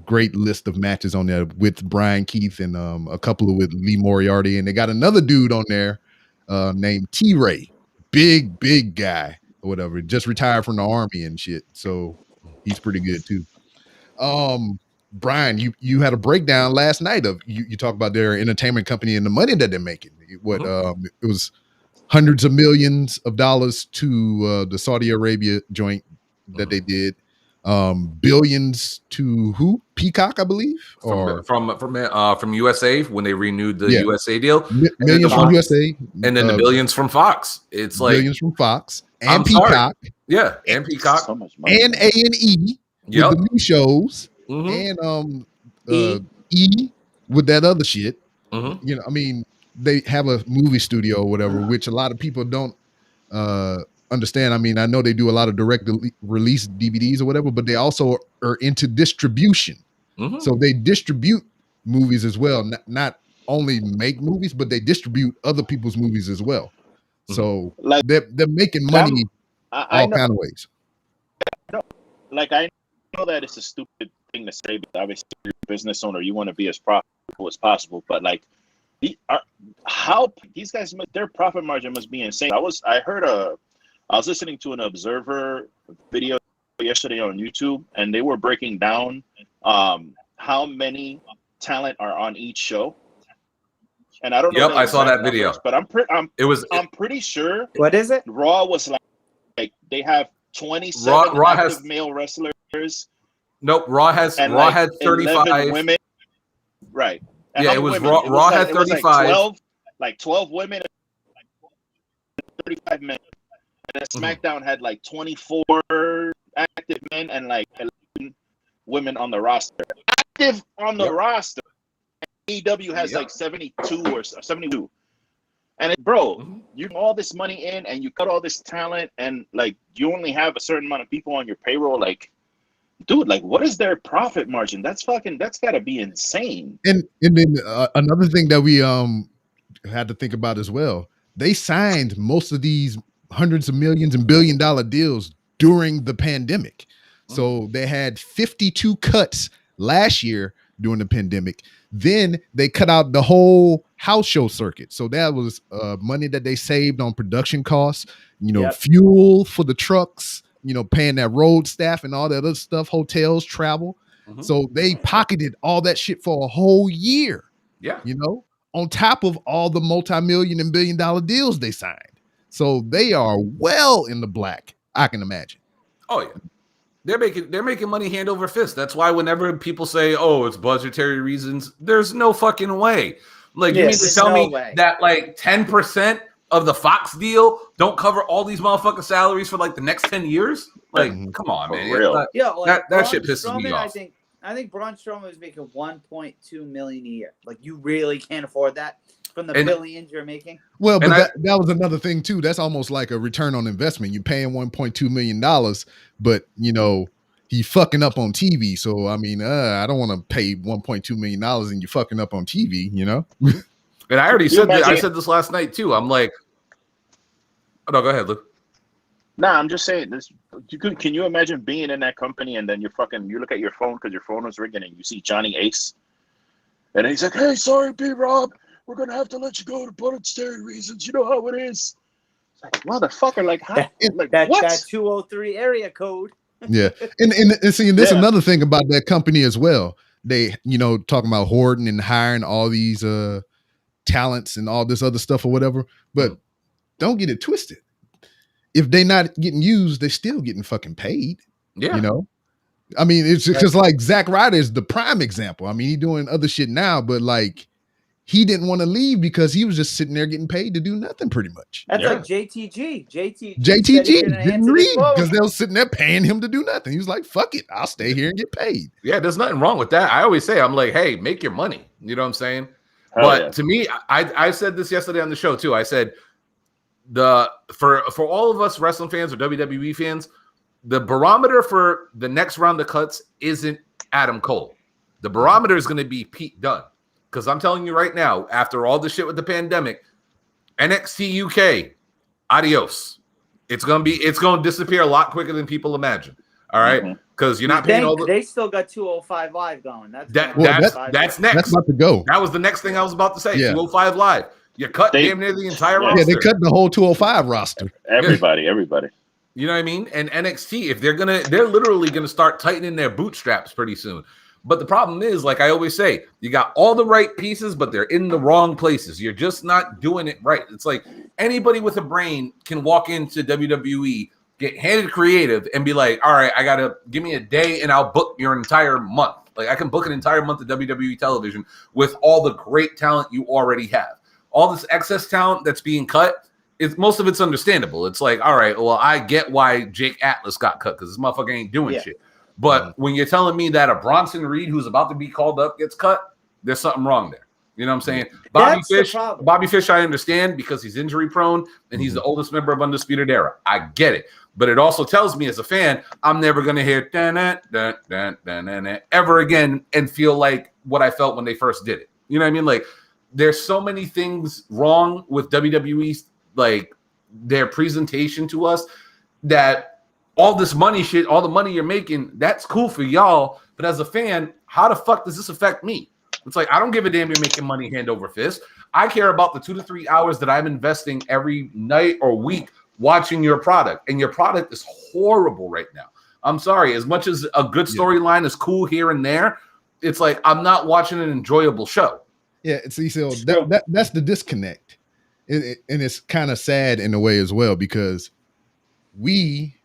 great list of matches on there with Brian Keith and a couple with Lee Moriarty, and they got another dude on there named T-Ray, big guy or whatever, just retired from the army and shit. So he's pretty good too. Brian, you had a breakdown last night of you talk about their entertainment company and the money that they're making. What it was hundreds of millions of dollars to the Saudi Arabia joint that they did. Billions to who? Peacock, I believe, or from USA when they renewed the USA deal. Millions from USA, and then the billions from Fox. It's like billions from Fox and Peacock, and Peacock, so much money, and A&E with the new shows, and E with that other shit. You know, I mean, they have a movie studio or whatever, which a lot of people don't understand. I mean, I know they do a lot of direct release DVDs or whatever, but they also are into distribution. So they distribute movies as well. Not only make movies, but they distribute other people's movies as well. So like they're making money all kind of ways. Like I know that it's a stupid thing to say, but obviously you're a business owner, you want to be as profitable as possible. But like, how these guys, their profit margin must be insane. I was listening to an Observer video yesterday on YouTube, and they were breaking down how many talent are on each show. And I don't know. Yep, I saw that video. But I'm pretty sure. What is it? Raw was like they have 27 active male wrestlers. Nope, Raw had 35 women. Right. And yeah, it was Raw. Raw had 35. Like 12 women, 35 men. And then SmackDown had like 24 active men and like 11 women on the roster. Active on the roster. AEW has like 72 or 72. And you all this money in and you cut all this talent and like you only have a certain amount of people on your payroll. Like, dude, like what is their profit margin? That's gotta be insane. And then another thing that we had to think about as well, they signed most of these hundreds of millions and billion-dollar deals during the pandemic. So they had 52 cuts last year during the pandemic. Then they cut out the whole house show circuit. So that was money that they saved on production costs, fuel for the trucks, paying that road staff and all that other stuff, hotels, travel. So they pocketed all that shit for a whole year. Yeah. On top of all the multi-million and billion-dollar deals they signed. So they are well in the black, I can imagine. Oh yeah. They're making money hand over fist. That's why whenever people say, "Oh, it's budgetary reasons," there's no fucking way. Like you mean to tell me that like 10% of the Fox deal don't cover all these motherfucking salaries for like the next 10 years? Like, come on, man. That shit pisses me off. I think Braun Strowman was making $1.2 million a year. Like, you really can't afford that from the billions you're making. Well, but that was another thing too. That's almost like a return on investment. You're paying $1.2 million, but he fucking up on TV. So I mean, I don't want to pay $1.2 million and you fucking up on TV. And I already said that. I said this last night too. I'm like, oh no, go ahead, Luke. Nah, I'm just saying this. Can you imagine being in that company and then you look at your phone because your phone was ringing and you see Johnny Ace, and he's like, "Hey, sorry, B-Rob, we're gonna have to let you go to budgetary reasons. You know how it is." It's like, motherfucker, like how? That 203 area code. Yeah, and see, there's another thing about that company as well. They, talking about hoarding and hiring all these talents and all this other stuff or whatever. But don't get it twisted. If they're not getting used, they're still getting fucking paid. Yeah. I mean, it's because like Zack Ryder is the prime example. I mean, he's doing other shit now, but like he didn't want to leave because he was just sitting there getting paid to do nothing pretty much. That's like JTG. JTG didn't leave because they were sitting there paying him to do nothing. He was like, fuck it, I'll stay here and get paid. Yeah, there's nothing wrong with that. I always say, I'm like, hey, make your money. You know what I'm saying? To me, I said this yesterday on the show too. I said, for all of us wrestling fans or WWE fans, the barometer for the next round of cuts isn't Adam Cole. The barometer is going to be Pete Dunne. Because I'm telling you right now, after all the shit with the pandemic, NXT UK, adios. It's gonna disappear a lot quicker than people imagine. All right, because you're not paying all the. They still got 205 Live going. That's next. That's about to go. That was the next thing I was about to say. 205 Live. You cut damn near the entire roster. Yeah, they cut the whole 205 roster. Everybody. You know what I mean? And NXT, if they're literally gonna start tightening their bootstraps pretty soon. But the problem is, like I always say, you got all the right pieces, but they're in the wrong places. You're just not doing it right. It's like anybody with a brain can walk into WWE, get handed creative, and be like, all right, I got to give me a day and I'll book your entire month. Like I can book an entire month of WWE television with all the great talent you already have. All this excess talent that's being cut, most of it's understandable. It's like, all right, well, I get why Jake Atlas got cut because this motherfucker ain't doing shit. But when you're telling me that a Bronson Reed who's about to be called up gets cut, there's something wrong there. You know what I'm saying? Bobby Fish, I understand because he's injury prone and he's the oldest member of Undisputed Era. I get it. But it also tells me as a fan, I'm never going to hear ever again and feel like what I felt when they first did it. You know what I mean? Like, there's so many things wrong with WWE's, like, their presentation to us that all this money shit, all the money you're making, that's cool for y'all. But as a fan, how the fuck does this affect me? It's like, I don't give a damn you're making money hand over fist. I care about the 2 to 3 hours that I'm investing every night or week watching your product. And your product is horrible right now. I'm sorry. As much as a good storyline is cool here and there, it's like I'm not watching an enjoyable show. Yeah, see, so that's the disconnect. And it's kind of sad in a way as well because we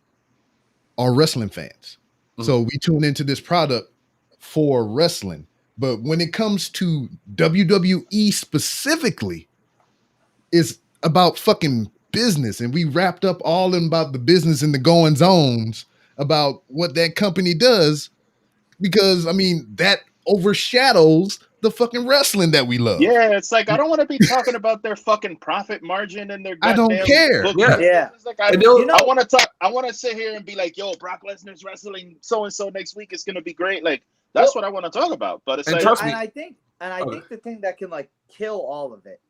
are wrestling fans. So we tune into this product for wrestling. But when it comes to WWE specifically, it's about fucking business. And we wrapped up all in about the business and the goings ons about what that company does. Because, I mean, that overshadows the fucking wrestling that we love. Yeah, it's like I don't want to be talking about their fucking profit margin and their. I don't care. Yeah. It's like I want to talk. I want to sit here and be like, "Yo, Brock Lesnar's wrestling so and so next week. It's gonna be great." Like that's what I want to talk about. But it's like, I think the thing that can like kill all of it,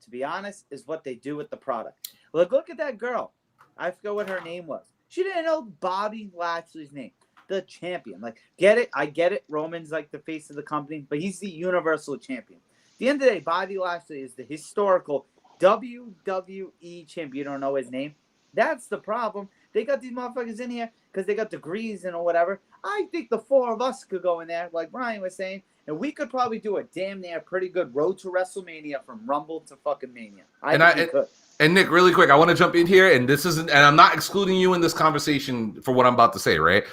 to be honest, is what they do with the product. Look at that girl. I forgot what her name was. She didn't know Bobby Lashley's name. The champion. Like, get it? I get it. Roman's like the face of the company, but he's the universal champion. At the end of the day, Bobby Lashley is the historical WWE champion. You don't know his name. That's the problem. They got these motherfuckers in here because they got degrees and or whatever. I think the four of us could go in there, like Brian was saying, and we could probably do a damn near pretty good road to WrestleMania from Rumble to fucking Mania. I think we could. And Nick, really quick, I want to jump in here, and this isn't, and I'm not excluding you in this conversation for what I'm about to say, right?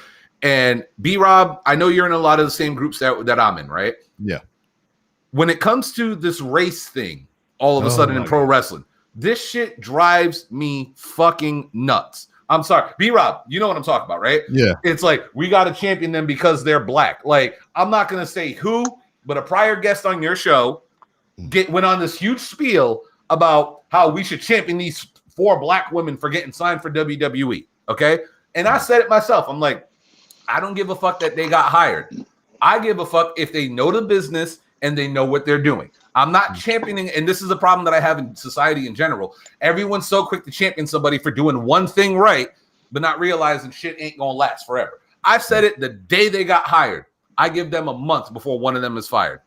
And B-Rob, I know you're in a lot of the same groups that I'm in, right? Yeah. When it comes to this race thing, all of a sudden in pro wrestling, this shit drives me fucking nuts. I'm sorry. B-Rob, you know what I'm talking about, right? Yeah. It's like, we got to champion them because they're black. Like, I'm not going to say who, but a prior guest on your show went on this huge spiel about how we should champion these 4 black women for getting signed for WWE, okay? And I said it myself. I'm like, I don't give a fuck that they got hired. I give a fuck if they know the business and they know what they're doing. I'm not championing, and this is a problem that I have in society in general. Everyone's so quick to champion somebody for doing one thing right, but not realizing shit ain't gonna last forever. I said it the day they got hired. I give them a month before one of them is fired.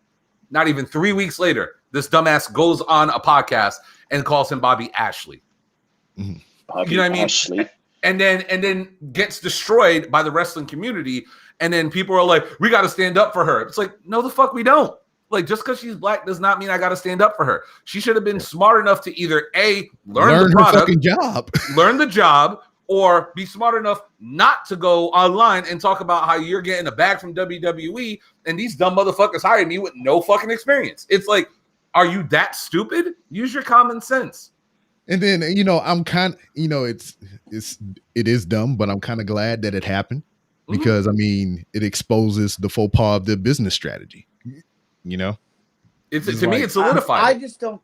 Not even 3 weeks later, this dumbass goes on a podcast and calls him Bobby Ashley. Bobby you know what I mean? Ashley. And then gets destroyed by the wrestling community. And then people are like, we got to stand up for her. It's like, no, the fuck we don't. Like, just because she's black does not mean I got to stand up for her. She should have been smart enough to either A, learn the product, her fucking job. learn the job, or be smart enough not to go online and talk about how you're getting a bag from WWE and these dumb motherfuckers hired me with no fucking experience. It's like, are you that stupid? Use your common sense. And then, you know, I'm kind of, you know, it is dumb, but I'm kind of glad that it happened because, I mean, it exposes the faux pas of the business strategy, you know? To me, it's solidified. I just don't,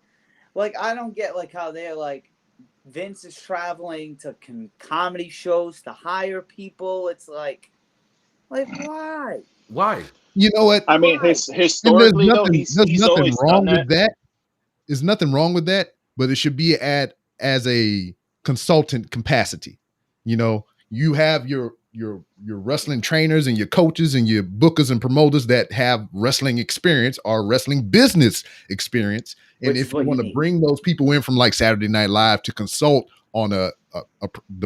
like, I don't get, like, how they're, like, Vince is traveling to comedy shows to hire people. It's like why? Why? You know what? I mean, historically, there's nothing always wrong done with that. There's nothing wrong with that, but it should be as a consultant capacity. You know, you have your wrestling trainers and your coaches and your bookers and promoters that have wrestling experience or wrestling business experience. And if you want to bring those people in from like Saturday Night Live to consult on the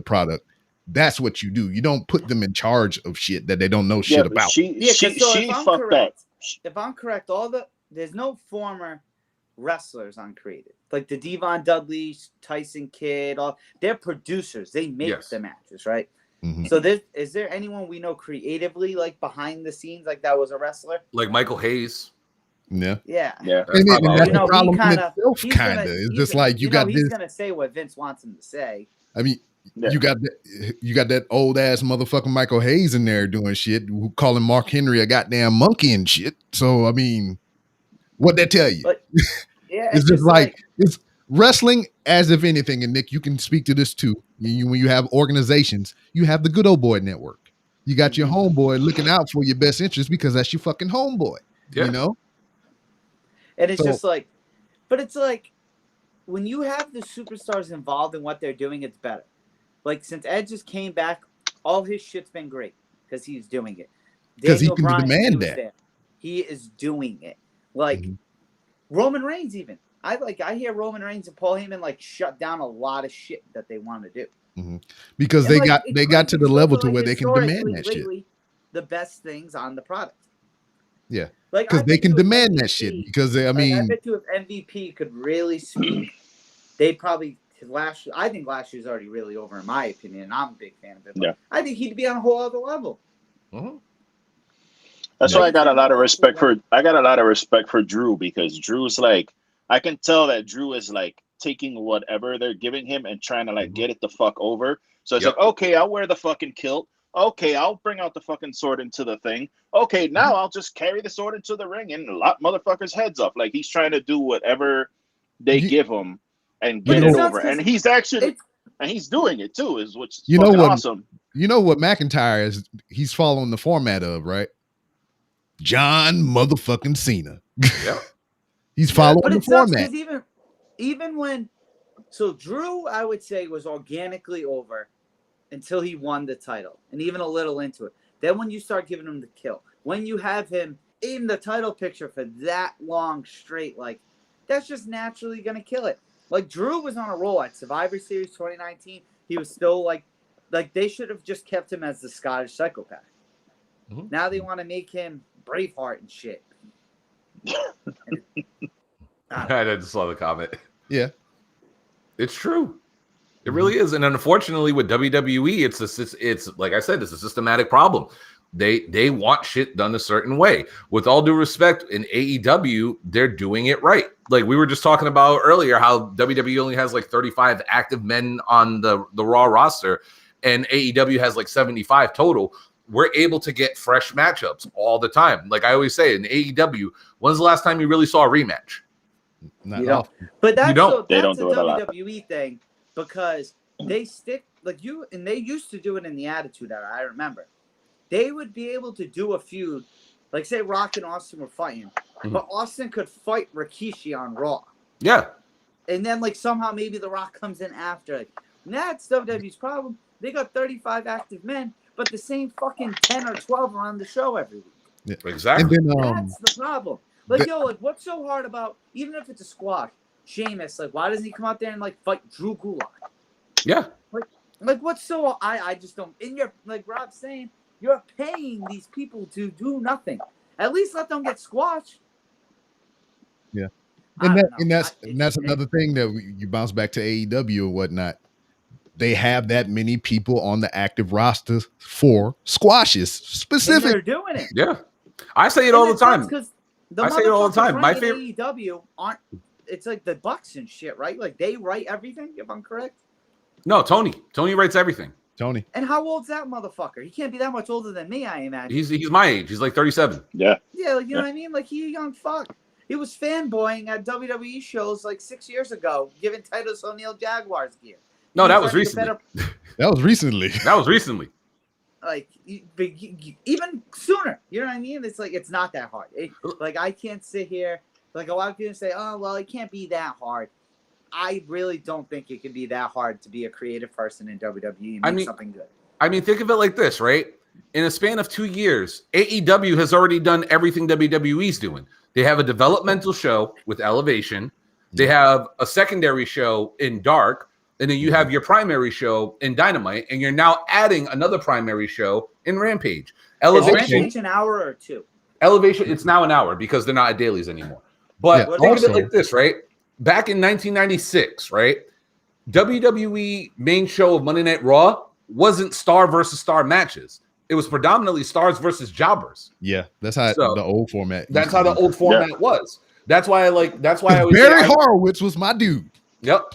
product, That's what you do. You don't put them in charge of shit that they don't know shit about. She fucked up. If I'm correct, there's no former wrestlers on creative, like the Devon Dudley, Tyson Kidd, they're producers. They make the matches, right? Mm-hmm. So is there anyone we know creatively, like behind the scenes, like that was a wrestler, like Michael Hayes? Yeah. And that's the problem in itself, kinda. It's just like he's gonna say what Vince wants him to say. I mean, you got that old ass motherfucking Michael Hayes in there doing shit, calling Mark Henry a goddamn monkey and shit. So I mean, what'd that tell you? But, yeah, it's just like it's wrestling, as if anything, and Nick, you can speak to this too. When you have organizations, you have the good old boy network. You got your homeboy looking out for your best interest because that's your fucking homeboy. Yeah. You know? And it's just like, but it's like when you have the superstars involved in what they're doing, it's better. Like since Ed just came back, all his shit's been great because he's doing it. Because he can demand that. There. He is doing it. Like Roman Reigns, even. I hear Roman Reigns and Paul Heyman like shut down a lot of shit that they want to do. Mm-hmm. Because and they got to the level to where they can demand that shit. The best things on the product. Yeah. Like because they can demand that shit. Because I mean, I bet you if MVP could really speak, they probably I think last year's already really over in my opinion. I'm a big fan of it. But I think he'd be on a whole other level. Mm-hmm. That's why I got a lot of respect for Drew, because Drew's like, I can tell that Drew is like taking whatever they're giving him and trying to like get it the fuck over. So it's like, okay, I'll wear the fucking kilt. Okay, I'll bring out the fucking sword into the thing. Okay, now I'll just carry the sword into the ring and lop motherfuckers' heads off. Like he's trying to do whatever they give him and get it over. And he's actually he's doing it too, is what's fucking awesome. You know what McIntyre is? He's following the format of, right? John motherfucking Cena. Yeah. He's following the format. Even when Drew, I would say, was organically over until he won the title and even a little into it. Then when you start giving him the kill, when you have him in the title picture for that long straight, like that's just naturally going to kill it. Like Drew was on a roll at Survivor Series 2019. He was still like they should have just kept him as the Scottish psychopath. Mm-hmm. Now they want to make him Braveheart and shit. I just saw the comment. Yeah. It's true. It really is. And unfortunately with WWE, it's like I said, it's a systematic problem. They want shit done a certain way. With all due respect, in AEW, they're doing it right. Like we were just talking about earlier, how WWE only has like 35 active men on the Raw roster, and AEW has like 75 total. We're able to get fresh matchups all the time. Like I always say, in AEW, when's the last time you really saw a rematch? Not often. But that's a WWE thing, because they stick like you, and they used to do it in the Attitude Era. I remember they would be able to do a feud, like say Rock and Austin were fighting, but Austin could fight Rikishi on Raw. Yeah, and then like somehow maybe The Rock comes in after. Like, and that's WWE's problem. They got 35 active men, but the same fucking 10 or 12 are on the show every week. Yeah, exactly. And then, that's the problem. Like, like, what's so hard about, even if it's a squash, Sheamus, like, why doesn't he come out there and, like, fight Drew Gulak? Yeah. Like what's so, I just don't, and you're, like Rob's saying, you're paying these people to do nothing. At least let them get squashed. Yeah. And that's another thing that you bounce back to AEW or whatnot. They have that many people on the active roster for squashes specific. And they're doing it. Yeah. I say it all the time. I say it all the time. My favorite AEW aren't. It's like the Bucks and shit, right? Like they write everything. If I'm correct. No, Tony. Tony writes everything. Tony. And how old's that motherfucker? He can't be that much older than me, I imagine. He's my age. He's like 37. Yeah. Yeah, like you know what I mean? Like he a young fuck. He was fanboying at WWE shows like 6 years ago, giving Titus O'Neil Jaguars gear. No, that was recently. That was recently. That was recently. Like even sooner, you know what I mean? It's like it's not that hard. Like I can't sit here. Like a lot of people say, "Oh, well, it can't be that hard." I really don't think it can be that hard to be a creative person in WWE and make something good. I mean, think of it like this, right? In a span of 2 years, AEW has already done everything WWE's doing. They have a developmental show with Elevation. They have a secondary show in Dark. and then you have your primary show in Dynamite, and you're now adding another primary show in Rampage. Is Rampage an hour or 2? Elevation, it's now an hour because they're not at dailies anymore. But think of it like this, right? Back in 1996, right? WWE main show of Monday Night Raw wasn't star versus star matches. It was predominantly stars versus jobbers. Yeah, that's how the old format. That's how the old format was. That's why I like. That's why I always Barry Horowitz was my dude. Yep.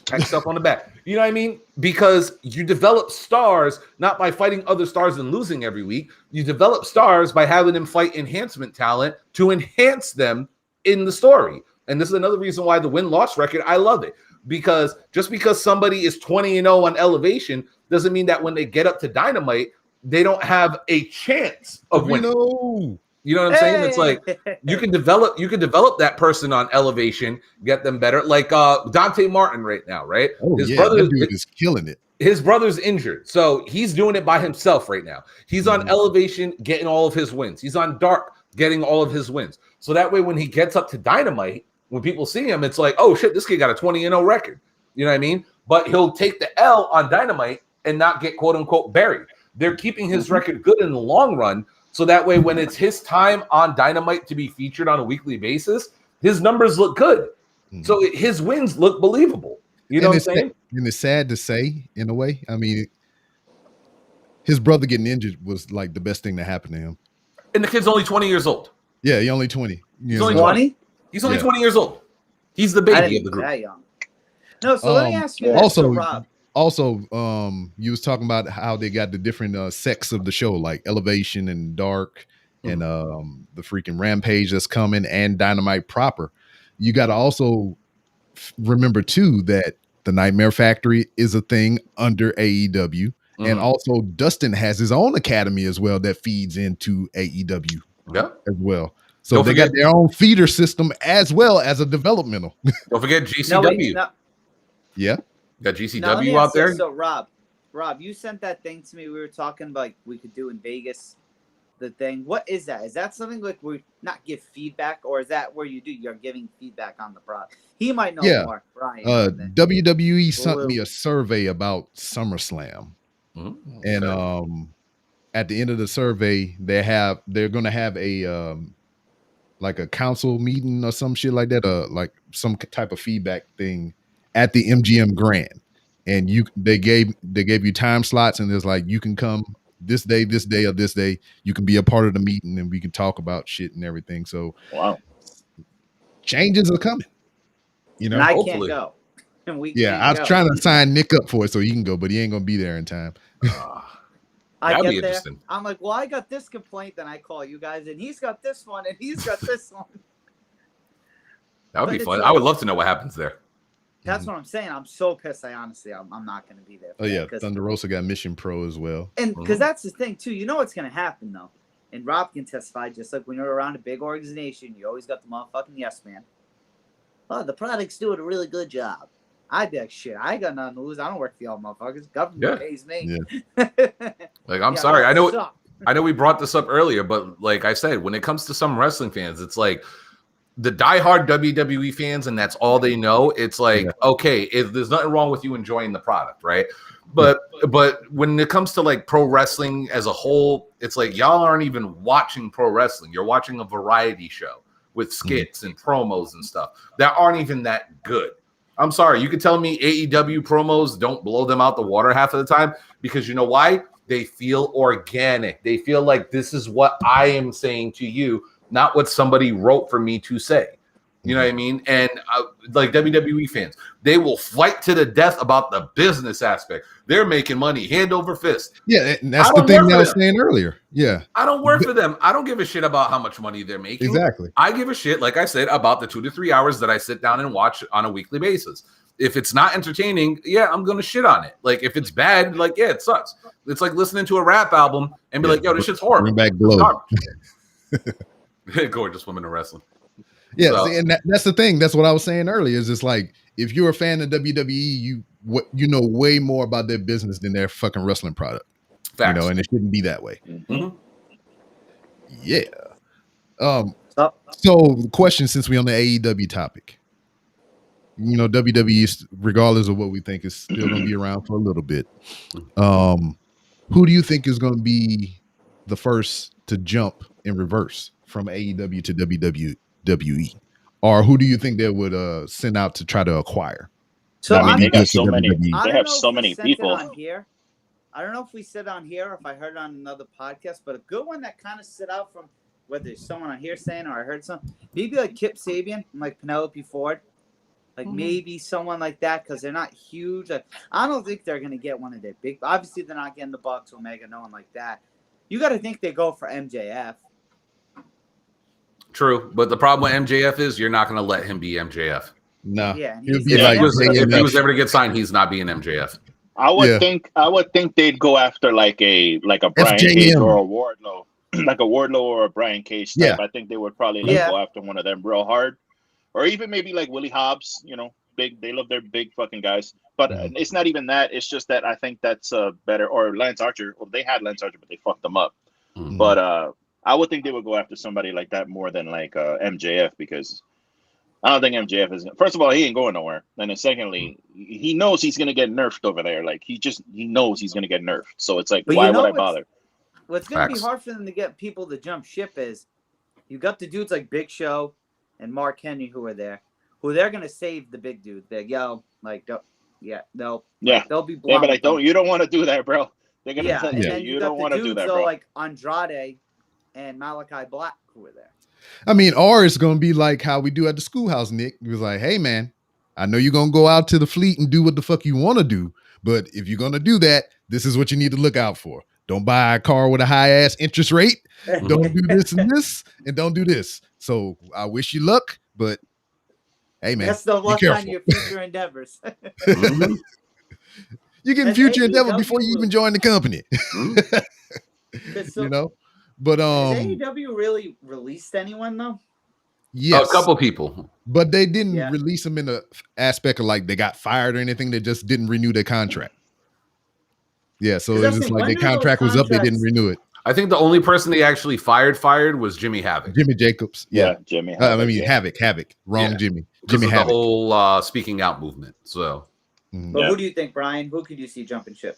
Pat yourself on the back. You know what I mean? Because you develop stars not by fighting other stars and losing every week. You develop stars by having them fight enhancement talent to enhance them in the story. And this is another reason why the win-loss record, I love it. Because just because somebody is 20-0 on Elevation doesn't mean that when they get up to Dynamite, they don't have a chance of winning. You know what I'm saying? It's like you can develop that person on Elevation, get them better. Like Dante Martin right now, right? His brother is killing it. His brother's injured, so he's doing it by himself right now. He's on Elevation, getting all of his wins. He's on Dark, getting all of his wins. So that way, when he gets up to Dynamite, when people see him, it's like, oh shit, this kid got a 20-0 record. You know what I mean? But he'll take the L on Dynamite and not get quote unquote buried. They're keeping his record good in the long run. So that way, when it's his time on Dynamite to be featured on a weekly basis, his numbers look good. So his wins look believable. You know what I'm saying? And it's sad to say, in a way. I mean, his brother getting injured was like the best thing that happened to him. And the kid's only 20 years old. Yeah, he's only 20. He's only 20? He's only 20 years old. He's the baby of the group. That young. No, so let me ask you this, Rob. Also, you was talking about how they got the different sects of the show, like Elevation and Dark, and the freaking Rampage that's coming, and Dynamite proper. You got to also remember too that the Nightmare Factory is a thing under AEW, and also Dustin has his own academy as well that feeds into AEW as well. So they got their own feeder system as well as a developmental. Don't forget GCW. Yeah. Got GCW out there. So Rob, you sent that thing to me. We were talking about we could do in Vegas. The thing. What is that? Is that something like we not give feedback, or is that where you're giving feedback on the product? He might know more. Brian. WWE sent me a survey about SummerSlam, and at the end of the survey, they're going to have a like a council meeting or some shit like that, like some type of feedback thing at the MGM Grand, and they gave you time slots, and there's like you can come this day, or this day. You can be a part of the meeting, and we can talk about shit and everything. So changes are coming. You know, and I can't go. And I was trying to sign Nick up for it so he can go, but he ain't gonna be there in time. I get there. I'm like, well, I got this complaint, then I call you guys, and he's got this one, and he's got this one. That would be fun. I would love to know what happens there. That's what I'm saying. I'm so pissed. I'm not going to be there. Oh yeah, Thunder Rosa got Mission Pro as well. And because that's the thing too. You know what's going to happen though, and Rob can testify. Just like when you're around a big organization, you always got the motherfucking yes man. Oh, the product's doing a really good job. I'd be like, shit, I ain't got nothing to lose. I don't work for y'all motherfuckers. Government pays me. Yeah. Like, I'm sorry. I know we brought this up earlier, but like I said, when it comes to some wrestling fans, it's like the diehard WWE fans, and that's all they know. It's like, okay, there's nothing wrong with you enjoying the product, right? But when it comes to like pro wrestling as a whole, it's like y'all aren't even watching pro wrestling. You're watching a variety show with skits and promos and stuff that aren't even that good. I'm sorry, you could tell me AEW promos don't blow them out the water half of the time, because you know why? They feel organic. They feel like this is what I am saying to you, not what somebody wrote for me to say. You know what I mean? And like WWE fans, they will fight to the death about the business aspect. They're making money hand over fist. Yeah, and that's the thing I was saying earlier. Yeah. I don't work for them. I don't give a shit about how much money they're making. Exactly. I give a shit, like I said, about the 2 to 3 hours that I sit down and watch on a weekly basis. If it's not entertaining, I'm going to shit on it. Like, if it's bad, like, it sucks. It's like listening to a rap album and be like, yo, this shit's horrible. Bring back Glow. Gorgeous women in wrestling. Yeah, so, and that's the thing. That's what I was saying earlier. Is it's like, if you're a fan of WWE, you know way more about their business than their fucking wrestling product. Facts. You know, and it shouldn't be that way. Mm-hmm. Yeah. So the question, since we're on the AEW topic, WWE, regardless of what we think, is still going to be around for a little bit. Who do you think is going to be the first to jump in reverse from AEW to WWE? Or who do you think they would send out to try to acquire? So I mean, they got so many. WWE. They have so many people. On here. I don't know if we said on here or if I heard on another podcast, but a good one that kind of stood out from whether someone on here saying or I heard some, maybe like Kip Sabian and like Penelope Ford. Like maybe someone like that because they're not huge. Like, I don't think they're going to get one of their big. Obviously, they're not getting the Bucks, Omega, no one like that. You got to think they go for MJF. True, but the problem with MJF is you're not going to let him be MJF. No. Yeah. If he was ever to get signed, he's not being MJF. I would think they'd go after like a Brian Cage or a Wardlow, like a Wardlow or a Brian Cage type. I think they would probably go after one of them real hard, or even maybe like Willie Hobbs. Big. They love their big fucking guys, but it's not even that. It's just that I think that's better. Or Lance Archer. Well, they had Lance Archer, but they fucked them up. Mm-hmm. But I would think they would go after somebody like that more than like MJF because. I don't think MJF is. First of all, he ain't going nowhere. And then secondly, he knows he's gonna get nerfed over there. Like he knows he's gonna get nerfed. So it's like, why would I bother? What's gonna be hard for them to get people to jump ship is you got the dudes like Big Show and Mark Henry who are there, who they're gonna save the big dudes. They're they'll be blind. Yeah, but you don't want to do that, bro. They're gonna tell you don't want to do that, bro. So like Andrade and Malachi Black who are there. I mean, or it's going to be like how we do at the schoolhouse, Nick. It was like, hey, man, I know you're going to go out to the fleet and do what the fuck you want to do. But if you're going to do that, this is what you need to look out for. Don't buy a car with a high-ass interest rate. Don't do this and this, and don't do this. So I wish you luck, but hey, man, that's the luck on your future endeavors. You get future endeavor before you even join the company. But has AEW really released anyone though? Yes, a couple people, but they didn't release them in the aspect of like they got fired or anything. They just didn't renew their contract. Yeah, so it was like their contract was up, they didn't renew it. I think the only person they actually fired was Jimmy Havoc. Jimmy Jacobs. Yeah Jimmy Havoc. Havoc. Wrong, Jimmy Havoc. The whole speaking out movement. So, but who do you think, Brian? Who could you see jumping ship?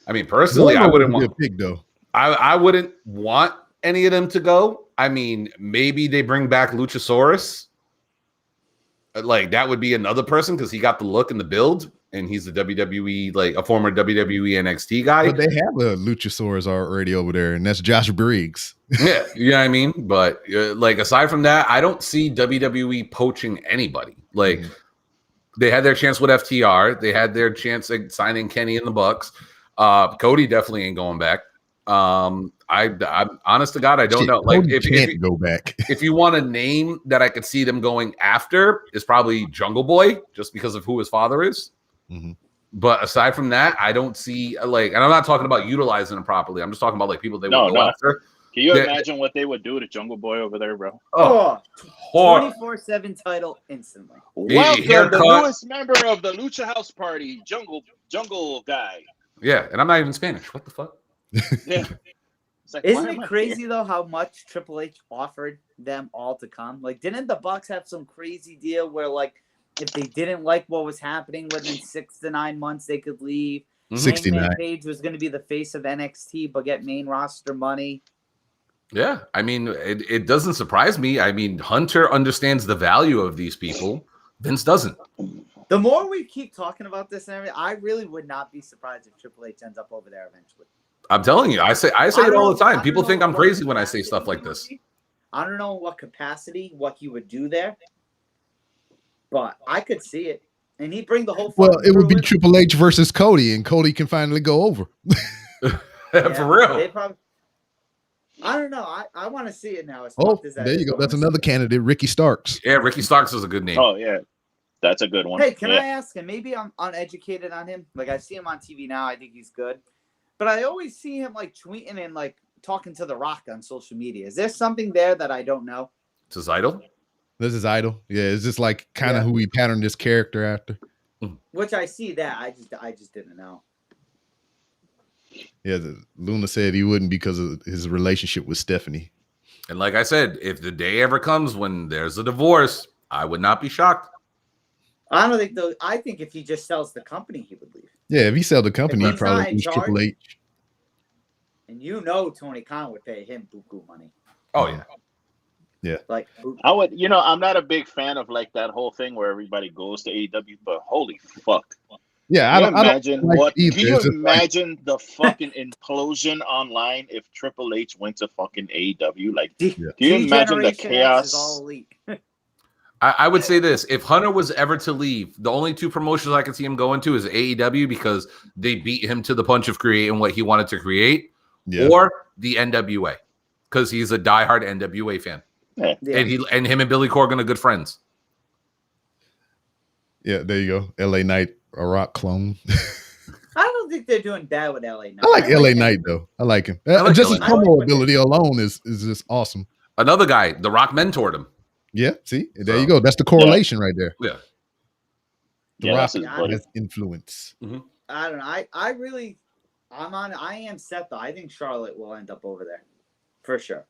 I mean, personally, I wouldn't want a pig though. I wouldn't want any of them to go. I mean, maybe they bring back Luchasaurus. Like that would be another person because he got the look and the build, and he's the WWE, like a former WWE NXT guy. But they have a Luchasaurus already over there, and that's Josh Briggs. Yeah, you know what I mean? But like aside from that, I don't see WWE poaching anybody. Like they had their chance with FTR. They had their chance at signing Kenny in the Bucks. Cody definitely ain't going back. I'm honest to God, I don't know. Like if go back. If you want a name that I could see them going after is probably Jungle Boy, just because of who his father is. Mm-hmm. But aside from that, I don't see and I'm not talking about utilizing them properly. I'm just talking about like people they would go after. Can you imagine what they would do to Jungle Boy over there, bro? 24/7 title instantly. Welcome the newest member of the Lucha House Party, Jungle guy. Yeah, and I'm not even Spanish. What the fuck? Yeah. Like, isn't it crazy though how much Triple H offered them all to come? Like, didn't the Bucks have some crazy deal where like if they didn't like what was happening within 6 to 9 months they could leave? 69. Page was going to be the face of NXT but get main roster money. Yeah, I mean it doesn't surprise me. I mean Hunter understands the value of these people. Vince doesn't. The more we keep talking about this and everything, I really would not be surprised if Triple H ends up over there eventually. I'm telling you, I say it all the time. People think I'm crazy when I say stuff like this. I don't know what capacity, what he would do there, but I could see it. And he'd bring the whole. Well, it would be Triple H versus Cody, and Cody can finally go over. For real. I don't know. I want to see it now. There you go. That's another candidate, Ricky Starks. Yeah, Ricky Starks is a good name. Oh yeah, that's a good one. Hey, can I ask him? Maybe I'm uneducated on him. Like I see him on TV now. I think he's good. But I always see him like tweeting and like talking to The Rock on social media. Is there something there that I don't know? It's his idol? This is idol. Yeah, it's just like kind of who he patterned his character after. Which I see that. I just didn't know. Yeah, Luna said he wouldn't because of his relationship with Stephanie. And like I said, if the day ever comes when there's a divorce, I would not be shocked. I don't think though. I think if he just sells the company, he would leave. Yeah, if he sell the company, If he'd he's probably not in lose Triple charge- H. And Tony Khan would pay him buku money. Oh yeah. Like I would, I'm not a big fan of like that whole thing where everybody goes to AEW, but holy fuck. Yeah, Can you imagine like either. Can you It's just like- imagine the fucking implosion online if Triple H went to fucking AEW? Like, D- can you imagine the Generation X is chaos? all elite. I would say this: if Hunter was ever to leave, the only two promotions I could see him going to is AEW because they beat him to the punch of creating what he wanted to create, or the NWA because he's a diehard NWA fan. Yeah. And him and Billy Corgan are good friends. Yeah, there you go. LA Knight, a Rock clone. I don't think they're doing bad with LA Knight. I like LA Knight though. I like him. like Just LA his Knight. promo ability alone is just awesome. Another guy, The Rock mentored him. Yeah, see, there you go. That's the correlation right there. Yeah. The Yeah, Rock that's his buddy. has influence. I don't know. I am set though. I think Charlotte will end up over there for sure.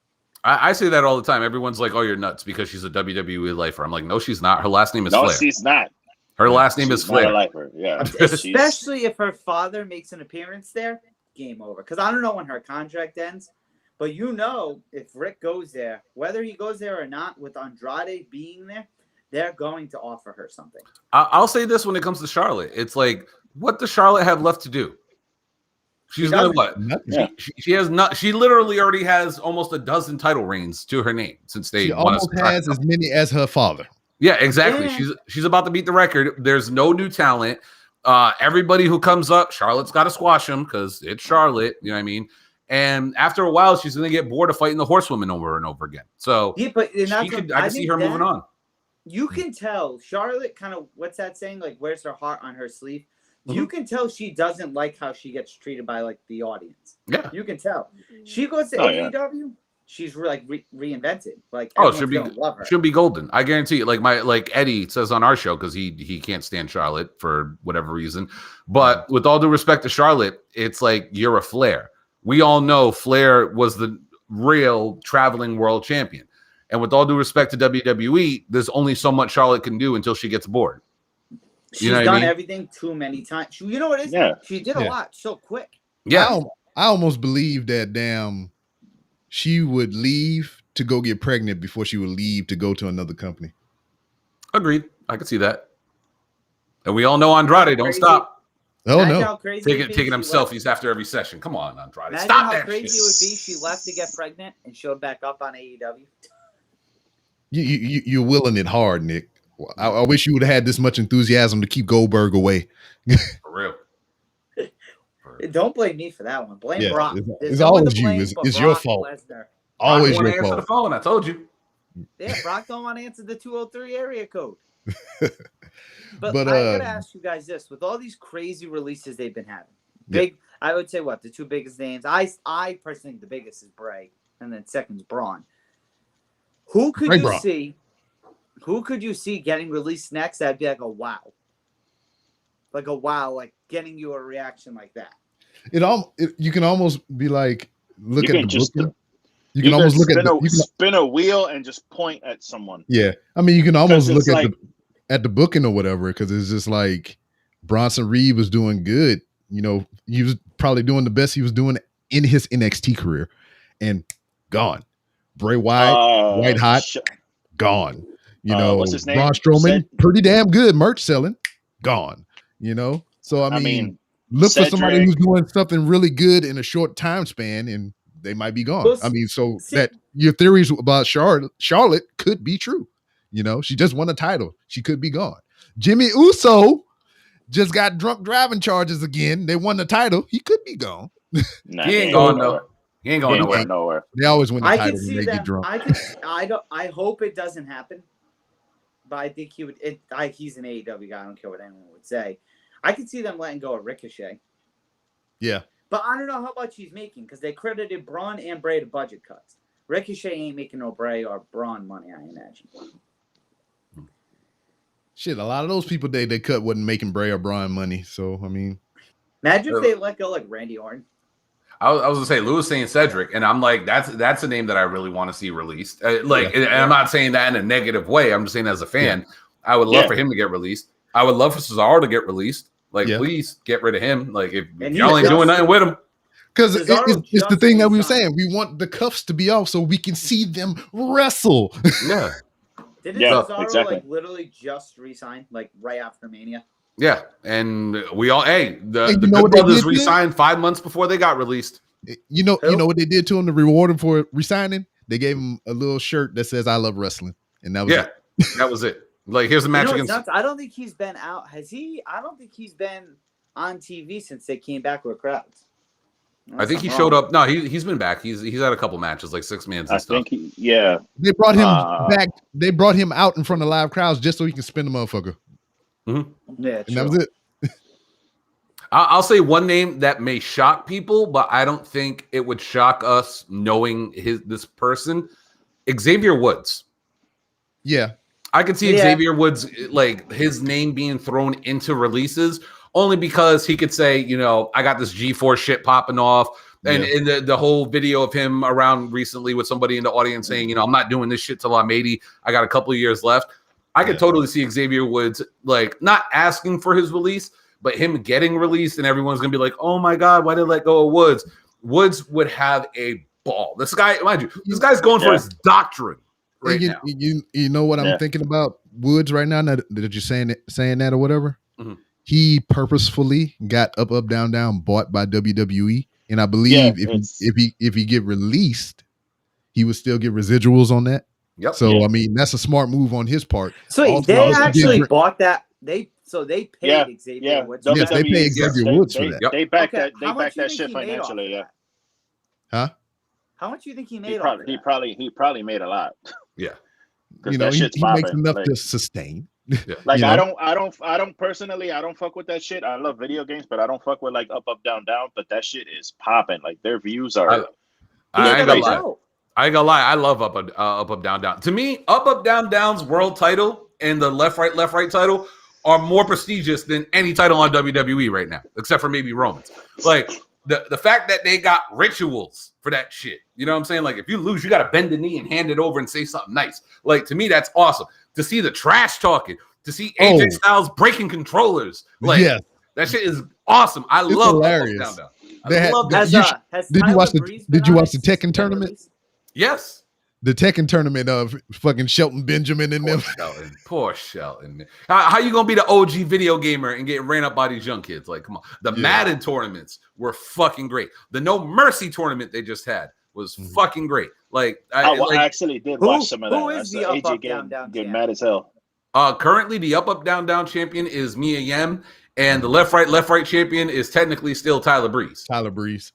I say that all the time. Everyone's like, "Oh, you're nuts because she's a WWE lifer." I'm like, "No, she's not. Her last name is No, Flair. she's not. Her last name is She's not a Flair." lifer. Yeah, Especially if her father makes an appearance there, game over. Because I don't know when her contract ends, but if Rick goes there, whether he goes there or not, with Andrade being there, they're going to offer her something. I'll say this when it comes to Charlotte. It's like, what does Charlotte have left to do? She's gonna what? Yeah. She has not. She literally already has almost a dozen title reigns to her name since they. She almost has as many as her father. Yeah, exactly. Yeah. She's about to beat the record. There's no new talent. Everybody who comes up, Charlotte's got to squash them because it's Charlotte. You know what I mean? And after a while, she's going to get bored of fighting the horsewomen over and over again. So Yeah, but I can see her moving on. You can tell Charlotte kind of, what's that saying? Like, wears her heart on her sleeve. You can tell she doesn't like how she gets treated by like the audience. Yeah, you can tell. She goes to AEW. She's reinvented. Like, she'll be golden. I guarantee it. Like Eddie says on our show because he can't stand Charlotte for whatever reason. But with all due respect to Charlotte, it's like you're a Flair. We all know Flair was the real traveling world champion. And with all due respect to WWE, there's only so much Charlotte can do until she gets bored. She's done everything too many times. You know what it is? Yeah. She did a lot so quick. Yeah. I almost believe that she would leave to go get pregnant before she would leave to go to another company. Agreed. I could see that. And we all know Andrade don't stop. Oh no. Taking them selfies after every session. Come on, Andrade. Imagine Stop how that crazy shit. it would be. She left to get pregnant and showed back up on AEW. You're willing it hard, Nick. I wish you would have had this much enthusiasm to keep Goldberg away. For real. Don't blame me for that one. Blame Brock. It's always you. It's your fault. Lesnar. Always Brock your answer fault. the phone. I told you. Yeah, Brock don't want to answer the 203 area code. But But, I gotta ask you guys this: with all these crazy releases they've been having, I would say the two biggest names. I personally think the biggest is Bray, and then second's Braun. Who could you see getting released next? That'd be like a wow, like getting you a reaction like that. You can almost be like, look You at can the just booking. You can almost look at spin a wheel and just point at someone. Yeah, I mean, you can almost look it's at the booking or whatever, because it's just like Bronson Reed was doing good. He was probably doing the best he was doing in his NXT career, and gone. Bray Wyatt, white hot, gone. What's his name? Braun Strowman, pretty damn good merch selling, gone. So I mean look for somebody who's doing something really good in a short time span, and they might be gone. I mean, so that your theories about Charlotte could be true. She just won a title. She could be gone. Jimmy Uso just got drunk driving charges again. They won the title. He could be gone. Nah, He ain't going though. He ain't going nowhere. They always win the I title can see when they that. get drunk. I hope it doesn't happen, but I think he would. He's an AEW guy. I don't care what anyone would say. I could see them letting go of Ricochet. Yeah. But I don't know how much he's making because they credited Braun and Bray to budget cuts. Ricochet ain't making no Bray or Braun money, I imagine. Shit, a lot of those people they cut wasn't making Bray or Braun money. So I mean, imagine if they let go like Randy Orton. I was gonna say Lewis saying Cedric, and I'm like, that's a name that I really want to see released. And I'm not saying that in a negative way. I'm just saying as a fan, I would love for him to get released. I would love for Cesaro to get released. Like, please get rid of him. Like, if y'all ain't doing nothing with him. Because it's the thing that we were saying. We want the cuffs to be off so we can see them wrestle. Yeah. Didn't Cesaro like literally just resign like right after Mania? Yeah, and we all the Good Brothers resigned 5 months before they got released. You know what they did to him to reward him for resigning? They gave him a little shirt that says "I love wrestling," and that was it. That was it. Like, here's a match against. I don't think he's been out. Has he? I don't think he's been on TV since they came back with crowds. I think he showed up. No, he's been back. He's had a couple matches, like 6-man and stuff. They brought him back. They brought him out in front of live crowds just so he can spin the motherfucker. Mm-hmm. Yeah, and that was it. I'll say one name that may shock people, but I don't think it would shock us knowing this person. Xavier Woods. Yeah. I could see Xavier Woods, like, his name being thrown into releases only because he could say, you know, I got this G4 shit popping off. And in the whole video of him around recently with somebody in the audience saying, you know, I'm not doing this shit till I'm 80. I got a couple of years left. I could totally see Xavier Woods, like, not asking for his release, but him getting released, and everyone's going to be like, oh, my God, why did they let go of Woods? Woods would have a ball. This guy, mind you, this guy's going for his doctrine right now. You know what I'm thinking about Woods right now, that you're saying that or whatever? Mm-hmm. He purposefully got up, down, down, bought by WWE. And I believe if he get released, he would still get residuals on that. Yep. So I mean, that's a smart move on his part. So also, they actually bought that. They paid Xavier Woods. Yes, they paid Xavier Woods for that. They backed that. They backed that shit financially. Yeah. Huh? How much do you think he made? He probably made a lot. Yeah. You know, he makes enough to sustain. Yeah. Like, you know? I don't personally, I don't fuck with that shit. I love video games, but I don't fuck with like up, down, down. But that shit is popping. Like, their views are. I ain't gonna lie. I love up, down, down. To me, up, down, down's world title and the left, right title are more prestigious than any title on WWE right now, except for maybe Roman's. Like, the fact that they got rituals for that shit. You know what I'm saying? Like, if you lose, you got to bend the knee and hand it over and say something nice. Like, to me, that's awesome. To see the trash talking, to see AJ Styles breaking controllers. Like, that shit is awesome. I love hilarious. Up, down, down. Did you watch the Tekken tournament? Yes. The Tekken tournament of fucking Shelton Benjamin and them. Poor Shelton. How you gonna be the OG video gamer and get ran up by these young kids? Like, come on. The Madden tournaments were fucking great. The No Mercy tournament they just had was fucking great. Like, I actually did watch some of that. Who is the up, down, down? Get mad as hell. Currently, the up, down, down champion is Mia Yim, and the left, right champion is technically still Tyler Breeze.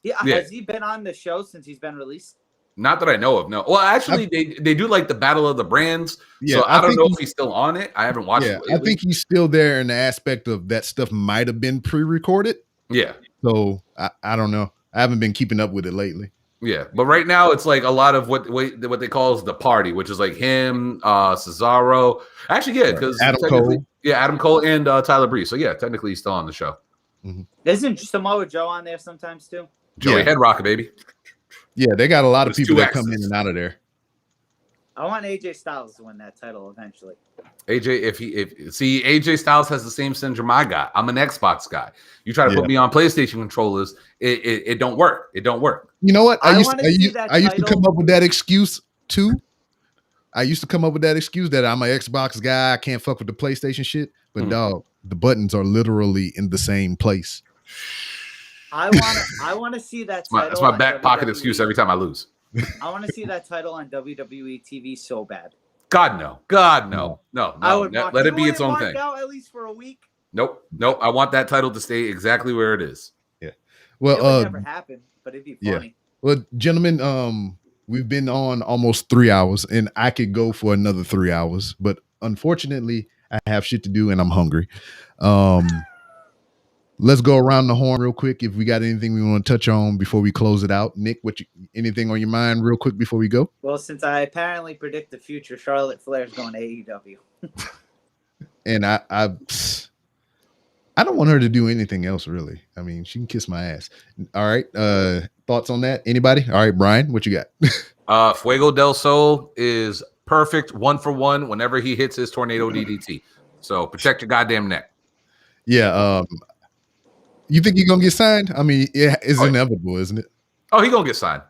Yeah, has he been on the show since he's been released? Not that I know of, no. Well, actually, they do like the Battle of the Brands. Yeah, so I don't know if he's still on it. I haven't watched it lately. I think he's still there in the aspect of that stuff might have been pre-recorded. Yeah. So I don't know. I haven't been keeping up with it lately. Yeah, but right now it's like a lot of what they call is the party, which is like him, Cesaro. Actually, because Adam Cole. Yeah, Adam Cole and Tyler Breeze. So yeah, technically he's still on the show. Mm-hmm. Isn't Samoa Joe on there sometimes too? Joey Head Rocker, baby. Yeah, they got a lot of people that come in and out of there. I want AJ Styles to win that title eventually. AJ, AJ Styles has the same syndrome I got. I'm an Xbox guy. You try to put me on PlayStation controllers, it don't work. It don't work. You know what? I used to come up with that excuse too. I used to come up with that excuse that I'm an Xbox guy. I can't fuck with the PlayStation shit. But dog, the buttons are literally in the same place. I want to see that title. That's my back pocket excuse every time I lose. I want to see that title on WWE TV so bad. God no. No. I would let it be its own thing. Out at least for a week. Nope. I want that title to stay exactly where it is. Yeah. Well, it would never happen, but it'd be funny. Yeah. Well, gentlemen, we've been on almost 3 hours, and I could go for another 3 hours, but unfortunately, I have shit to do and I'm hungry. Let's go around the horn real quick. If we got anything we want to touch on before we close it out, Nick, anything on your mind real quick before we go? Well, since I apparently predict the future, Charlotte Flair's going to AEW. And I don't want her to do anything else, really. I mean, she can kiss my ass. All right. Thoughts on that? Anybody? All right, Brian, what you got? Fuego del Sol is perfect 1-for-1 whenever he hits his tornado DDT. So protect your goddamn neck. Yeah. You think you're gonna get signed? I mean, it's inevitable, isn't it? Oh, he gonna get signed.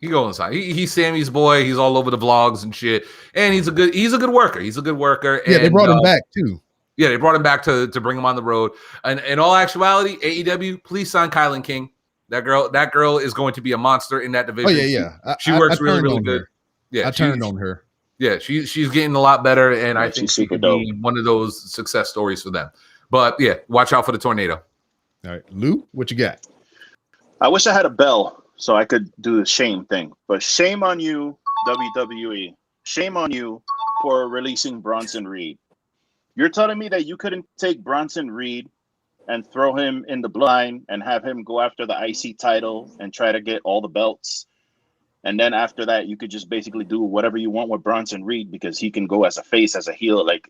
He's Sammy's boy. He's all over the vlogs and shit. And he's a good worker. He's a good worker. Yeah, and they brought him back too. Yeah, they brought him back to bring him on the road. And in all actuality, AEW, please sign Kylan King. That girl is going to be a monster in that division. Oh yeah. She works really good. Her. Yeah, I turned on her. Yeah, she's getting a lot better, and I think she could be one of those success stories for them. But yeah, watch out for the tornado. All right, Lou, what you got? I wish I had a bell so I could do the shame thing, but shame on you, WWE. Shame on you for releasing Bronson Reed. You're telling me that you couldn't take Bronson Reed and throw him in the blind and have him go after the IC title and try to get all the belts. And then after that, you could just basically do whatever you want with Bronson Reed because he can go as a face, as a heel. Like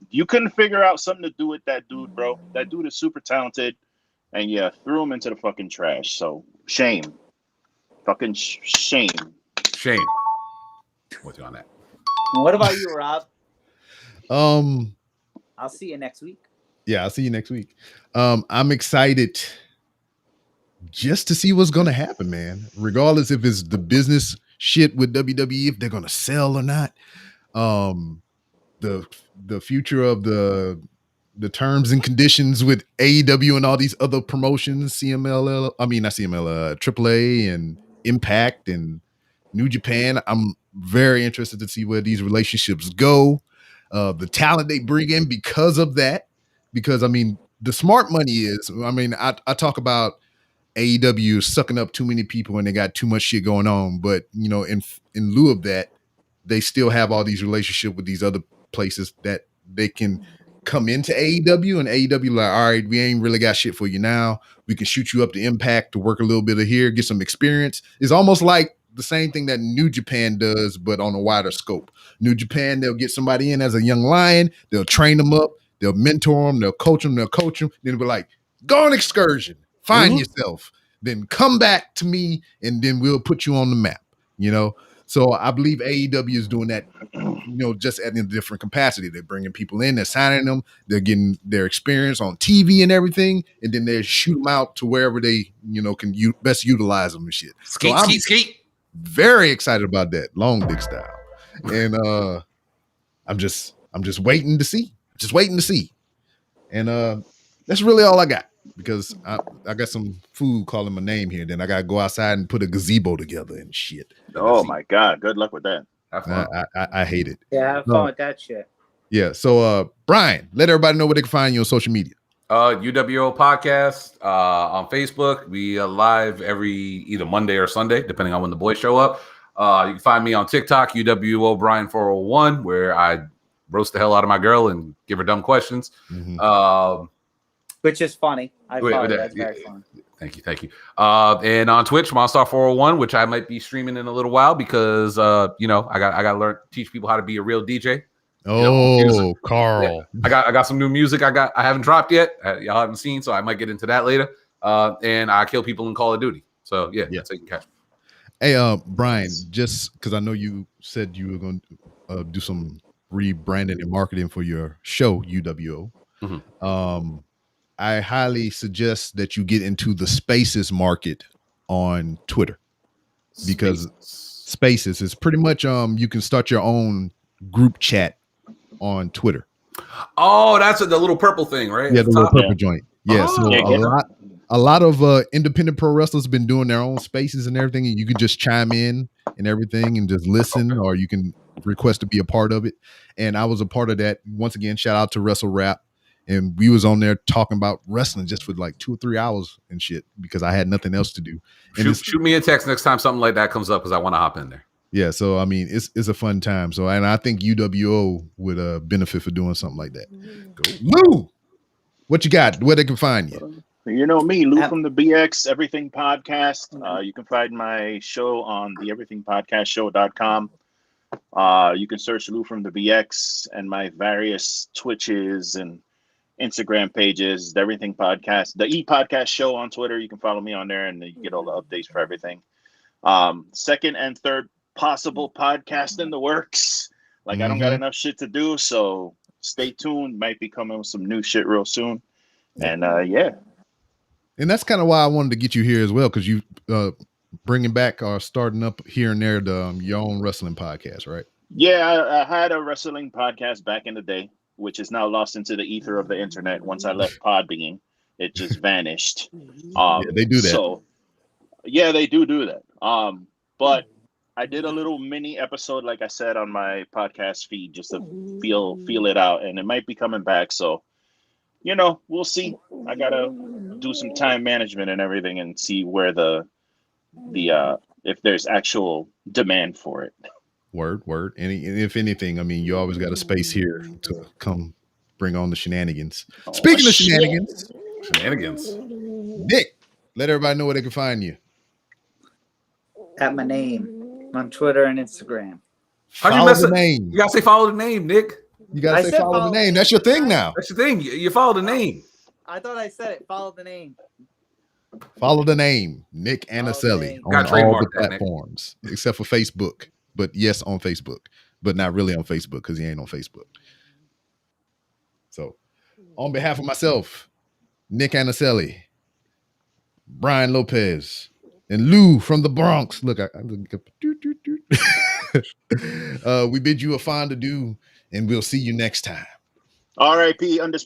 you couldn't figure out something to do with that dude, bro. That dude is super talented. And yeah, threw him into the fucking trash. So shame. Fucking shame. Shame. With you on that. What about you, Rob? I'll see you next week. Yeah, I'll see you next week. I'm excited just to see what's gonna happen, man. Regardless if it's the business shit with WWE, if they're gonna sell or not. The future of the terms and conditions with AEW and all these other promotions, not CMLL, AAA and Impact and New Japan. I'm very interested to see where these relationships go. The talent they bring in because of that. Because I mean, the smart money is, I talk about AEW sucking up too many people and they got too much shit going on. But you know, in lieu of that, they still have all these relationships with these other places that they can come into AEW, and AEW like, all right, we ain't really got shit for you now. We can shoot you up to Impact to work a little bit of here, get some experience. It's almost like the same thing that New Japan does, but on a wider scope. New Japan, they'll get somebody in as a young lion, they'll train them up, they'll mentor them, they'll coach them, then they'll be like, go on excursion, find yourself, then come back to me, and then we'll put you on the map, you know? So I believe AEW is doing that, you know, just at a different capacity. They're bringing people in, they're signing them, they're getting their experience on TV and everything, and then they shoot them out to wherever they, you know, can best utilize them and shit. Skeet. Very excited about that, long dick style, and I'm just waiting to see, and that's really all I got. Because I got some food calling my name here. Then I got to go outside and put a gazebo together and shit. Oh, my God. Good luck with that. I hate it. Yeah, have fun with that shit. Yeah. So, Brian, let everybody know where they can find you on social media. UWO Podcast on Facebook. We live every either Monday or Sunday, depending on when the boys show up. You can find me on TikTok, UWO Brian 401, where I roast the hell out of my girl and give her dumb questions. Mm-hmm. Which is funny. I follow that's very fun. Thank you. And on Twitch, Monstar401, which I might be streaming in a little while because you know, I got to teach people how to be a real DJ. Oh, Carl. Yeah. I got some new music I haven't dropped yet. Y'all haven't seen, so I might get into that later. And I kill people in Call of Duty. So yeah. So you can catch me. Hey, Brian, just because I know you said you were going to do some rebranding and marketing for your show, UWO. Mm-hmm. I highly suggest that you get into the Spaces market on Twitter, because Spaces is pretty much you can start your own group chat on Twitter. Oh, that's the little purple thing, right? Yeah, the little purple joint. Yeah, so a lot of independent pro wrestlers have been doing their own spaces and everything, and you can just chime in and everything and just listen, or you can request to be a part of it. And I was a part of that. Once again, shout out to Wrestle Rap. And we was on there talking about wrestling just for like 2 or 3 hours and shit because I had nothing else to do. And shoot me a text next time something like that comes up because I want to hop in there. Yeah, so I mean, it's a fun time. So, and I think UWO would benefit for doing something like that. Lou, what you got? Where they can find you? You know me, Lou from the BX Everything Podcast. You can find my show on the everythingpodcastshow.com. You can search Lou from the BX and my various Twitches and Instagram pages, the Everything Podcast, the E-Podcast Show on Twitter. You can follow me on there and you get all the updates for everything. Second and third possible podcast in the works. Like I don't got enough shit to do, so stay tuned. Might be coming with some new shit real soon. And yeah. And that's kind of why I wanted to get you here as well, because you bringing back or starting up here and there your own wrestling podcast, right? Yeah, I had a wrestling podcast back in the day, which is now lost into the ether of the internet. Once I left Podbean, it just vanished. Yeah, they do that. So, yeah, they do that. But I did a little mini episode, like I said, on my podcast feed just to feel it out, and it might be coming back. So, you know, we'll see. I gotta do some time management and everything, and see where the if there's actual demand for it. Word. And if anything, I mean, you always got a space here to come bring on the shenanigans. Speaking of shenanigans, Nick, let everybody know where they can find you. At my name on Twitter and Instagram. How'd you mess up? You gotta say follow the name, Nick. You gotta say follow the name. That's your thing now. That's your thing. You follow the name. I thought I said it. Follow the name. Follow the name, Nick Anaselli, on all the platforms except for Facebook. But yes, on Facebook, but not really on Facebook because he ain't on Facebook. So, on behalf of myself, Nick Anaselli, Brian Lopez, and Lou from the Bronx. Look, we bid you a fond adieu, and we'll see you next time. R.I.P.